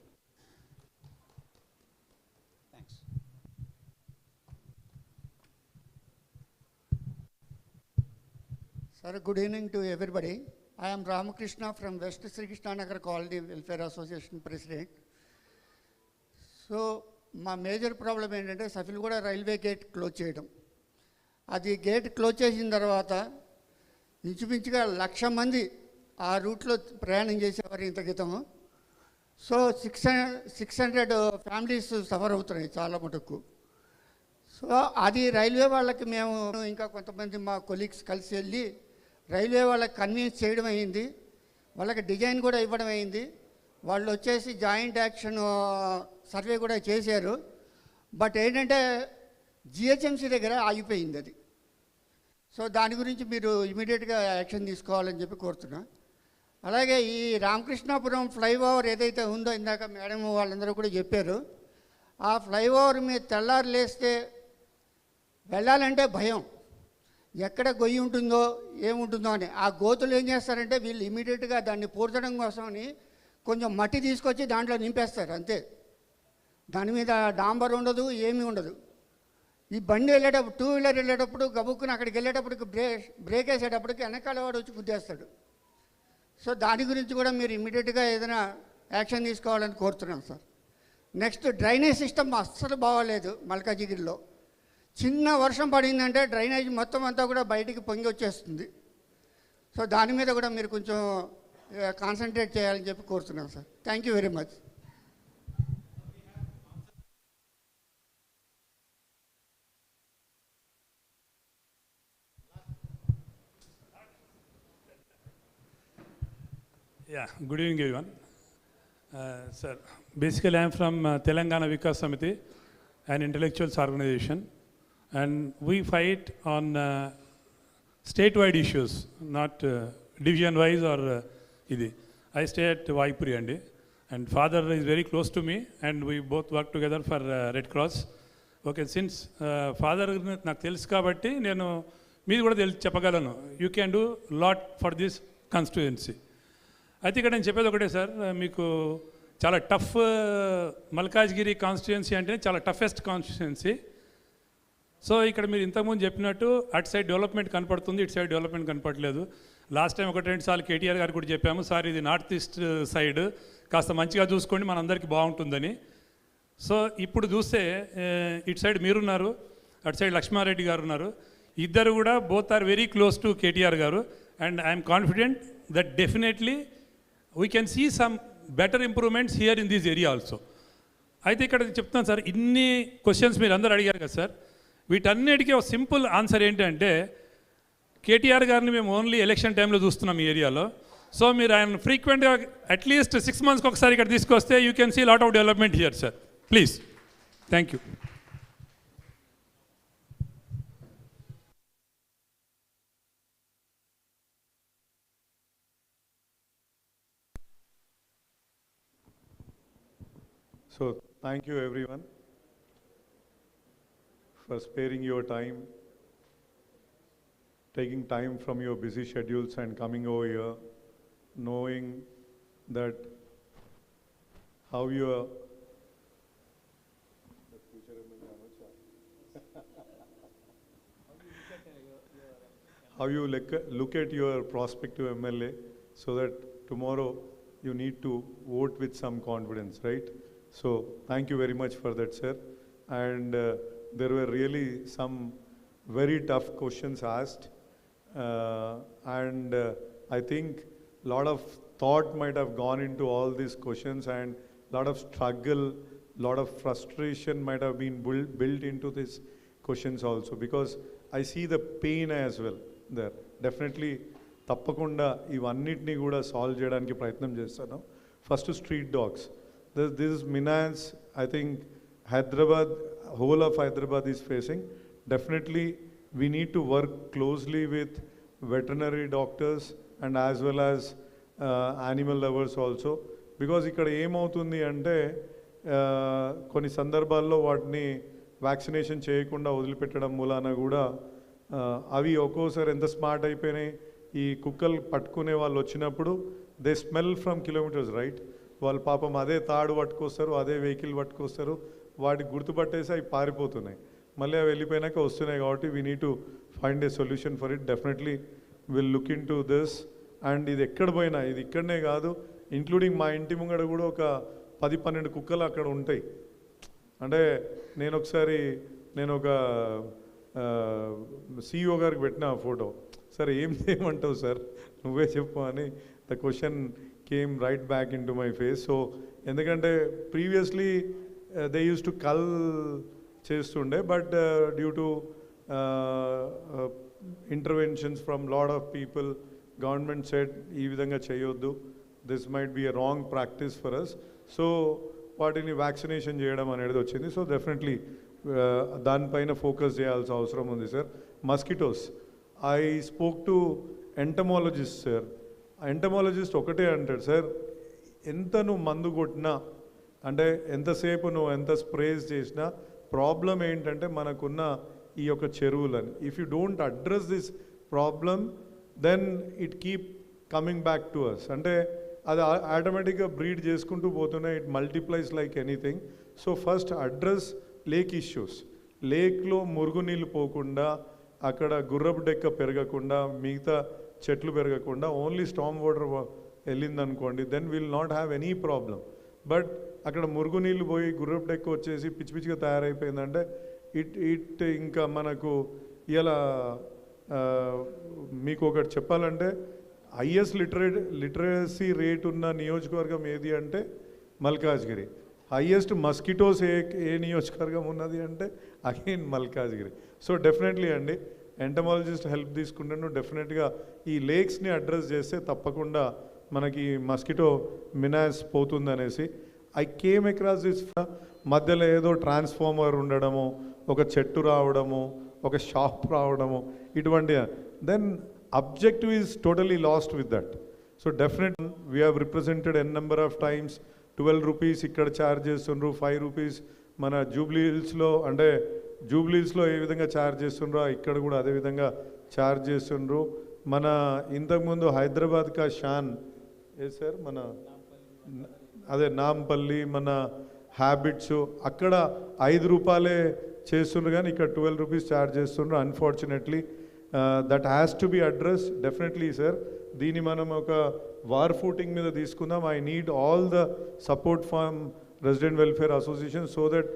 Sir, good evening to everybody. I am Ramakrishna from West Sri Krishna Nagar Colony Welfare Association President. So, my major problem ఏంటంటే Safilguda railway gate close చేయడం. అది gate close చేసిన తర్వాత ఇంచుమించుగా 1,00,000 మంది ఆ రూట్లో ప్రయాణం చేసేవారు ఇంత క్రితం. సో 600 ఫ్యామిలీస్ సఫర్ అవుతున్నాయి చాలా మటుకు. సో అది రైల్వే వాళ్ళకి మేము ఇంకా కొంతమంది మా కొలీగ్స్ కలిసి వెళ్ళి రైల్వే వాళ్ళకి కన్విన్స్ చేయడం అయింది. వాళ్ళకి డిజైన్ కూడా ఇవ్వడం అయింది. వాళ్ళు వచ్చేసి జాయింట్ యాక్షన్ సర్వే కూడా చేశారు. బట్ ఏంటంటే జిహెచ్ఎంసీ దగ్గర ఆగిపోయింది అది. సో దాని గురించి మీరు ఇమీడియట్గా యాక్షన్ తీసుకోవాలని చెప్పి కోరుతున్నా. అలాగే ఈ రామకృష్ణాపురం ఫ్లైఓవర్ ఏదైతే ఉందో ఇందాక మేడం వాళ్ళందరూ కూడా చెప్పారు, ఆ ఫ్లైఓవర్ మీద తెల్లారు లేస్తే వెళ్ళాలంటే భయం, ఎక్కడ గొయ్యి ఉంటుందో ఏముంటుందో అని. ఆ గోతులు ఏం చేస్తారంటే వీళ్ళు ఇమీడియట్గా దాన్ని పూడ్చడం కోసమని కొంచెం మట్టి తీసుకొచ్చి దాంట్లో నింపేస్తారు అంతే. దాని మీద డాంబర్ ఉండదు, ఏమీ ఉండదు. ఈ బండి వెళ్ళేటప్పుడు, టూ వీలర్ వెళ్ళేటప్పుడు గబుక్కుని అక్కడికి వెళ్ళేటప్పటికి బ్రేక్ వేసేటప్పటికి వెనకాల వాడు వచ్చి గుద్దేస్తాడు. సో దాని గురించి కూడా మీరు ఇమ్మీడియట్గా ఏదైనా యాక్షన్ తీసుకోవాలని కోరుతున్నాం సార్. నెక్స్ట్, డ్రైనేజ్ సిస్టమ్ అస్సలు బాగోలేదు మల్కాజిగిరిలో. చిన్న వర్షం పడిందంటే డ్రైనేజ్ మొత్తం అంతా కూడా బయటికి పొంగి వచ్చేస్తుంది. సో దాని మీద కూడా మీరు కొంచెం కాన్సన్ట్రేట్ చేయాలని చెప్పి కోరుతున్నాం sir. Thank you very much. Yeah, good evening everyone. Sir, basically I am from Telangana Vikas Samiti, an intellectuals organization, and we fight on statewide issues, not division wise or idi. I stay at Vayupuri and father is very close to me and we both work together for Red Cross. Okay, since father నాకు తెలుసు కాబట్టి నేను మీరు కూడా చెప్పగలను, you can do lot for this constituency. అయితే ఇక్కడ నేను చెప్పేది ఒకటే సార్, మీకు చాలా టఫ్ మల్కాజ్గిరి కాన్స్టిట్యుయెన్సీ అంటే చాలా టఫెస్ట్ కాన్స్టిట్యుయెన్సీ. సో ఇక్కడ మీరు ఇంతకుముందు చెప్పినట్టు అటు సైడ్ డెవలప్మెంట్ కనపడుతుంది, ఇటు సైడ్ డెవలప్మెంట్ కనపడలేదు. లాస్ట్ టైం 1-2 సార్లు కేటీఆర్ గారు కూడా చెప్పాము, సార్ ఇది నార్త్ ఈస్ట్ సైడ్ కాస్త మంచిగా చూసుకోండి మనందరికీ బాగుంటుందని. సో ఇప్పుడు చూస్తే ఇటు సైడ్ మీరున్నారు, అటు సైడ్ లక్ష్మారెడ్డి గారు ఉన్నారు. ఇద్దరు కూడా both are very close to KTR garu and I'm confident that definitely we can see some better improvements here in this area also. అయితే ఇక్కడ చెప్తాను సార్, ఇన్ని క్వశ్చన్స్ మీరు అందరూ అడిగారు కదా సార్, వీటన్నిటికీ ఒక సింపుల్ ఆన్సర్ ఏంటంటే కేటీఆర్ గారిని మేము ఓన్లీ ఎలక్షన్ టైంలో చూస్తున్నాం ఈ ఏరియాలో. సో మీరు ఆయన ఫ్రీక్వెంట్గా అట్లీస్ట్ 6 monthsకి ఒకసారి ఇక్కడ తీసుకొస్తే you can see lot of development here sir. Please, thank you. So thank you everyone for sparing your time, taking time from your busy schedules and coming over here, knowing that how you are how you look at your prospective MLA, so that tomorrow you need to vote with some confidence, right? So thank you very much for that, sir. And there were really some very tough questions asked, and I think a lot of thought might have gone into all these questions, and a lot of struggle, lot of frustration might have been built into these questions also, because I see the pain as well there. Definitely తప్పకుండా ఇవన్నిటిని కూడా solve చేయడానికి ప్రయత్నం చేస్తాను. First street dogs. This is menace, I think Hyderabad, whole of Hyderabad is facing. Definitely we need to work closely with veterinary doctors and as well as animal lovers also, because ఇక్కడ ఏమవుతుంది అంటే కొన్ని సందర్భాల్లో వాటిని vaccination చేయకుండా వదిలిపెట్టడం మూలాన కూడా అవి ఒక్కోసారి ఎంత స్మార్ట్ అయిపోయినాయి, ఈ కుక్కలు పట్టుకునే వాళ్ళు వచ్చినప్పుడు they smell from kilometres, right? వాళ్ళు పాపం అదే తాడు పట్టుకొస్తారు, అదే వెహికల్ పట్టుకొస్తారు, వాటికి గుర్తుపట్టేసి అవి పారిపోతున్నాయి, మళ్ళీ అవి వెళ్ళిపోయినాక వస్తున్నాయి. కాబట్టి we need to find a solution for it. Definitely will look in to this. And ఇది ఎక్కడ పోయినా, ఇది ఇక్కడనే కాదు, ఇంక్లూడింగ్ మా ఇంటి ముంగడ కూడా ఒక 10-12 కుక్కలు అక్కడ ఉంటాయి. అంటే నేను ఒక CEO గారికి పెట్టిన ఫోటో, సార్ ఏం చేయమంటావు సార్ నువ్వే చెప్పు అని the question came right back into my face. So endukante previously they used to cull chestunde, but due to interventions from lot of people, government said ee vidhanga cheyoddu, this might be a wrong practice for us. So వాటిని vaccination చేయడం అనేది వచ్చింది. So definitely దానిపైన focus చేయాల్సిన అవసరం ఉంది sir. Mosquitoes, I spoke to entomologist sir. Entomologist ఒకటే అంటాడు సార్, ఎంత నువ్వు మందు కొట్టినా అంటే ఎంతసేపు నువ్వు ఎంత స్ప్రేస్ చేసినా ప్రాబ్లం ఏంటంటే మనకున్న ఈ యొక్క చెరువులని, if you don't address this problem then it keep coming back to us. అంటే అది ఆటోమేటిక్గా బ్రీడ్ చేసుకుంటూ పోతున్నాయి, it multiplies like anything. So first address lake issues. లేక్లో మురుగునీళ్ళు పోకుండా, అక్కడ గుర్రపు డెక్క పెరగకుండా, మిగతా చెట్లు పెరగకుండా ఓన్లీ స్టామ్ వాటర్ వెళ్ళిందనుకోండి, then will not have any problem. But అక్కడ మురుగునీళ్ళు పోయి గుర్రపు డెక్క వచ్చేసి పిచ్చి పిచ్చిగా తయారైపోయిందంటే ఇట్ ఇంకా మనకు ఇలా మీకు ఒకటి చెప్పాలంటే హైయెస్ట్ లిటరసీ రేట్ ఉన్న నియోజకవర్గం ఏది అంటే మల్కాజ్గిరి. హైయెస్ట్ మస్కిటోస్ ఏ నియోజకవర్గం ఉన్నది అంటే అగైన్ మల్కాజ్గిరి. సో డెఫినెట్లీ అండి, ఎంటమాలజిస్ట్ హెల్ప్ తీసుకుంటాను. డెఫినెట్గా ఈ లేక్స్ని అడ్రస్ చేస్తే తప్పకుండా మనకి మస్కిటో మినాస్ పోతుందనేసి ఐ కేమ్ అక్రాస్ దిస్. మధ్యలో ఏదో ట్రాన్స్ఫార్మర్ ఉండడము, ఒక చెట్టు రావడము, ఒక షాప్ రావడము, ఇటువంటి then objective is totally lost with that. So definitely we have represented n number of times. 12 rupees ikkada charge chestundru, 5 rupees mana Jubilee Hills lo ante Jubilee Hills lo ee vidhanga charge chestundru, ikkada kuda ade vidhanga charge chestundru. Mana intaku mundu Hyderabad ka shan sir mana ade Nampalli mana habits akkada 5 rupale chestundru gaani ikkada 12 rupees charge chestundru. Unfortunately that has to be addressed. Definitely sir, దీని మనం ఒక war footing మీద తీసుకుందాం. I need all the support from Resident Welfare Association so that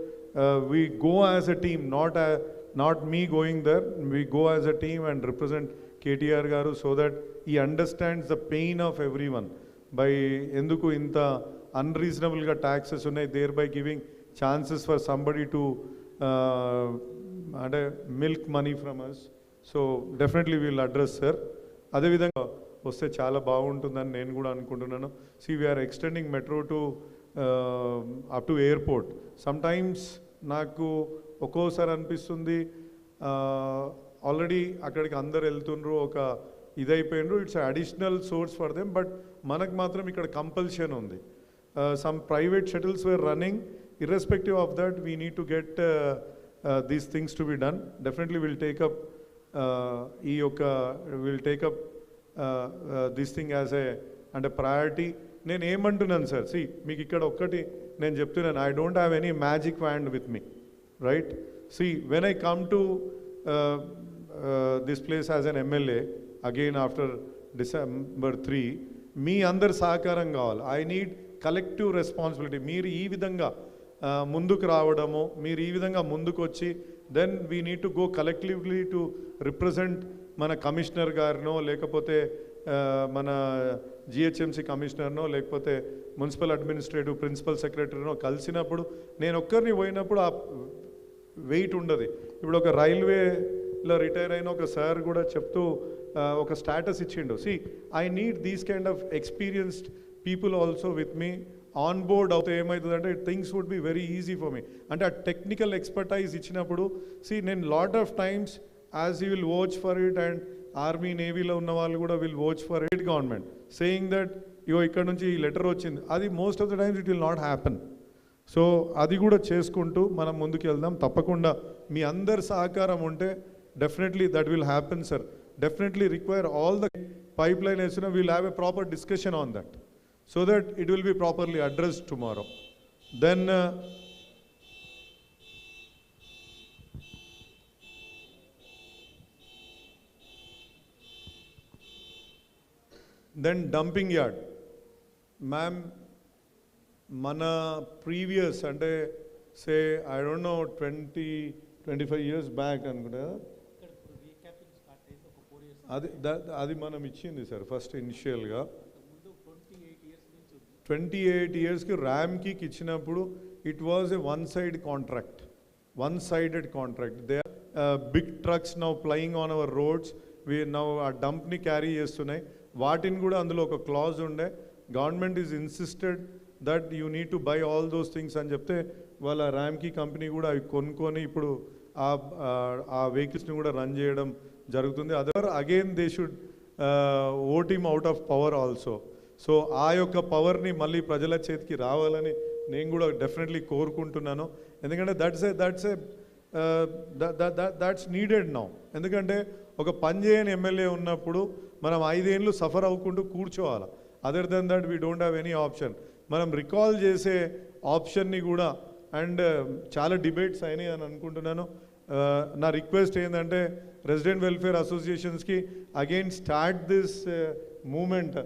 we go as a team, not me going there, we go as a team and represent KTR garu so that he understands the pain of everyone by enduku inta unreasonable ga taxes unnai, thereby giving chances for somebody to milk money from us. So definitely we'll address sir. అదేవిధంగా వస్తే చాలా బాగుంటుందని నేను కూడా అనుకుంటున్నాను. See we are extending metro to up to airport. Sometimes నాకు ఒక్కోసారి అనిపిస్తుంది ఆల్రెడీ అక్కడికి అందరు వెళ్తుండ్రు, ఒక ఇదైపోయినరు, it's additional source for them. But మనకు మాత్రం ఇక్కడ కంపల్షన్ ఉంది. Some private shuttles were running, irrespective of that we need to get these things to be done. Definitely will take up will take up this thing as a అంటే priority. నేను ఏమంటున్నాను sir, C మీకు ఇక్కడ ఒక్కటి నేను చెప్తున్నాను, I don't have any magic wand with me, right? See when I come to this place as an MLA again after December 3, మీ అందరి సహకారం కావాలి. I need collective responsibility. మీరు ఈ విధంగా ముందుకు రావడము, మీరు ఈ విధంగా ముందుకు వచ్చి then we need to go collectively to represent మన కమిషనర్ గారినో, లేకపోతే మన జిహెచ్ఎంసీ కమిషనర్నో, లేకపోతే మున్సిపల్ అడ్మినిస్ట్రేటివ్ ప్రిన్సిపల్ సెక్రటరీనో కలిసినప్పుడు నేను ఒక్కరిని పోయినప్పుడు ఆ వెయిట్ ఉండదు. ఇప్పుడు ఒక రైల్వేలో రిటైర్ అయిన ఒక సార్ కూడా చెప్తూ ఒక స్టేటస్ ఇచ్చిండు. See I need these kind of experienced people also with me on board అవుతే ఏమవుతుందంటే things would be very easy for me. అంటే ఆ టెక్నికల్ ఎక్స్పర్టైజ్ ఇచ్చినప్పుడు సి నేను lot of times as you will watch for it and army నేవీలో ఉన్న వాళ్ళు కూడా will watch for it government saying that ఇగో ఇక్కడ నుంచి ఈ లెటర్ వచ్చింది, అది most of the times it will not happen. So అది కూడా చేసుకుంటూ మనం ముందుకు వెళ్దాం. తప్పకుండా మీ అందరి సహకారం ఉంటే definitely that will happen sir. Definitely require all the pipeline వేసిన will have a proper discussion on that so that it will be properly addressed tomorrow. Then dumping yard. Ma'am, mana previous ante say I don't know 20-25 years back anukunta adi manam ichindi sir first initial ga 28 years ki RAM ki ఇచ్చినప్పుడు it was a one-sided contract. There are big trucks now plying on our roads. We now a dump ni carry చేస్తున్నాయి. వాటిని కూడా అందులో ఒక clause ఉండే, government is insisted that you need to buy all those things అని చెప్తే వాళ్ళ ర్యామ్కి company కూడా అవి కొనుక్కొని ఇప్పుడు ఆ వెహికల్స్ని కూడా రన్ చేయడం జరుగుతుంది. Other again they should vote him out of power also. So ఆ యొక్క పవర్ని మళ్ళీ ప్రజల చేతికి రావాలని నేను కూడా డెఫినెట్లీ కోరుకుంటున్నాను. ఎందుకంటే దట్స్ నీడెడ్ నౌ. ఎందుకంటే ఒక పని చేయని ఎమ్మెల్యే ఉన్నప్పుడు మనం 5 ఏళ్ళు సఫర్ అవ్వకుండా కూర్చోవాలి. Other than that we don't have any option. మనం రికాల్ చేసే ఆప్షన్ని కూడా అండ్ చాలా డిబేట్స్ అయినాయి అని అనుకుంటున్నాను. నా రిక్వెస్ట్ ఏంటంటే రెసిడెంట్ వెల్ఫేర్ అసోసియేషన్స్కి అగైన్ స్టార్ట్ దిస్ మూమెంట్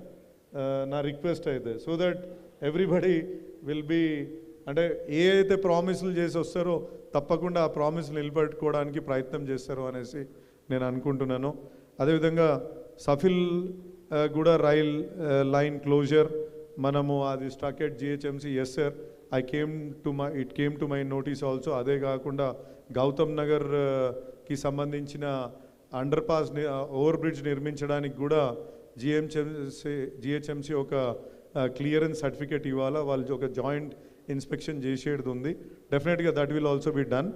నా రిక్వెస్ట్ అయితే, so that everybody will be, అంటే ఏ అయితే ప్రామిస్లు చేసి వస్తారో తప్పకుండా ఆ ప్రామిస్లు నిలబెట్టుకోవడానికి ప్రయత్నం చేస్తారు అనేసి నేను అనుకుంటున్నాను. అదేవిధంగా సఫిల్ కూడా రైల్ లైన్ క్లోజర్ మనము అది stuck at GHMC. Yes sir, it came to my notice also. అదే కాకుండా గౌతమ్ నగర్కి సంబంధించిన అండర్ పాస్ ఓవర్ బ్రిడ్జ్ నిర్మించడానికి కూడా జిహెచ్ఎంసీ ఒక క్లియరెన్స్ సర్టిఫికేట్ ఇవ్వాలా, వాళ్ళు ఒక జాయింట్ ఇన్స్పెక్షన్ చేసేది ఉంది. డెఫినెట్గా that will also be done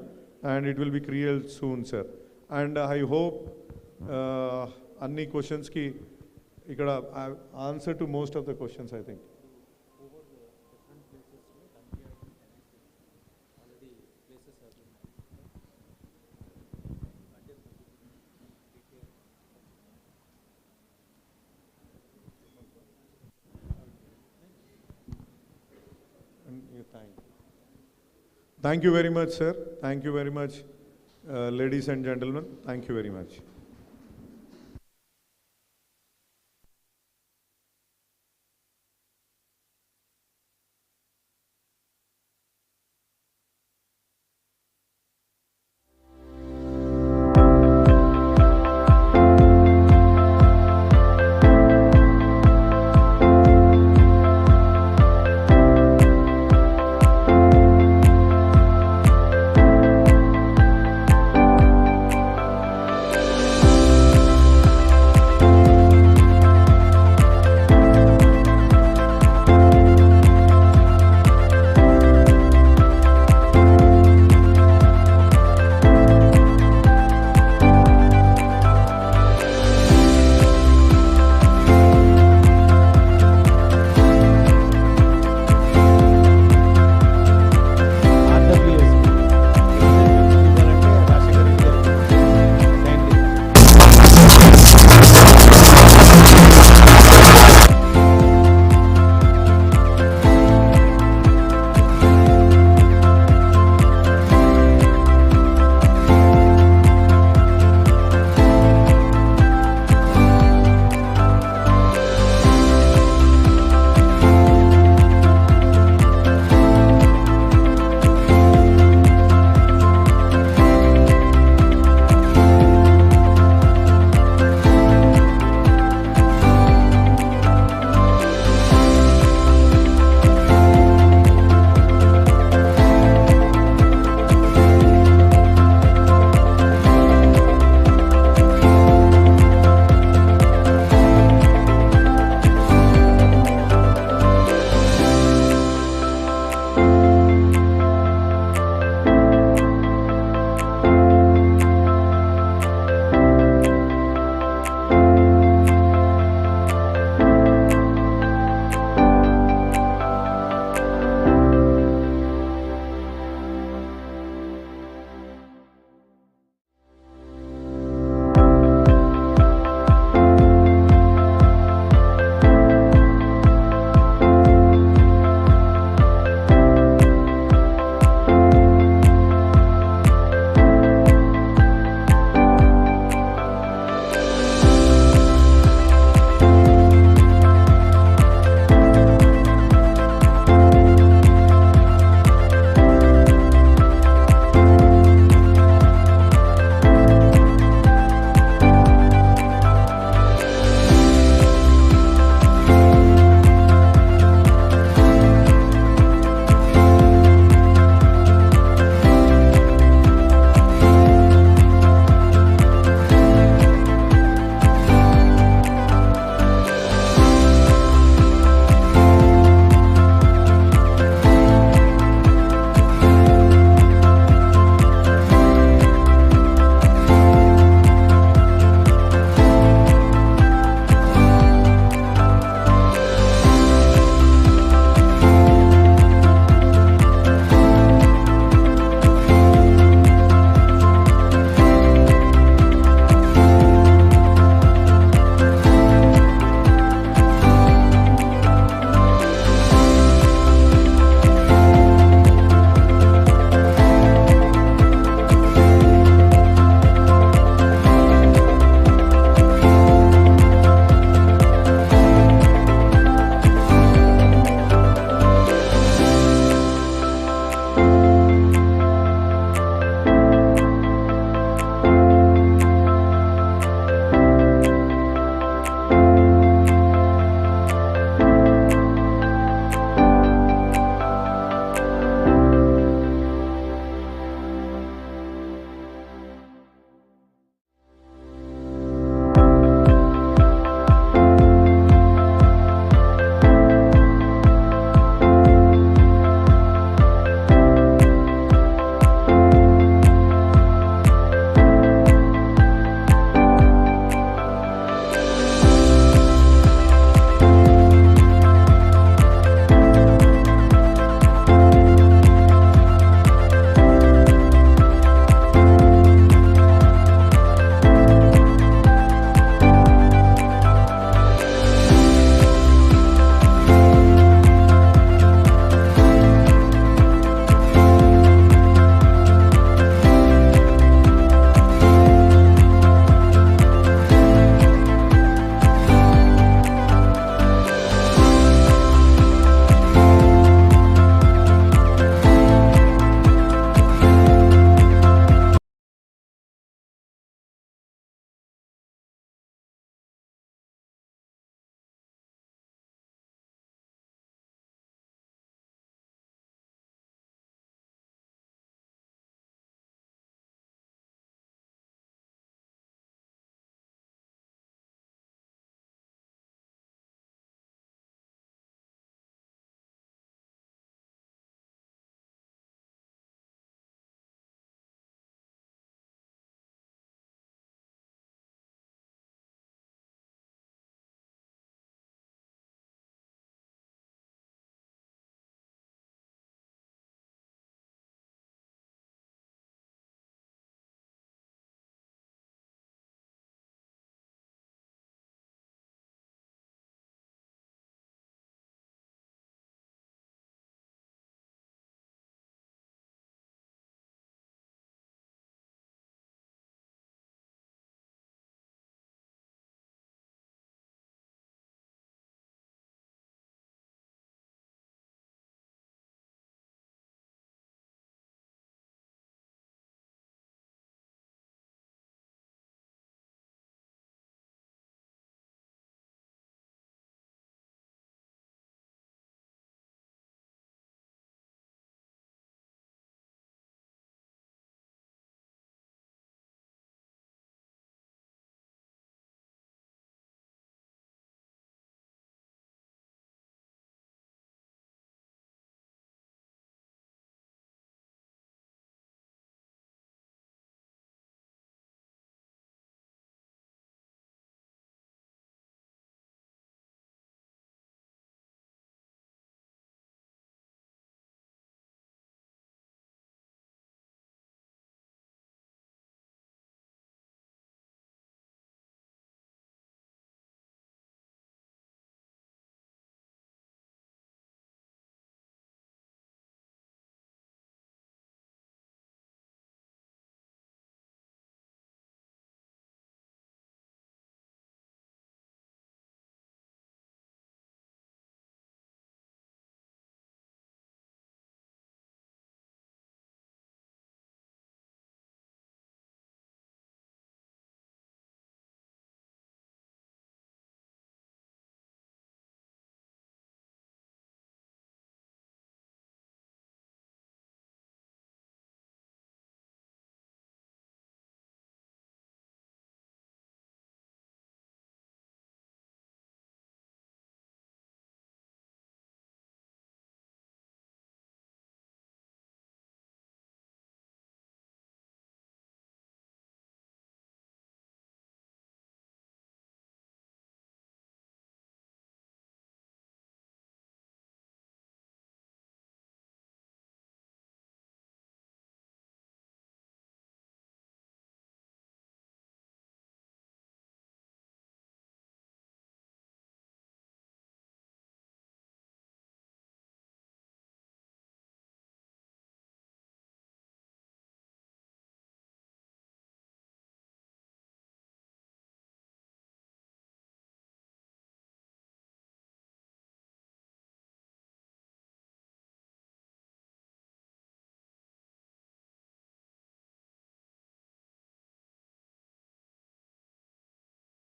and it will be clear soon sir. And I hope అన్ని క్వశ్చన్స్కి ఇక్కడ answer to most of the questions I think. Thank you very much, sir. Thank you very much, ladies and gentlemen. Thank you very much.